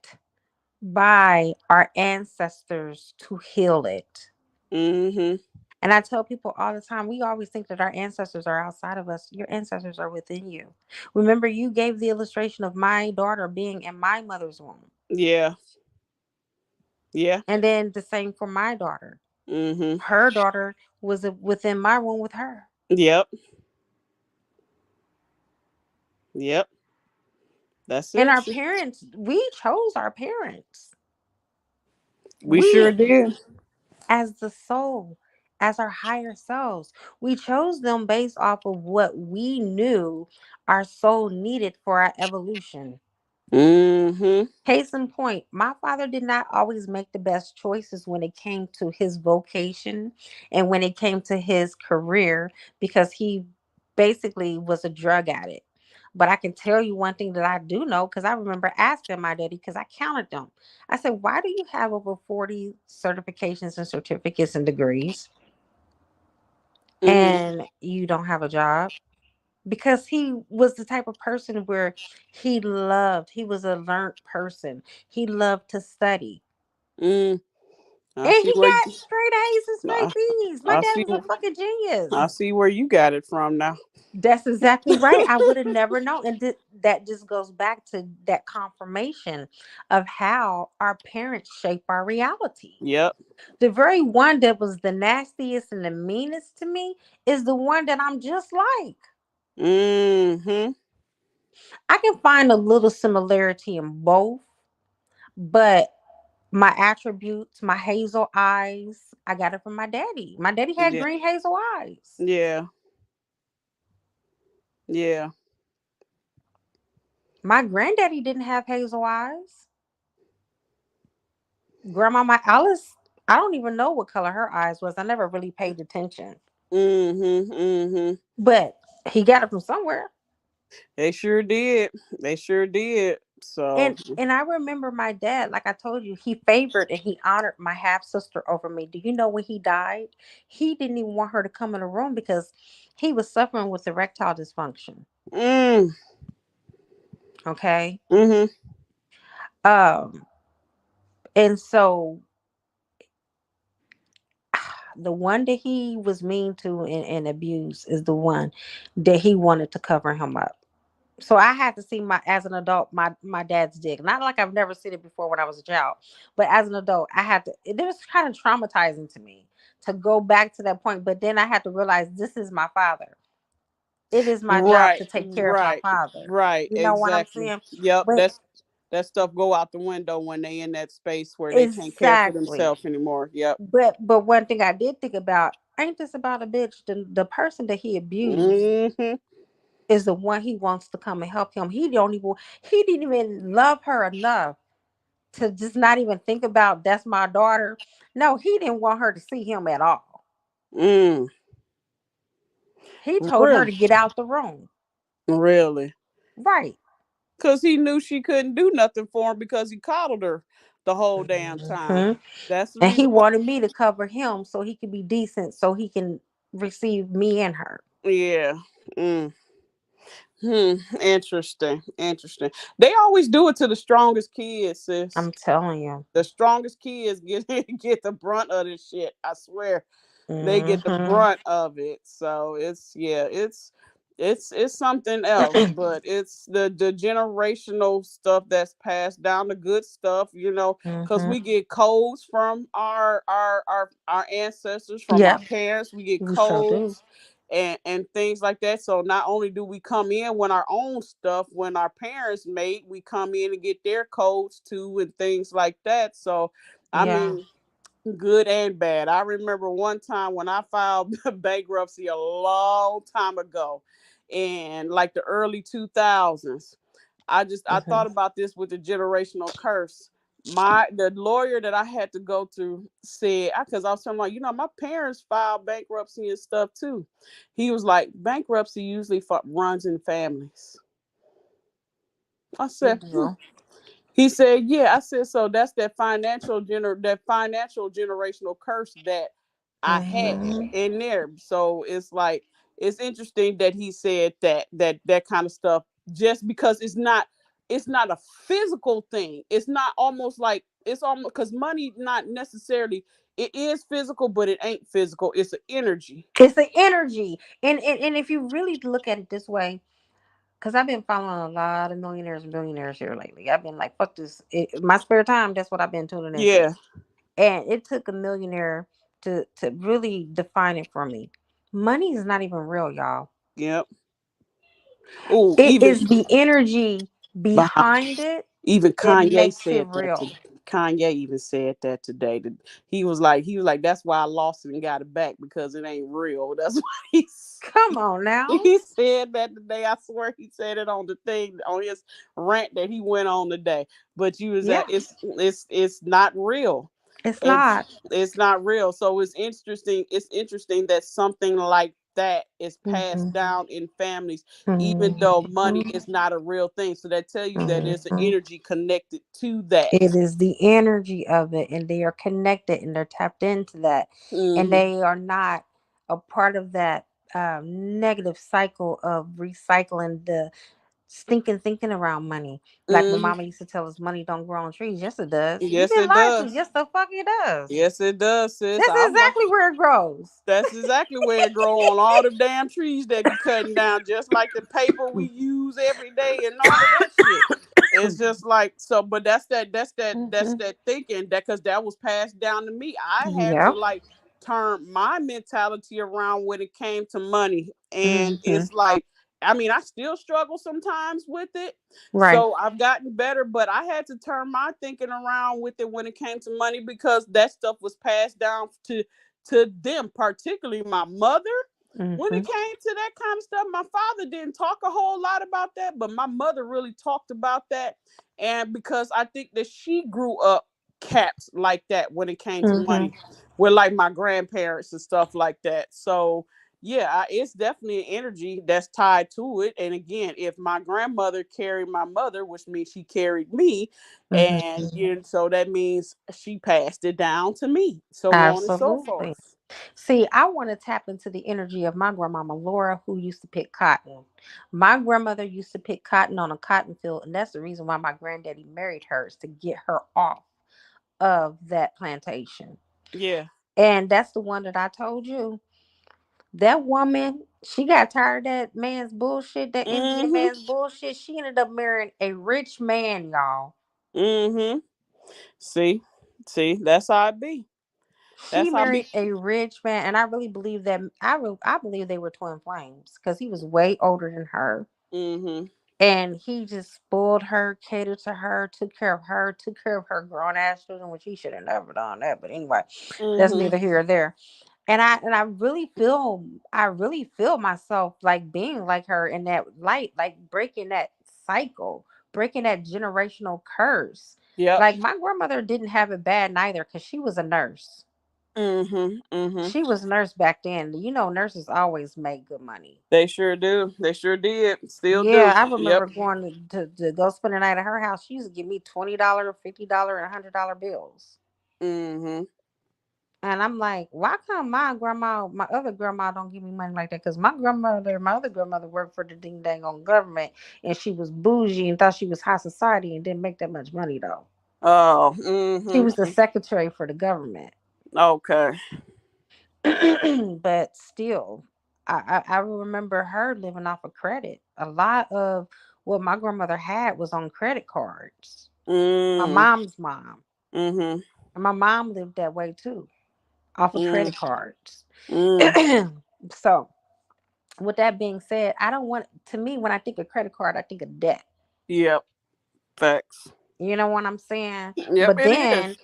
Speaker 1: by our ancestors to heal it.
Speaker 2: Mm-hmm.
Speaker 1: And I tell people all the time, we always think that our ancestors are outside of us. Your ancestors are within you. Remember, you gave the illustration of my daughter being in my mother's womb.
Speaker 2: Yeah. Yeah.
Speaker 1: And then the same for my daughter.
Speaker 2: Mm-hmm.
Speaker 1: Her daughter was within my womb with her.
Speaker 2: Yep. Yep. That's
Speaker 1: And
Speaker 2: it.
Speaker 1: our parents, we chose our parents.
Speaker 2: We sure
Speaker 1: We,
Speaker 2: did.
Speaker 1: as the soul, as our higher selves, we chose them based off of what we knew our soul needed for our evolution.
Speaker 2: Mm-hmm.
Speaker 1: Case in point, my father did not always make the best choices when it came to his vocation and when it came to his career because he basically was a drug addict. But I can tell you one thing that I do know because I remember asking my daddy because I counted them. I said, "Why do you have over 40 certifications and certificates and degrees
Speaker 2: Mm-hmm.
Speaker 1: and you don't have a job?" Because he was the type of person where he was a learned person. He loved to study.
Speaker 2: Mm. I
Speaker 1: And
Speaker 2: see
Speaker 1: he
Speaker 2: where
Speaker 1: got straight A's and straight
Speaker 2: I,
Speaker 1: B's. My
Speaker 2: I
Speaker 1: dad
Speaker 2: see
Speaker 1: was a fucking
Speaker 2: I
Speaker 1: genius.
Speaker 2: see where you got it from now.
Speaker 1: That's exactly right. I would have never known. And that just goes back to that confirmation of how our parents shape our reality.
Speaker 2: Yep.
Speaker 1: The very one that was the nastiest and the meanest to me is the one that I'm just like.
Speaker 2: Mm-hmm.
Speaker 1: I can find a little similarity in both, but my attributes, my hazel eyes, I got it from my daddy. My daddy had
Speaker 2: Yeah.
Speaker 1: green hazel eyes.
Speaker 2: Yeah. Yeah.
Speaker 1: My granddaddy didn't have hazel eyes. Grandmama Alice, I don't even know what color her eyes was. I never really paid attention.
Speaker 2: Mm-hmm. Mm-hmm.
Speaker 1: But he got it from somewhere.
Speaker 2: They sure did. They sure did. So
Speaker 1: And I remember my dad, like I told you, he favored and he honored my half sister over me. Do you know when he died? He didn't even want her to come in the room because he was suffering with erectile dysfunction.
Speaker 2: mm,
Speaker 1: Okay.
Speaker 2: mm-hmm.
Speaker 1: Um, and so the one that he was mean to and abused is the one that he wanted to cover him up. So I had to see my as an adult my dad's dick. Not like I've never seen it before when I was a child, but as an adult, I had to. It was kind of traumatizing to me to go back to that point. But then I had to realize this is my father. It is my job
Speaker 2: Right,
Speaker 1: to take care of my
Speaker 2: right,
Speaker 1: father.
Speaker 2: right,
Speaker 1: You know what I'm
Speaker 2: exactly.
Speaker 1: saying?
Speaker 2: Yep,
Speaker 1: But
Speaker 2: that stuff go out the window when they in that space where they can't care for
Speaker 1: exactly.
Speaker 2: themselves anymore. Yep.
Speaker 1: But one thing I did think about, ain't this about a bitch? The person that he abused
Speaker 2: Mm-hmm.
Speaker 1: is the one he wants to come and help him. He didn't even love her enough to just not even think about that's my daughter. No, he didn't want her to see him at all.
Speaker 2: Mm.
Speaker 1: He told her
Speaker 2: Really?
Speaker 1: to get out the room.
Speaker 2: Really?
Speaker 1: Right.
Speaker 2: Because he knew she couldn't do nothing for him because he coddled her the whole damn time.
Speaker 1: Hmm.
Speaker 2: That's the
Speaker 1: And he
Speaker 2: reason why.
Speaker 1: wanted me to cover him so he could be decent, so he can receive me and her.
Speaker 2: Yeah. Mm. Hmm. Interesting. Interesting. They always do it to the strongest kids, sis.
Speaker 1: I'm telling you.
Speaker 2: The strongest kids get get the brunt of this shit. I swear, they get the
Speaker 1: Hmm.
Speaker 2: brunt of it. So it's yeah, it's something else. But it's the generational stuff that's passed down, the good stuff, because
Speaker 1: Hmm.
Speaker 2: we get codes from our ancestors, from our
Speaker 1: Yep,
Speaker 2: parents. We get
Speaker 1: we sure do.
Speaker 2: codes and things like that. So not only do we come in when our own stuff, when our parents made, we come in and get their codes too and things like that. So I
Speaker 1: Yeah.
Speaker 2: mean, good and bad. I remember one time when I filed bankruptcy a long time ago, in like the early 2000s. I
Speaker 1: Hmm.
Speaker 2: thought about this with the generational curse. The lawyer that I had to go to said, because I was telling him, like, my parents filed bankruptcy and stuff too. He was like, bankruptcy usually runs in families. I
Speaker 1: It
Speaker 2: said, hmm.
Speaker 1: do.
Speaker 2: He said, "Yeah." I said, "So that's that financial generational curse that I had
Speaker 1: Hmm.
Speaker 2: in there." So it's like it's interesting that he said that kind of stuff, just because it's not a physical thing. It's not almost like it's almost because money not necessarily it is physical, but it ain't physical. It's an energy.
Speaker 1: It's the energy, and if you really look at it this way, because I've been following a lot of millionaires and billionaires here lately. I've been like, fuck this. My spare time, that's what I've been tuning into.
Speaker 2: Yeah.
Speaker 1: And it took a millionaire to really define it for me. Money is not even real, y'all.
Speaker 2: Yep. Oh,
Speaker 1: It
Speaker 2: even
Speaker 1: is the energy
Speaker 2: behind.
Speaker 1: behind it
Speaker 2: Even
Speaker 1: that
Speaker 2: Kanye
Speaker 1: makes it
Speaker 2: said that.
Speaker 1: real.
Speaker 2: Kanye even said that today. That he was like, that's why I lost it and got it back because it ain't real. That's why
Speaker 1: Come on now.
Speaker 2: he said that today. I swear he said it on the thing on his rant that he went on today. But you was
Speaker 1: Yeah,
Speaker 2: at it's not real.
Speaker 1: it's
Speaker 2: It's
Speaker 1: not.
Speaker 2: it's not real. So it's interesting. It's interesting that something like that is passed
Speaker 1: Hmm.
Speaker 2: down in families, even though money
Speaker 1: Hmm.
Speaker 2: is not a real thing. So that tell you that there's an
Speaker 1: Hmm.
Speaker 2: energy connected to that.
Speaker 1: It is the energy of it, and they are connected and they're tapped into that, and
Speaker 2: Hmm.
Speaker 1: they are not a part of that negative cycle of recycling the stinking thinking around money. Like my
Speaker 2: Hmm.
Speaker 1: mama used to tell us, money don't grow on trees. Yes, it does. You've
Speaker 2: Yes,
Speaker 1: been
Speaker 2: it
Speaker 1: lied to.
Speaker 2: does.
Speaker 1: Yes, the fuck it does.
Speaker 2: Yes, it does, sis.
Speaker 1: That's
Speaker 2: I'm like,
Speaker 1: exactly where it grows.
Speaker 2: that's exactly where it grow on all the damn trees they be cutting down, just like the paper we use every day and all of that shit. It's just like so, but that's
Speaker 1: Hmm.
Speaker 2: that thinking that because that was passed down to me. I had to
Speaker 1: Yep.
Speaker 2: like turn my mentality around when it came to money, and
Speaker 1: Hmm.
Speaker 2: it's like. I mean, I still struggle sometimes with it.
Speaker 1: Right.
Speaker 2: So I've gotten better, but I had to turn my thinking around with it when it came to money because that stuff was passed down to them, particularly my mother. When it
Speaker 1: Hmm.
Speaker 2: came to that kind of stuff, my father didn't talk a whole lot about that, but my mother really talked about that. And because I think that she grew up caps like that when it came to
Speaker 1: Hmm.
Speaker 2: money, with like my grandparents and stuff like that. So yeah, it's definitely an energy that's tied to it. And again, if my grandmother carried my mother, which means she carried me, and
Speaker 1: Hmm.
Speaker 2: so that means she passed it down to me, so on and so
Speaker 1: Absolutely.
Speaker 2: forth.
Speaker 1: See, I want to tap into the energy of my grandmama Laura, who used to pick cotton. My grandmother used to pick cotton on a cotton field, and that's the reason why my granddaddy married her, is to get her off of that plantation.
Speaker 2: Yeah.
Speaker 1: And that's the one that I told you. That woman, she got tired of that man's bullshit, that Indian
Speaker 2: Mm-hmm.
Speaker 1: man's bullshit. She ended up marrying a rich man, y'all.
Speaker 2: Mm-hmm. See, see, that's how it be.
Speaker 1: She
Speaker 2: That's how it
Speaker 1: married
Speaker 2: be.
Speaker 1: a rich man, and I really believe that I believe they were twin flames because he was way older than her,
Speaker 2: Mm-hmm.
Speaker 1: and he just spoiled her, catered to her, took care of her grown ass children, which he should have never done that. But anyway, that's
Speaker 2: Mm-hmm.
Speaker 1: neither here or there. And I really feel myself like being like her in that light, like breaking that cycle, breaking that generational curse.
Speaker 2: Yep.
Speaker 1: Like my grandmother didn't have it bad neither because she was a nurse.
Speaker 2: Mm-hmm. Mm-hmm.
Speaker 1: She was a nurse back then. You know, nurses always make good money.
Speaker 2: They sure do. They sure did. Still
Speaker 1: Yeah,
Speaker 2: do.
Speaker 1: I
Speaker 2: Yep.
Speaker 1: remember going to go spend the night at her house. She used to give me $20, $50, and $100 bills.
Speaker 2: Mm-hmm.
Speaker 1: And I'm like, why come my other grandma don't give me money like that? Because my other grandmother worked for the ding dang on government, and she was bougie and thought she was high society and didn't make that much money though.
Speaker 2: Oh.
Speaker 1: She was the
Speaker 2: Mm-hmm.
Speaker 1: secretary for the government.
Speaker 2: Okay.
Speaker 1: But still, I remember her living off of credit. A lot of what my grandmother had was on credit cards. My
Speaker 2: Mm.
Speaker 1: mom's mom.
Speaker 2: Mm-hmm.
Speaker 1: And my mom lived that way too, off of
Speaker 2: Mm.
Speaker 1: credit cards.
Speaker 2: Mm.
Speaker 1: So, with that being said, I don't want, to me, when I think of credit card, I think of debt.
Speaker 2: Yep. Facts.
Speaker 1: You know what I'm saying?
Speaker 2: Yep.
Speaker 1: But
Speaker 2: It
Speaker 1: then
Speaker 2: is.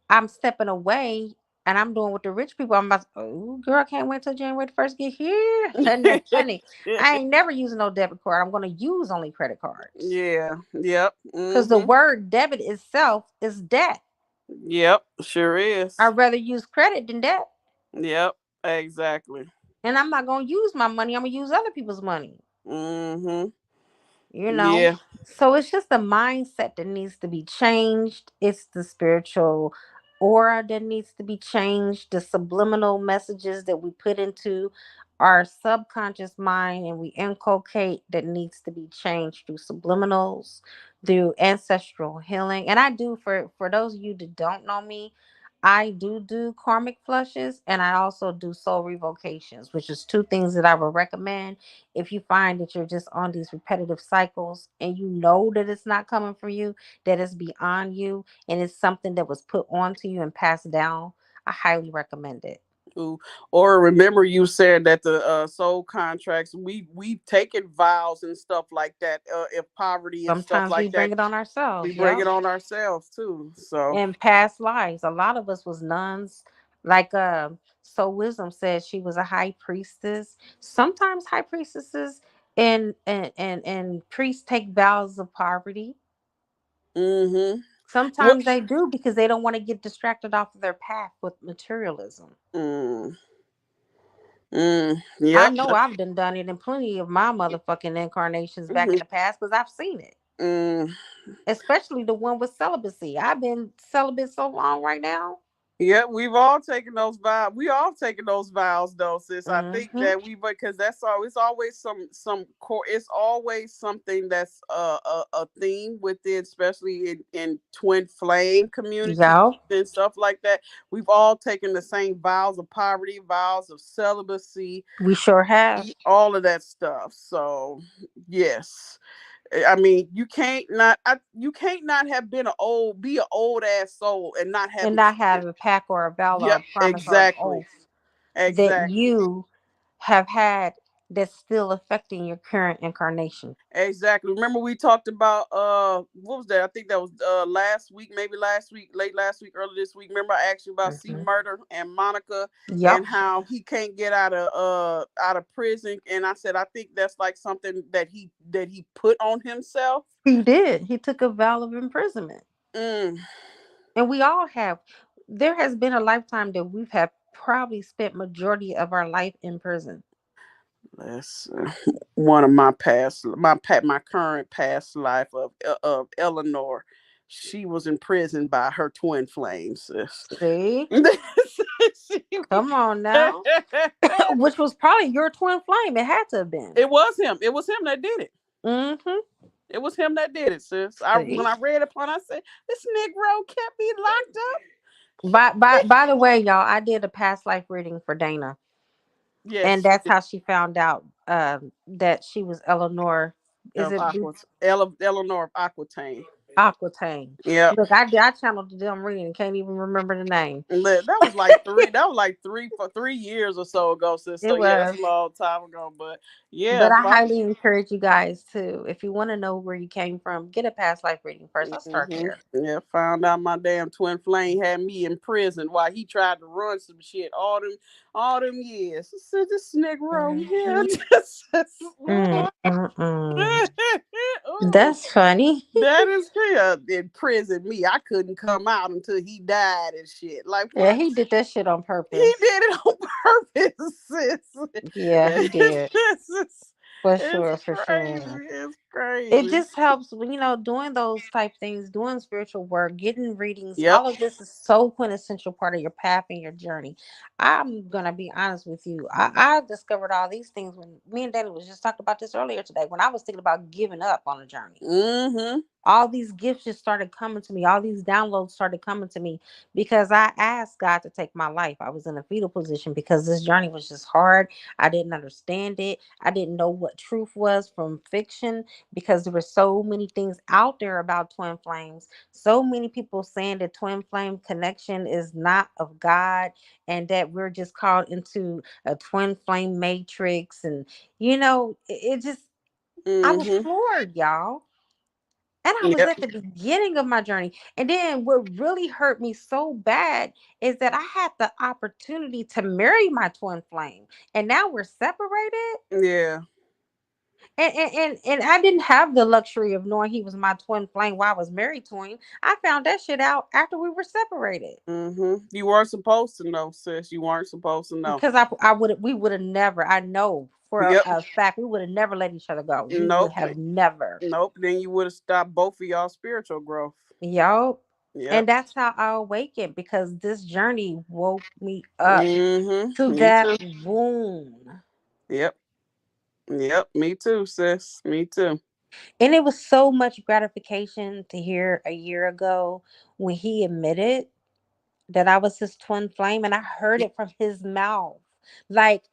Speaker 1: I'm stepping away and I'm doing what the rich people. I'm about to, oh, girl, can't wait till January the 1st get here. Honey, I ain't never using no debit card. I'm going to use only credit cards.
Speaker 2: Yeah. Yep.
Speaker 1: Because the
Speaker 2: Mm-hmm.
Speaker 1: word debit itself is debt.
Speaker 2: Yep. Sure is.
Speaker 1: I'd rather use credit than debt.
Speaker 2: Yep. Exactly.
Speaker 1: And I'm not going to use my money. I'm going to use other people's money.
Speaker 2: Mm-hmm.
Speaker 1: You know,
Speaker 2: Yeah.
Speaker 1: so it's just the mindset that needs to be changed. It's the spiritual aura that needs to be changed, the subliminal messages that we put into our subconscious mind and we inculcate that needs to be changed through subliminals, through ancestral healing. And I do, for those of you that don't know me, I do karmic flushes, and I also do soul revocations, which is two things that I would recommend if you find that you're just on these repetitive cycles and you know that it's not coming from you, that it's beyond you, and it's something that was put onto you and passed down. I highly recommend it.
Speaker 2: Ooh. Or remember you said that the soul contracts, we've taken vows and stuff like that. If poverty and stuff
Speaker 1: Sometimes we
Speaker 2: like
Speaker 1: bring
Speaker 2: that,
Speaker 1: it on
Speaker 2: we
Speaker 1: ourselves.
Speaker 2: bring
Speaker 1: Yep.
Speaker 2: it on ourselves too. So.
Speaker 1: In past lives, a lot of us was nuns. Like so wisdom said she was a high priestess. Sometimes high priestesses and priests take vows of poverty.
Speaker 2: Mm-hmm. What?
Speaker 1: Sometimes they do because they don't want to get distracted off of their path with materialism.
Speaker 2: Mm, mm,
Speaker 1: I
Speaker 2: yep.
Speaker 1: know I've done it in plenty of my motherfucking incarnations back in
Speaker 2: Mhm.
Speaker 1: the past because I've seen it.
Speaker 2: Mm,
Speaker 1: Especially the one with celibacy. I've been celibate so long right now.
Speaker 2: yeah, we've all taken those vows. We all taken those vows, though, sis. I think
Speaker 1: Hmm.
Speaker 2: that we, because that's all. It's always some core. It's always something that's a theme within, especially in twin flame communities
Speaker 1: Yo,
Speaker 2: and stuff like that. We've all taken the same vows of poverty, vows of celibacy,
Speaker 1: we sure have.
Speaker 2: all of that stuff. So, yes. I mean, you can't not have been be an old ass soul and not have
Speaker 1: And not have
Speaker 2: experienced.
Speaker 1: a pact or a vow or
Speaker 2: Yep,
Speaker 1: a promise or an
Speaker 2: exactly,
Speaker 1: oath that
Speaker 2: exactly,
Speaker 1: you have had that's still affecting your current incarnation.
Speaker 2: exactly. Remember we talked about what was that? I think that was last week, maybe last week, late last week, early this week. Remember I asked you about C
Speaker 1: Hmm.
Speaker 2: Murder and Monica
Speaker 1: Yep,
Speaker 2: and how he can't get out of prison, and I said I think that's like something that he put on himself.
Speaker 1: he did. He took a vow of imprisonment.
Speaker 2: Mm.
Speaker 1: And we all have. There has been a lifetime that we've had probably spent majority of our life in prison.
Speaker 2: That's one of my my current past life of Eleanor. She was imprisoned by her twin flames. Sis.
Speaker 1: See?
Speaker 2: She-
Speaker 1: Come on now. Which was probably your twin flame. It had to have been.
Speaker 2: it was him. It was him that did it.
Speaker 1: Mm-hmm.
Speaker 2: It was him that did it, sis. I
Speaker 1: See?
Speaker 2: when I read upon, I said this Negro kept me locked up.
Speaker 1: By the way, y'all, I did a past life reading for Dana. And
Speaker 2: Yes,
Speaker 1: that's how she found out that she was Eleanor. Is
Speaker 2: of
Speaker 1: it
Speaker 2: Eleanor of Aquitaine.
Speaker 1: Aquitaine?
Speaker 2: Yep.
Speaker 1: Look, I channeled the damn reading and can't even remember the name.
Speaker 2: That was like three. That was like for 3 years or so ago, sis.
Speaker 1: It
Speaker 2: So yeah, that's
Speaker 1: was.
Speaker 2: a long time ago. But yeah,
Speaker 1: But
Speaker 2: as
Speaker 1: I
Speaker 2: long as
Speaker 1: highly encourage you guys to, if you want to know where you came from, get a past life reading first. I'll start there.
Speaker 2: yeah, found out my damn twin flame had me in prison while he tried to run some shit all them years. I said this Negro here.
Speaker 1: Hmm. Mm,
Speaker 2: Ooh.
Speaker 1: mm, mm.
Speaker 2: Ooh,
Speaker 1: That's funny.
Speaker 2: that is here in prison. Me, I couldn't come out until he died and shit. Like
Speaker 1: Yeah,
Speaker 2: what?
Speaker 1: he did that shit on
Speaker 2: He
Speaker 1: purpose.
Speaker 2: did it on purpose, sis.
Speaker 1: Yeah, he did.
Speaker 2: it's,
Speaker 1: For
Speaker 2: it's
Speaker 1: sure, for
Speaker 2: crazy.
Speaker 1: sure.
Speaker 2: It's
Speaker 1: It
Speaker 2: crazy.
Speaker 1: just helps when doing those type things, doing spiritual work, getting readings.
Speaker 2: Yep.
Speaker 1: All of this is so quintessential part of your path and your journey. I'm gonna be honest with you. I discovered all these things when me and Danny was just talking about this earlier today. When I was thinking about giving up on the journey,
Speaker 2: Mm-hmm.
Speaker 1: all these gifts just started coming to me. All these downloads started coming to me because I asked God to take my life. I was in a fetal position because this journey was just hard. I didn't understand it. I didn't know what truth was from fiction because there were so many things out there about twin flames. So many people saying that twin flame connection is not of God and that we're just called into a twin flame matrix. And, it just, I was
Speaker 2: Mm-hmm.
Speaker 1: floored, y'all. And I was
Speaker 2: Yep.
Speaker 1: at the beginning of my journey. And then what really hurt me so bad is that I had the opportunity to marry my twin flame. And now we're separated.
Speaker 2: Yeah.
Speaker 1: And I didn't have the luxury of knowing he was my twin flame while I was married to him. I found that shit out after we were separated.
Speaker 2: You weren't supposed to know, sis. You weren't supposed to know.
Speaker 1: Because I would we would have never, I know for
Speaker 2: Yep.
Speaker 1: a fact, we would have never let each other go. We would
Speaker 2: Nope.
Speaker 1: have never.
Speaker 2: Nope. Then you would have stopped both of y'all spiritual growth.
Speaker 1: Yo. And
Speaker 2: Yep.
Speaker 1: that's how I awakened because this journey woke me up to
Speaker 2: Me
Speaker 1: that
Speaker 2: too.
Speaker 1: wound.
Speaker 2: Yep. Yep. Me too, sis. Me too.
Speaker 1: And it was so much gratification to hear a year ago when he admitted that I was his twin flame, and I heard it from his mouth. Like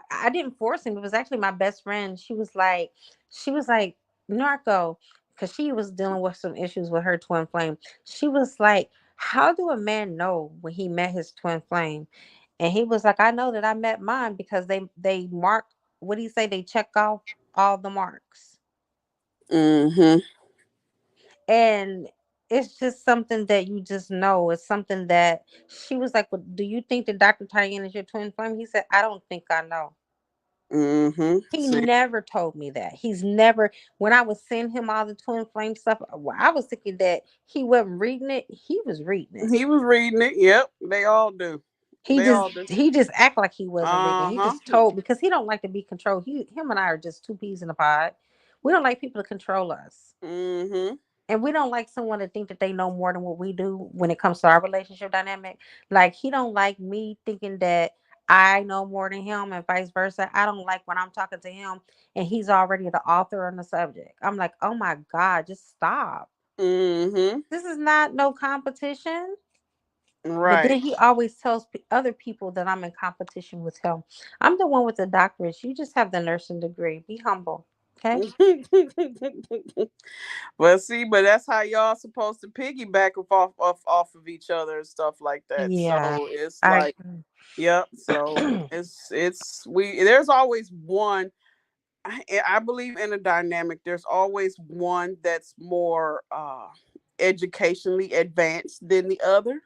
Speaker 1: I didn't force him. It was actually my best friend. She was like, Narco, because she was dealing with some issues with her twin flame. She was like, how do a man know when he met his twin flame? And he was like, I know that I met mine because they mark, what do you say, they check off all the marks.
Speaker 2: Mhm.
Speaker 1: And it's just something that you just know. It's something that she was like, well, do you think that Dr. Tyann is your twin flame? He said, I don't think I know.
Speaker 2: Mhm.
Speaker 1: He
Speaker 2: See.
Speaker 1: never told me that. He's never, when I was sending him all the twin flame stuff, I was thinking that he wasn't reading it. He was reading it.
Speaker 2: He was reading it. Yep. They all do.
Speaker 1: He
Speaker 2: They
Speaker 1: just
Speaker 2: all do.
Speaker 1: he just act like he wasn't reading. He
Speaker 2: Uh-huh.
Speaker 1: just told, because he don't like to be controlled. Him and I are just two peas in a pod. We don't like people to control us.
Speaker 2: Mhm.
Speaker 1: And we don't like someone to think that they know more than what we do when it comes to our relationship dynamic. Like he don't like me thinking that I know more than him and vice versa. I don't like when I'm talking to him and he's already the author on the subject. I'm like, oh my God, just stop.
Speaker 2: Mhm.
Speaker 1: This is not no competition. But
Speaker 2: Right.
Speaker 1: then he always tells other people that I'm in competition with him. I'm the one with the doctorate. You just have the nursing degree. Be humble. Okay.
Speaker 2: Well, see, but that's how y'all supposed to piggyback off of each other and stuff like that.
Speaker 1: Yeah.
Speaker 2: So it's
Speaker 1: I
Speaker 2: like, yep. So it's we. There's always one. I believe in a dynamic. There's always one that's more educationally advanced than the other,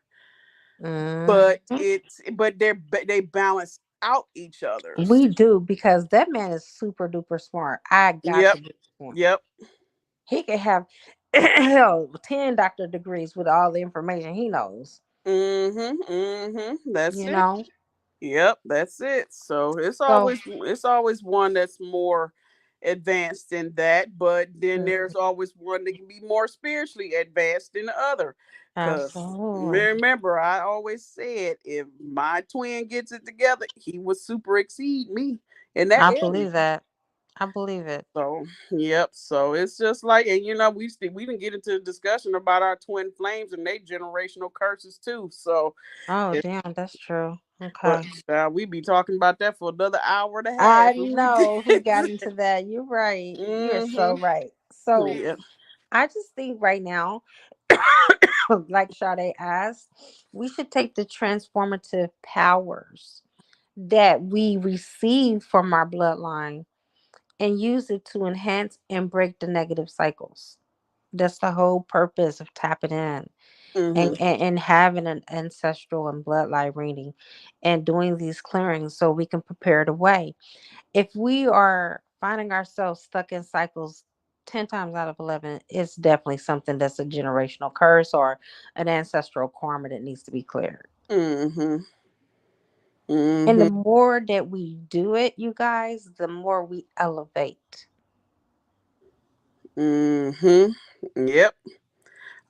Speaker 2: but
Speaker 1: Mhm.
Speaker 2: they balance out each other's.
Speaker 1: We do, because that man is super duper smart. I got
Speaker 2: Yep.
Speaker 1: to give it to him.
Speaker 2: Yep.
Speaker 1: He could have hell 10 doctor degrees with all the information he knows.
Speaker 2: Mhm. Mhm. That's
Speaker 1: You
Speaker 2: it.
Speaker 1: know.
Speaker 2: Yep, that's it. So
Speaker 1: So
Speaker 2: it's always one that's more advanced in that, but then
Speaker 1: mhm,
Speaker 2: there's always one that can be more spiritually advanced than the other. Cause
Speaker 1: absolutely,
Speaker 2: remember, I always said if my twin gets it together, he would super exceed me in that
Speaker 1: I
Speaker 2: area.
Speaker 1: believe that. I believe it.
Speaker 2: So yep. So it's just like, and we didn't get into a discussion about our twin flames and they generational curses too. So
Speaker 1: Oh damn, that's true.
Speaker 2: but
Speaker 1: Okay.
Speaker 2: we be talking about that for another hour and a half
Speaker 1: I
Speaker 2: if we did.
Speaker 1: know if we got into that. You're right. You're so
Speaker 2: Mhm.
Speaker 1: right. So
Speaker 2: Yeah.
Speaker 1: I just think right now, like Sade asked, we should take the transformative powers that we receive from our bloodline and use it to enhance and break the negative cycles. That's the whole purpose of tapping in
Speaker 2: Mhm.
Speaker 1: and having an ancestral and bloodline reading and doing these clearings so we can prepare the way. If we are finding ourselves stuck in cycles 10 times out of 11, it's definitely something that's a generational curse or an ancestral karma that needs to be cleared.
Speaker 2: Mhm.
Speaker 1: And the
Speaker 2: Mhm.
Speaker 1: more that we do it, you guys, the more we elevate.
Speaker 2: Mhm. Yep.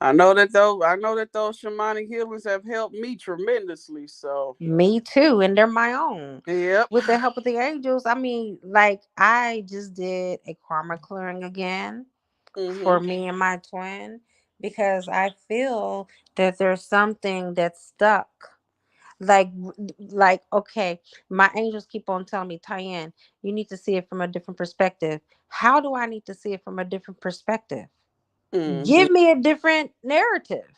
Speaker 2: I know that those shamanic healers have helped me tremendously. So
Speaker 1: Me too, and they're my own.
Speaker 2: yep.
Speaker 1: With the help of the angels, I mean, like I just did a karma clearing again for
Speaker 2: Mhm.
Speaker 1: me and my twin because I feel that there's something that's stuck. Like, okay, my angels keep on telling me, Tyann, you need to see it from a different perspective. How do I need to see it from a different perspective?
Speaker 2: Mhm.
Speaker 1: Give me a different narrative.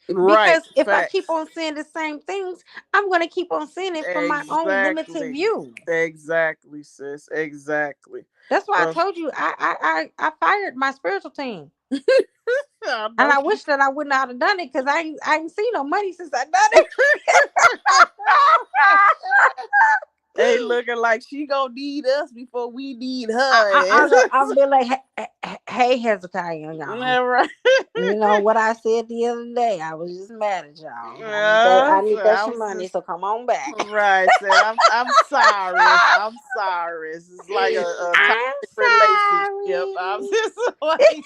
Speaker 2: Right.
Speaker 1: Because if I keep
Speaker 2: Facts.
Speaker 1: on seeing the same things, I'm going to keep on seeing it from my own limited
Speaker 2: Exactly.
Speaker 1: view.
Speaker 2: Exactly, sis. Exactly.
Speaker 1: That's why I
Speaker 2: Well,
Speaker 1: told you I fired my spiritual team.
Speaker 2: I
Speaker 1: And
Speaker 2: know.
Speaker 1: I wish that I would not have done it because I ain't seen no money since I done it.
Speaker 2: Hey, looking like she gonna need us before we need her.
Speaker 1: I'll be like, hey, Hezekiah, y'all.
Speaker 2: All right.
Speaker 1: You know what I said the other day? I was just mad at y'all. I
Speaker 2: So
Speaker 1: need that
Speaker 2: I
Speaker 1: some
Speaker 2: was
Speaker 1: money,
Speaker 2: just
Speaker 1: so come on back.
Speaker 2: right. Said I'm sorry. I'm sorry. It's like a
Speaker 1: I'm
Speaker 2: toxic relationship. I'm
Speaker 1: sorry.
Speaker 2: just like,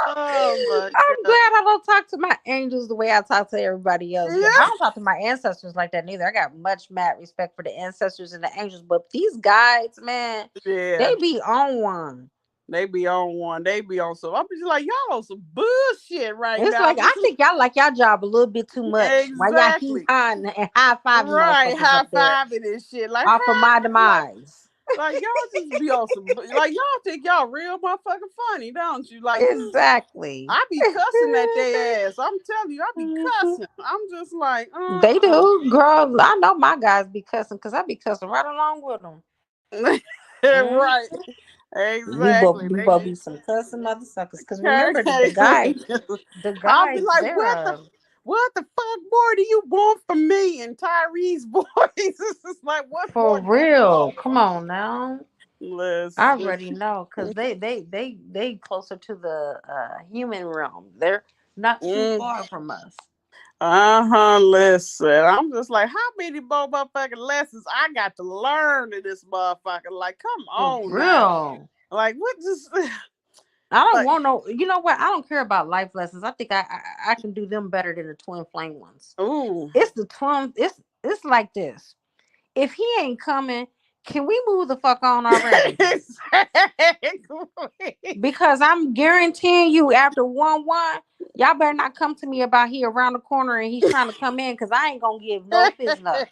Speaker 2: oh my
Speaker 1: I'm
Speaker 2: god.
Speaker 1: glad I don't talk to my angels the way I talk to everybody else. But I
Speaker 2: Yeah.
Speaker 1: don't talk to my ancestors like that neither. I got much mad respect for the ancestors and the angels. But these guides, man, they
Speaker 2: Yeah.
Speaker 1: be on one.
Speaker 2: They be on one. They be on some. I'm just like y'all on some bullshit right
Speaker 1: It's
Speaker 2: now.
Speaker 1: like I think y'all like y'all job a little bit too much. Why y'all hee
Speaker 2: Exactly.
Speaker 1: hawing and high fiving
Speaker 2: Right.
Speaker 1: motherfuckers
Speaker 2: High
Speaker 1: up there
Speaker 2: fiving and shit. Like,
Speaker 1: off of my
Speaker 2: like,
Speaker 1: demise?
Speaker 2: Like y'all just be on some like y'all think y'all real motherfucking funny, don't you? Like you
Speaker 1: Exactly.
Speaker 2: I be cussing at their ass. I'm telling you, I be
Speaker 1: Mhm.
Speaker 2: cussing. I'm just like,
Speaker 1: They do, girl. I know my guys be cussing because I be cussing right along with them.
Speaker 2: right. Exactly.
Speaker 1: We
Speaker 2: They
Speaker 1: both
Speaker 2: be
Speaker 1: be some cussing motherfuckers. Because remember,
Speaker 2: okay.
Speaker 1: the
Speaker 2: I'll be
Speaker 1: guys,
Speaker 2: like,
Speaker 1: they're
Speaker 2: what the fuck more do you want from me? And Tyree's voice is just like, what
Speaker 1: for
Speaker 2: more do you
Speaker 1: real.
Speaker 2: want
Speaker 1: Come
Speaker 2: from
Speaker 1: on now.
Speaker 2: me?
Speaker 1: I
Speaker 2: Listen.
Speaker 1: already know because they closer to the human realm. They're not too
Speaker 2: Mm,
Speaker 1: far from us.
Speaker 2: uh-huh. Listen. I'm just like, how many more motherfucking lessons I got to learn in this motherfucker? Like, come
Speaker 1: For
Speaker 2: on now.
Speaker 1: real.
Speaker 2: Like, what just
Speaker 1: I don't
Speaker 2: like
Speaker 1: want no. You know what? I don't care about life lessons. I think I can do them better than the twin flame ones.
Speaker 2: ooh.
Speaker 1: It's the twin. It's like this. If he ain't coming, can we move the fuck on already?
Speaker 2: Exactly.
Speaker 1: Because I'm guaranteeing you, after 1-1, y'all better not come to me about he around the corner and he's trying to come in because I ain't gonna give no fizz nuts.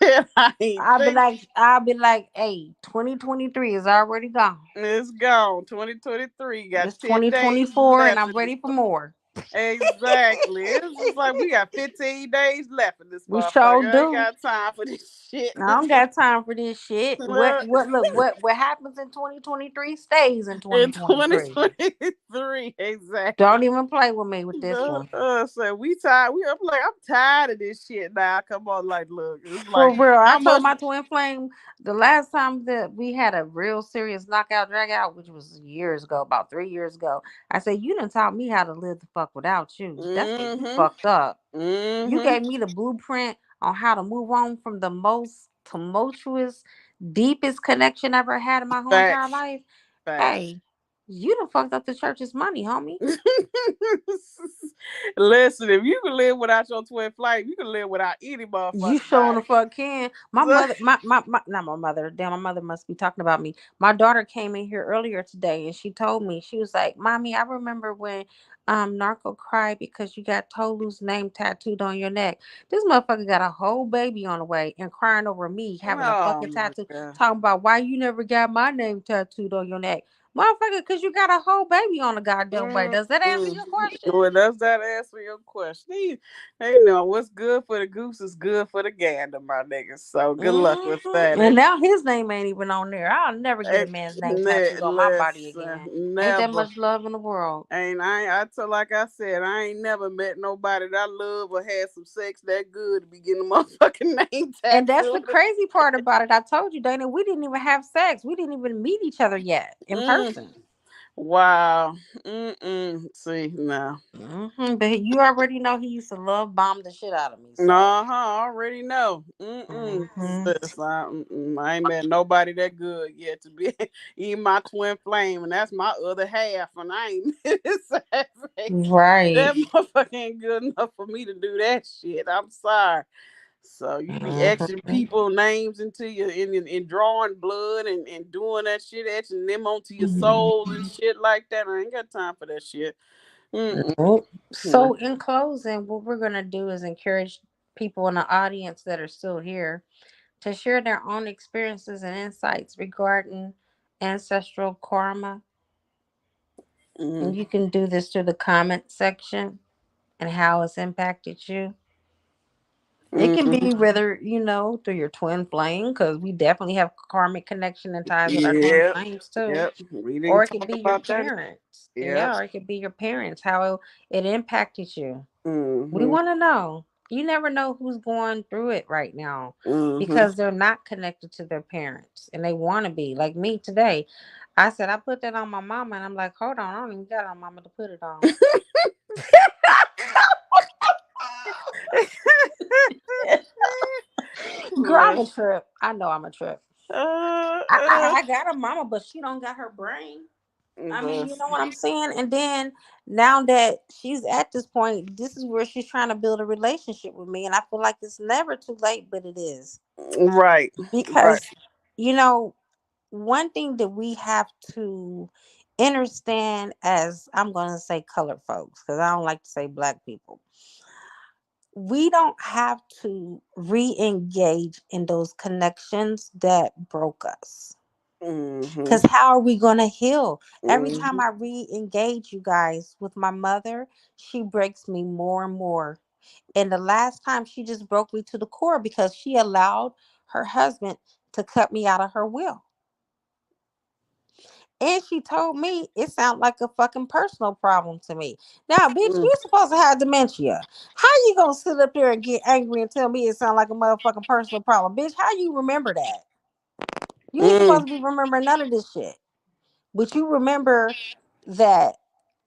Speaker 2: Said I ain't think
Speaker 1: I'll be like, hey, 2023 is already gone.
Speaker 2: it's gone. 2023 got
Speaker 1: It's
Speaker 2: 10 days
Speaker 1: 2024 and
Speaker 2: left
Speaker 1: I'm
Speaker 2: in this.
Speaker 1: ready for more.
Speaker 2: Exactly. It's just like we got 15 days left in this
Speaker 1: We sure
Speaker 2: motherfucker. I ain't
Speaker 1: do.
Speaker 2: got time for this shit.
Speaker 1: I don't got time for this shit. What happens in 2023 stays in
Speaker 2: In
Speaker 1: 2023.
Speaker 2: 2023,
Speaker 1: Don't
Speaker 2: exactly.
Speaker 1: even play with me with this one.
Speaker 2: So we tired. I'm like, I'm tired of this shit now. Come on, like, look, it's
Speaker 1: For
Speaker 2: like
Speaker 1: real. I
Speaker 2: how
Speaker 1: told
Speaker 2: much.
Speaker 1: my twin flame the last time that we had a real serious knockout drag out, which was years ago, about 3 years ago. I said, you done taught me how to live the fuck without you. That's where you
Speaker 2: Mm-hmm.
Speaker 1: fucked up. You
Speaker 2: Mm-hmm.
Speaker 1: gave me the blueprint on how to move on from the most tumultuous, deepest connection I ever had in my whole entire
Speaker 2: Facts.
Speaker 1: life.
Speaker 2: Facts.
Speaker 1: Hey, you done fucked up the church's money, homie.
Speaker 2: Listen, if you can live without your twin flame, you can live without any
Speaker 1: You
Speaker 2: motherfucking
Speaker 1: showing the
Speaker 2: body.
Speaker 1: fuck can. My
Speaker 2: So,
Speaker 1: mother, not my mother. Damn, my mother must be talking about me. My daughter came in here earlier today and she told me, she was like, Mommy, I remember when Narco cried because you got Tolu's name tattooed on your neck. This motherfucker got a whole baby on the way and crying over me having a
Speaker 2: oh
Speaker 1: fucking
Speaker 2: my
Speaker 1: tattoo,
Speaker 2: god.
Speaker 1: talking about why you never got my name tattooed on your neck. Motherfucker, because you got a whole baby on the goddamn way. Does that answer
Speaker 2: Mm-mm.
Speaker 1: your question?
Speaker 2: Well, does that answer your question? Hey, you know what's good for the goose is good for the gander, my niggas. So good luck with that.
Speaker 1: And now his name ain't even on there. I'll never get a man's name tattooed on my body again.
Speaker 2: Listen,
Speaker 1: Ain't that
Speaker 2: never.
Speaker 1: much love in the world.
Speaker 2: I tell like I said, I ain't never met nobody that I love or had some sex that good to be getting a motherfucking name
Speaker 1: And that's the
Speaker 2: tattooed.
Speaker 1: crazy part about it. I told you, Dana, we didn't even have sex. We didn't even meet each other yet in
Speaker 2: Mm,
Speaker 1: person.
Speaker 2: wow. Mm-mm. See, no.
Speaker 1: But you already know he used to love bomb the shit out of me. So,
Speaker 2: No, I already know. Mm-mm.
Speaker 1: hmm
Speaker 2: Sis, I ain't met nobody that good yet to be even my twin flame, and that's my other half, and I ain't
Speaker 1: right.
Speaker 2: that motherfucker ain't good enough for me to do that shit. I'm sorry. So you be etching
Speaker 1: Mhm.
Speaker 2: people names into your in drawing blood and doing that shit, etching them onto your soul and shit like that. I ain't got time for that shit. Mm-mm.
Speaker 1: Nope.
Speaker 2: No.
Speaker 1: So, in closing, what we're going to do is encourage people in the audience that are still here to share their own experiences and insights regarding ancestral karma.
Speaker 2: Mm-hmm.
Speaker 1: And you can do this through the comment section and how it's impacted you. It can
Speaker 2: Mm-hmm.
Speaker 1: be whether, through your twin flame, because we definitely have karmic connection and ties with our twin
Speaker 2: Yep.
Speaker 1: flames too.
Speaker 2: Yep. We
Speaker 1: Or
Speaker 2: didn't
Speaker 1: it could
Speaker 2: talk
Speaker 1: be your
Speaker 2: about that.
Speaker 1: parents.
Speaker 2: Yep.
Speaker 1: Yeah, or it could be your parents, how it impacted you. We
Speaker 2: Mm-hmm.
Speaker 1: want to know. You never know who's going through it right now
Speaker 2: Mm-hmm.
Speaker 1: because they're not connected to their parents and they want to be. Like me today, I said I put that on my mama and I'm like, hold on, I don't even got on mama to put it on. Girl, I'm a
Speaker 2: Look,
Speaker 1: trip. I know I'm a trip.
Speaker 2: uh,
Speaker 1: I,
Speaker 2: uh,
Speaker 1: I, I got a mama, but she don't got her brain. I mean, you know what
Speaker 2: listen.
Speaker 1: I'm saying? And then now that she's at this point, this is where she's trying to build a relationship with me. And I feel like it's never too late, but it is.
Speaker 2: Right. Right.
Speaker 1: Because, you know, one thing that we have to understand as I'm going to say colored folks, because I don't like to say black people. we don't have to re-engage in those connections that broke us.
Speaker 2: Mhm.
Speaker 1: Because how are we going to heal? Every time
Speaker 2: Mhm.
Speaker 1: I re-engage, you guys, with my mother, she breaks me more and more. And the last time she just broke me to the core because she allowed her husband to cut me out of her will. And she told me it sounded like a fucking personal problem to me. Now, bitch,
Speaker 2: Mm.
Speaker 1: you supposed to have dementia. How you gonna sit up there and get angry and tell me it sounds like a motherfucking personal problem? Bitch, how you remember that? You ain't
Speaker 2: Mm.
Speaker 1: supposed to be remembering none of this shit. But you remember that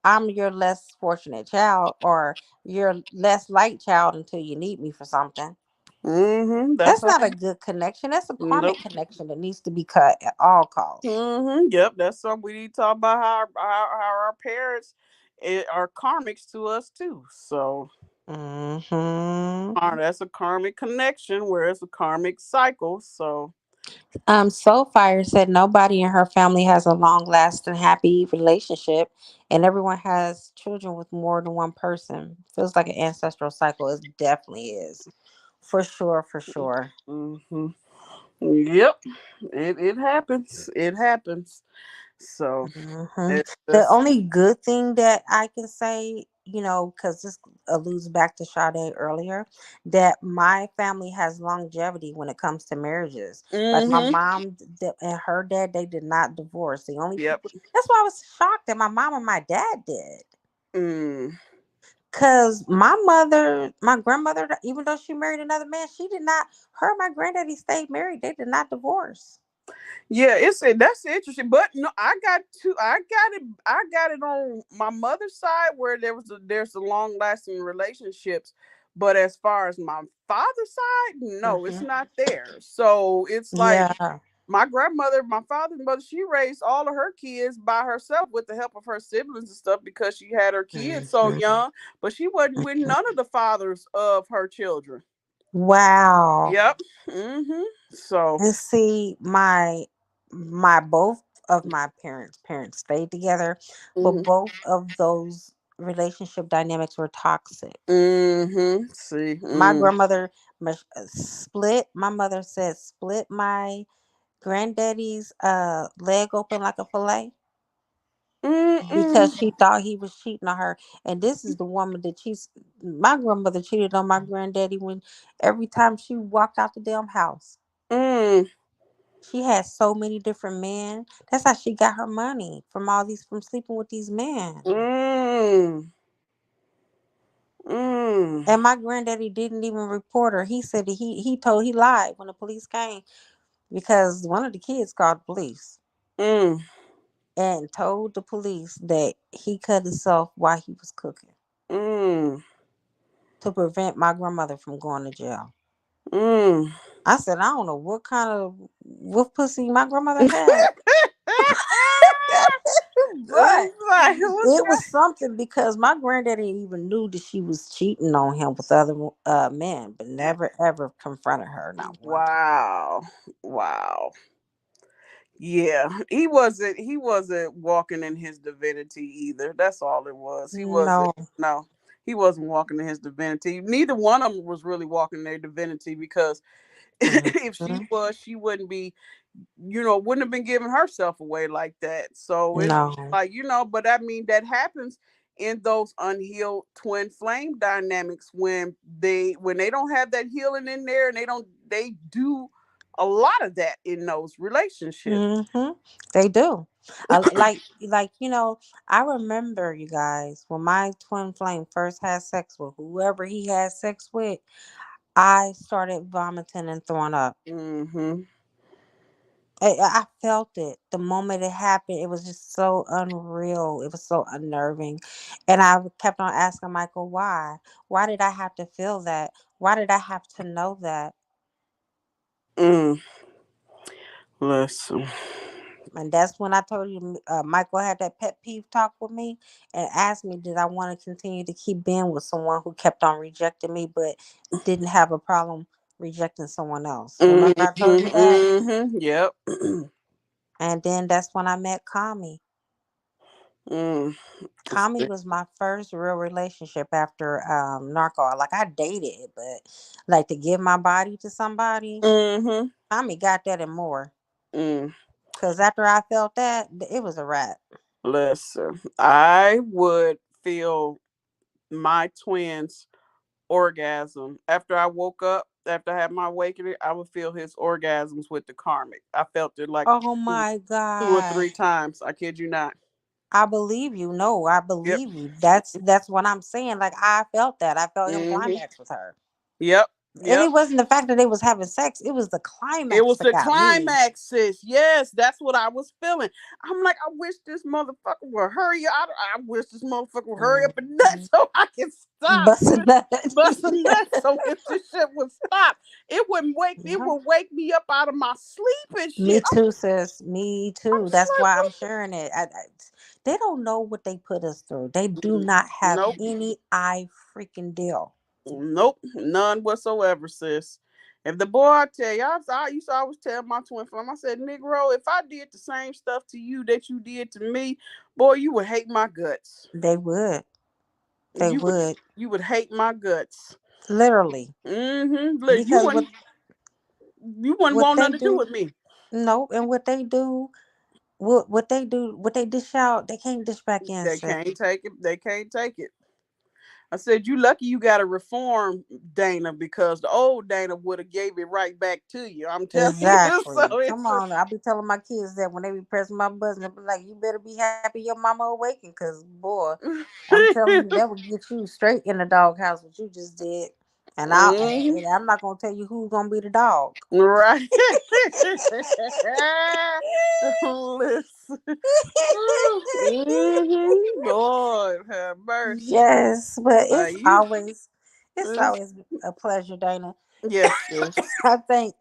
Speaker 1: I'm your less fortunate child or your less light child until you need me for something.
Speaker 2: Mhm. That's
Speaker 1: That's
Speaker 2: how.
Speaker 1: not a good connection. That's a karmic
Speaker 2: Nope.
Speaker 1: connection that needs to be cut at all costs.
Speaker 2: Yep. That's something we need to talk about. How our parents are karmics to us too. So
Speaker 1: Hmm.
Speaker 2: that's a karmic connection, where it's a karmic cycle. So.
Speaker 1: Soulfire said nobody in her family has a long lasting happy relationship and everyone has children with more than one person. Feels like an ancestral cycle. It definitely is. For sure, for sure.
Speaker 2: Mhm. Yep. It happens. It happens. So
Speaker 1: Hmm. The
Speaker 2: that's.
Speaker 1: only good thing that I can say, because this alludes back to Sade earlier, that my family has longevity when it comes to marriages. Like my
Speaker 2: Mhm.
Speaker 1: mom and her dad, they did not divorce. The only
Speaker 2: Yep.
Speaker 1: people, that's why I was shocked that my mom and my dad did.
Speaker 2: Mm.
Speaker 1: Because my grandmother, even though she married another man, she did not, her and my granddaddy stayed married. They did not divorce.
Speaker 2: Yeah, that's interesting. But no, I got two. I got it on my mother's side where there's a long lasting relationships. But as far as my father's side, no, it's
Speaker 1: Hmm.
Speaker 2: not there. So it's like
Speaker 1: Yeah.
Speaker 2: my grandmother, my father's mother, she raised all of her kids by herself with the help of her siblings and stuff because she had her kids so
Speaker 1: Hmm.
Speaker 2: young. But she wasn't with none of the fathers of her children.
Speaker 1: Wow.
Speaker 2: Yep. Mhm. So.
Speaker 1: And see, my both of my parents stayed together, but
Speaker 2: Mhm.
Speaker 1: both of those relationship dynamics were toxic.
Speaker 2: Mhm. See.
Speaker 1: My
Speaker 2: Mm.
Speaker 1: grandmother split. My mother said split my granddaddy's leg open like a fillet
Speaker 2: Mm-mm.
Speaker 1: because she thought he was cheating on her. And this is the woman that cheats. My grandmother cheated on my granddaddy when every time she walked out the damn house.
Speaker 2: Mm.
Speaker 1: She had so many different men. That's how she got her money from sleeping with these men.
Speaker 2: Mm. Mm.
Speaker 1: And my granddaddy didn't even report her. He said that he lied when the police came because one of the kids called the police
Speaker 2: Mm.
Speaker 1: and told the police that he cut himself while he was cooking
Speaker 2: Mm.
Speaker 1: to prevent my grandmother from going to jail.
Speaker 2: Mm.
Speaker 1: I said, I don't know what kind of wolf pussy my grandmother had. But
Speaker 2: It's like, what
Speaker 1: it was something because my granddaddy even knew that she was cheating on him with other men, but never ever confronted her, not one time.
Speaker 2: wow. Wow. Yeah, he wasn't walking in his divinity either. That's all it was. He wasn't.
Speaker 1: No.
Speaker 2: No, he wasn't walking in his divinity. Neither one of them was really walking their divinity because if she
Speaker 1: Mhm.
Speaker 2: was, she wouldn't be, wouldn't have been giving herself away like that. So it's
Speaker 1: No.
Speaker 2: like, but I mean, that happens in those unhealed twin flame dynamics when they don't have that healing in there, and they do a lot of that in those relationships.
Speaker 1: Hmm. They do. Like I remember you guys when my twin flame first had sex with whoever he had sex with. I started vomiting and throwing up.
Speaker 2: Mm-hmm.
Speaker 1: I felt it the moment it happened. It was just so unreal. It was so unnerving, and I kept on asking Michael, "Why? Why did I have to feel that? Why did I have to know that?"
Speaker 2: Mm. Listen.
Speaker 1: And that's when I told you, Michael had that pet peeve talk with me and asked me, "Did I want to continue to keep being with someone who kept on rejecting me, but didn't have a problem rejecting someone else?" Remember, I told you
Speaker 2: Mm-hmm.
Speaker 1: that.
Speaker 2: Mm-hmm. Yep.
Speaker 1: And then that's when I met Kami.
Speaker 2: Mm.
Speaker 1: Kami was my first real relationship after narco. Like I dated, but like to give my body to somebody,
Speaker 2: Mm-hmm.
Speaker 1: Kami got that and more.
Speaker 2: Mm.
Speaker 1: Cause after I felt that, it was a wrap.
Speaker 2: Listen, I would feel my twins orgasm after I woke up. After I had my awakening, I would feel his orgasms with the karmic. I felt it like
Speaker 1: Oh
Speaker 2: two,
Speaker 1: my
Speaker 2: two or three
Speaker 1: gosh.
Speaker 2: times. I kid you not.
Speaker 1: I believe you. No, I
Speaker 2: Yep.
Speaker 1: believe you. That's what I'm saying. Like I felt that. I felt him
Speaker 2: Mm-hmm.
Speaker 1: climax with her.
Speaker 2: Yep.
Speaker 1: And
Speaker 2: Yep.
Speaker 1: it wasn't the fact that they was having sex, it was the
Speaker 2: It
Speaker 1: climax
Speaker 2: was
Speaker 1: that
Speaker 2: the
Speaker 1: got me.
Speaker 2: climaxes. Yes, that's what I was feeling. I'm like, I wish this motherfucker would hurry up. I wish this motherfucker would hurry up and nut
Speaker 1: Mhm.
Speaker 2: so I can stop
Speaker 1: Busting that.
Speaker 2: busting nuts. So if this shit would stop, it wouldn't wake. It
Speaker 1: Yeah.
Speaker 2: would wake me up out of my sleep and
Speaker 1: Me
Speaker 2: shit.
Speaker 1: too, sis. Me
Speaker 2: I'm
Speaker 1: too.
Speaker 2: just
Speaker 1: That's
Speaker 2: like,
Speaker 1: why I'm
Speaker 2: what?
Speaker 1: sharing it. They don't know what they put us through. They do
Speaker 2: Mm,
Speaker 1: not have
Speaker 2: nope,
Speaker 1: any I freaking deal.
Speaker 2: nope, none whatsoever, sis. If the boy, I tell you, I used to always tell my twin flame, I said, Negro, if I did the same stuff to you that you did to me, boy, you would hate my guts.
Speaker 1: They would. They
Speaker 2: You would,
Speaker 1: would.
Speaker 2: you would hate my guts.
Speaker 1: Literally.
Speaker 2: Mm-hmm. Look,
Speaker 1: Because what
Speaker 2: you wouldn't
Speaker 1: what
Speaker 2: want
Speaker 1: they
Speaker 2: nothing to do
Speaker 1: do,
Speaker 2: with me.
Speaker 1: no, and what they dish out, they can't dish back in,
Speaker 2: They
Speaker 1: sis.
Speaker 2: can't take it. They can't take it. I said, you lucky you got to reform Dana because the old Dana would have gave it right back to you. I'm telling you. So
Speaker 1: Exactly. Come
Speaker 2: it's
Speaker 1: on. I'll be telling my kids that when they be pressing my buttons, they'll be like, you better be happy your mama awakened, because, boy, I'm telling you, that would get you straight in the doghouse, what you just did.
Speaker 2: Mhm.
Speaker 1: And I'm not going to tell you who's going to be the dog.
Speaker 2: Right. Listen. Mhm. Lord have mercy.
Speaker 1: Yes, but
Speaker 2: Like you.
Speaker 1: it's
Speaker 2: uh,
Speaker 1: always a pleasure, Dana.
Speaker 2: Yes, sis.
Speaker 1: I think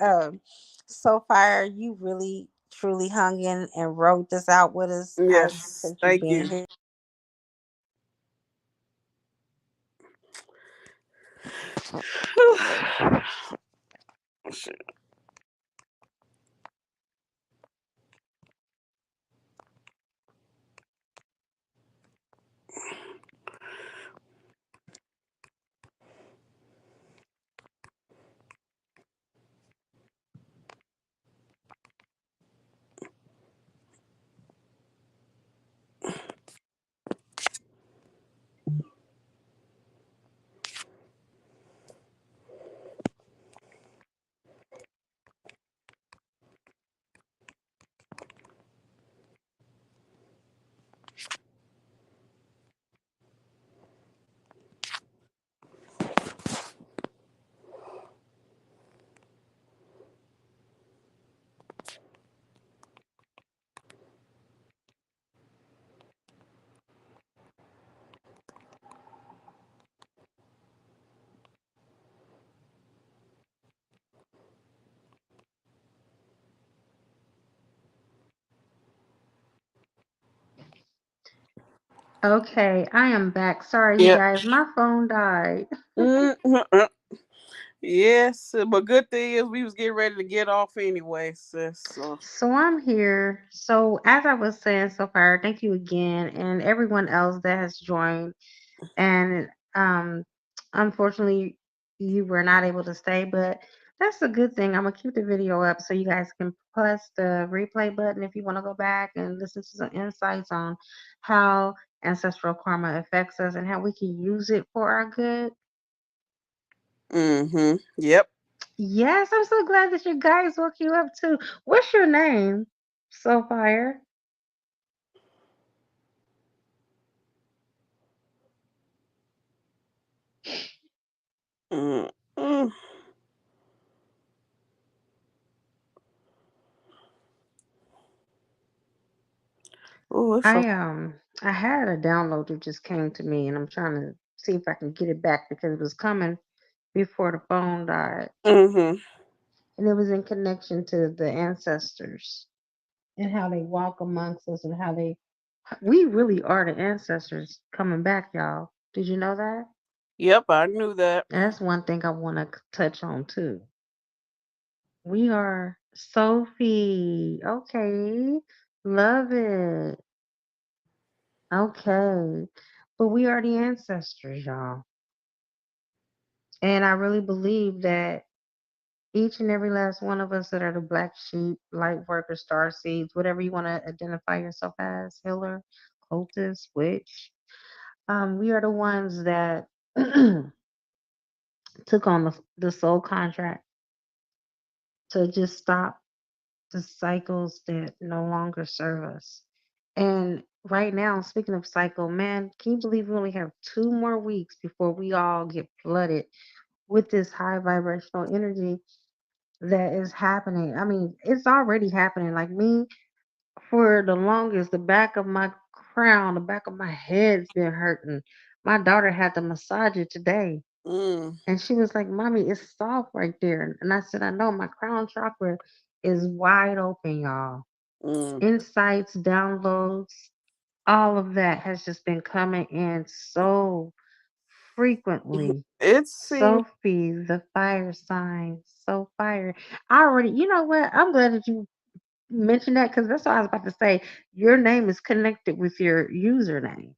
Speaker 1: so far you really truly hung in and wrote this out with us. I
Speaker 2: Yes.
Speaker 1: appreciate you
Speaker 2: Thank
Speaker 1: being
Speaker 2: you.
Speaker 1: here. Okay, I am back. Sorry, you
Speaker 2: Yep.
Speaker 1: guys, my phone died.
Speaker 2: Mhm. Yes, but good thing is we was getting ready to get off anyway, sis. So.
Speaker 1: So I'm here. So as I was saying so far, thank you again and everyone else that has joined. And unfortunately you were not able to stay, but that's a good thing. I'm gonna keep the video up so you guys can press the replay button if you want to go back and listen to some insights on how ancestral karma affects us and how we can use it for our good.
Speaker 2: Mm-hmm. Yep.
Speaker 1: Yes, I'm so glad that you guys woke you up too. What's your name? So fire.
Speaker 2: Mm-hmm. Oh, it's so.
Speaker 1: I had a download that just came to me and I'm trying to see if I can get it back because it was coming before the phone died.
Speaker 2: Mm-hmm.
Speaker 1: And it was in connection to the ancestors and how they walk amongst us and how we really are the ancestors coming back, y'all. Did you know that?
Speaker 2: Yep, I knew that.
Speaker 1: And that's one thing I want to touch on too. We are Sophie. Okay. Love it. Okay. But we are the ancestors, y'all. And I really believe that each and every last one of us that are the black sheep, light workers, star seeds, whatever you want to identify yourself as, healer, cultist, witch, we are the ones that took on the soul contract to just stop the cycles that no longer serve us. And right now, speaking of cycle, man, can you believe we only have 2 more weeks before we all get flooded with this high vibrational energy that is happening? I mean, it's already happening. Like me, for the longest, the back of my crown, the back of my head's been hurting. My daughter had to massage it today.
Speaker 2: Mm,
Speaker 1: And she was like, Mommy, it's soft right there. And I said, I know my crown chakra is wide open, y'all.
Speaker 2: mm.
Speaker 1: Insights, downloads, all of that has just been coming in so frequently.
Speaker 2: It seems.
Speaker 1: Sophie, the fire sign, so fire. I already, you know what? I'm glad that you mentioned that because that's what I was about to say. Your name is connected with your username,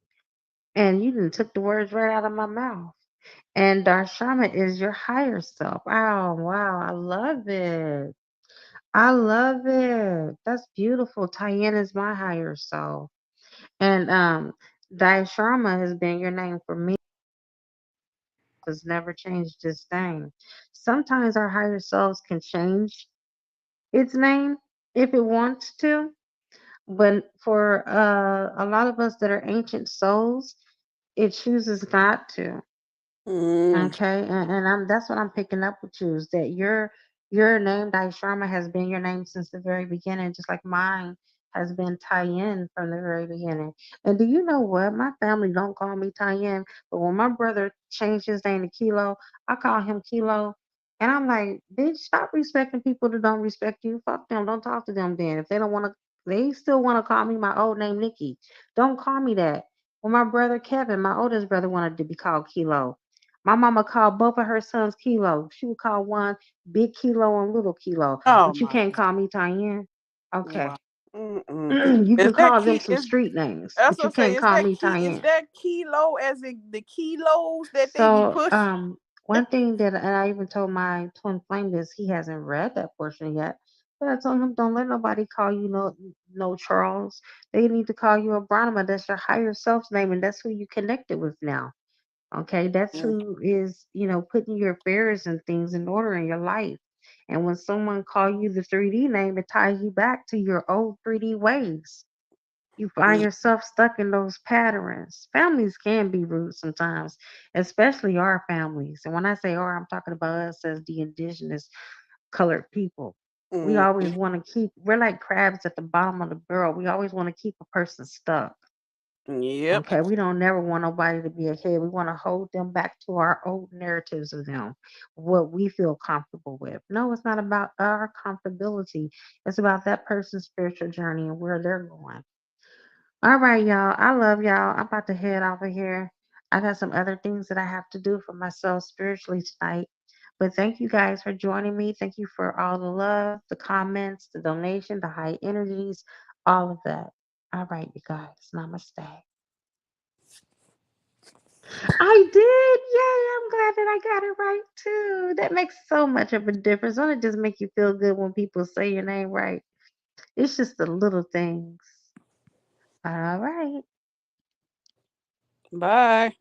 Speaker 1: and you done took the words right out of my mouth. And Darshama is your higher self. Oh, wow. I love it. I love it. That's beautiful. Tyann is my higher self. And Daisharma has been your name for me. Has never changed its name. Sometimes our higher selves can change its name if it wants to, but for a lot of us that are ancient souls, it chooses not to.
Speaker 2: Mm,
Speaker 1: Okay, and that's what I'm picking up with you is that your name, Dai Sharma, has been your name since the very beginning, just like mine has been Tyen from the very beginning. And do you know what? My family don't call me Tyen, but when my brother changed his name to Kilo, I call him Kilo. And I'm like, bitch, stop respecting people that don't respect you. Fuck them. Don't talk to them then. If they don't want to, they still want to call me my old name, Nikki. Don't call me that. When my brother Kevin, my oldest brother, wanted to be called Kilo. My mama called both of her sons Kilo. She would call one Big Kilo and Little Kilo.
Speaker 2: oh
Speaker 1: But you
Speaker 2: my
Speaker 1: can't
Speaker 2: God.
Speaker 1: call me Tyann. Okay.
Speaker 2: Wow. Mm-mm.
Speaker 1: You
Speaker 2: Is
Speaker 1: can
Speaker 2: that
Speaker 1: call them
Speaker 2: key?
Speaker 1: some street names,
Speaker 2: That's
Speaker 1: but
Speaker 2: what
Speaker 1: you
Speaker 2: I say.
Speaker 1: can't
Speaker 2: Is
Speaker 1: call
Speaker 2: that
Speaker 1: me
Speaker 2: key? Is
Speaker 1: Tyann.
Speaker 2: that kilo as in the kilos that they be
Speaker 1: So,
Speaker 2: pushing?
Speaker 1: one thing that, and I even told my twin flame this, he hasn't read that portion yet. But I told him, don't let nobody call you no Charles. They need to call you a Brahma. That's your higher self's name, and that's who you connected with now. Okay, that's
Speaker 2: Mm,
Speaker 1: who is, putting your affairs and things in order in your life. And when someone call you the 3D name, it ties you back to your old 3D ways. You find
Speaker 2: mm,
Speaker 1: yourself stuck in those patterns. Families can be rude sometimes, especially our families. And when I say our, I'm talking about us as the indigenous colored people. We
Speaker 2: mm,
Speaker 1: always want to we're like crabs at the bottom of the barrel. We always want to keep a person stuck.
Speaker 2: yep.
Speaker 1: Okay, we don't never want nobody to be ahead. We want to hold them back to our old narratives of them, what we feel comfortable with. No, it's not about our comfortability. It's about that person's spiritual journey and where they're going. All right, y'all. I love y'all. I'm about to head off of here. I got some other things that I have to do for myself spiritually tonight. But thank you guys for joining me. Thank you for all the love, the comments, the donation, the high energies, all of that. All right, you guys. Namaste. I did. Yay. I'm glad that I got it right too. That makes so much of a difference. Don't it just make you feel good when people say your name right? It's just the little things. All right.
Speaker 2: Bye.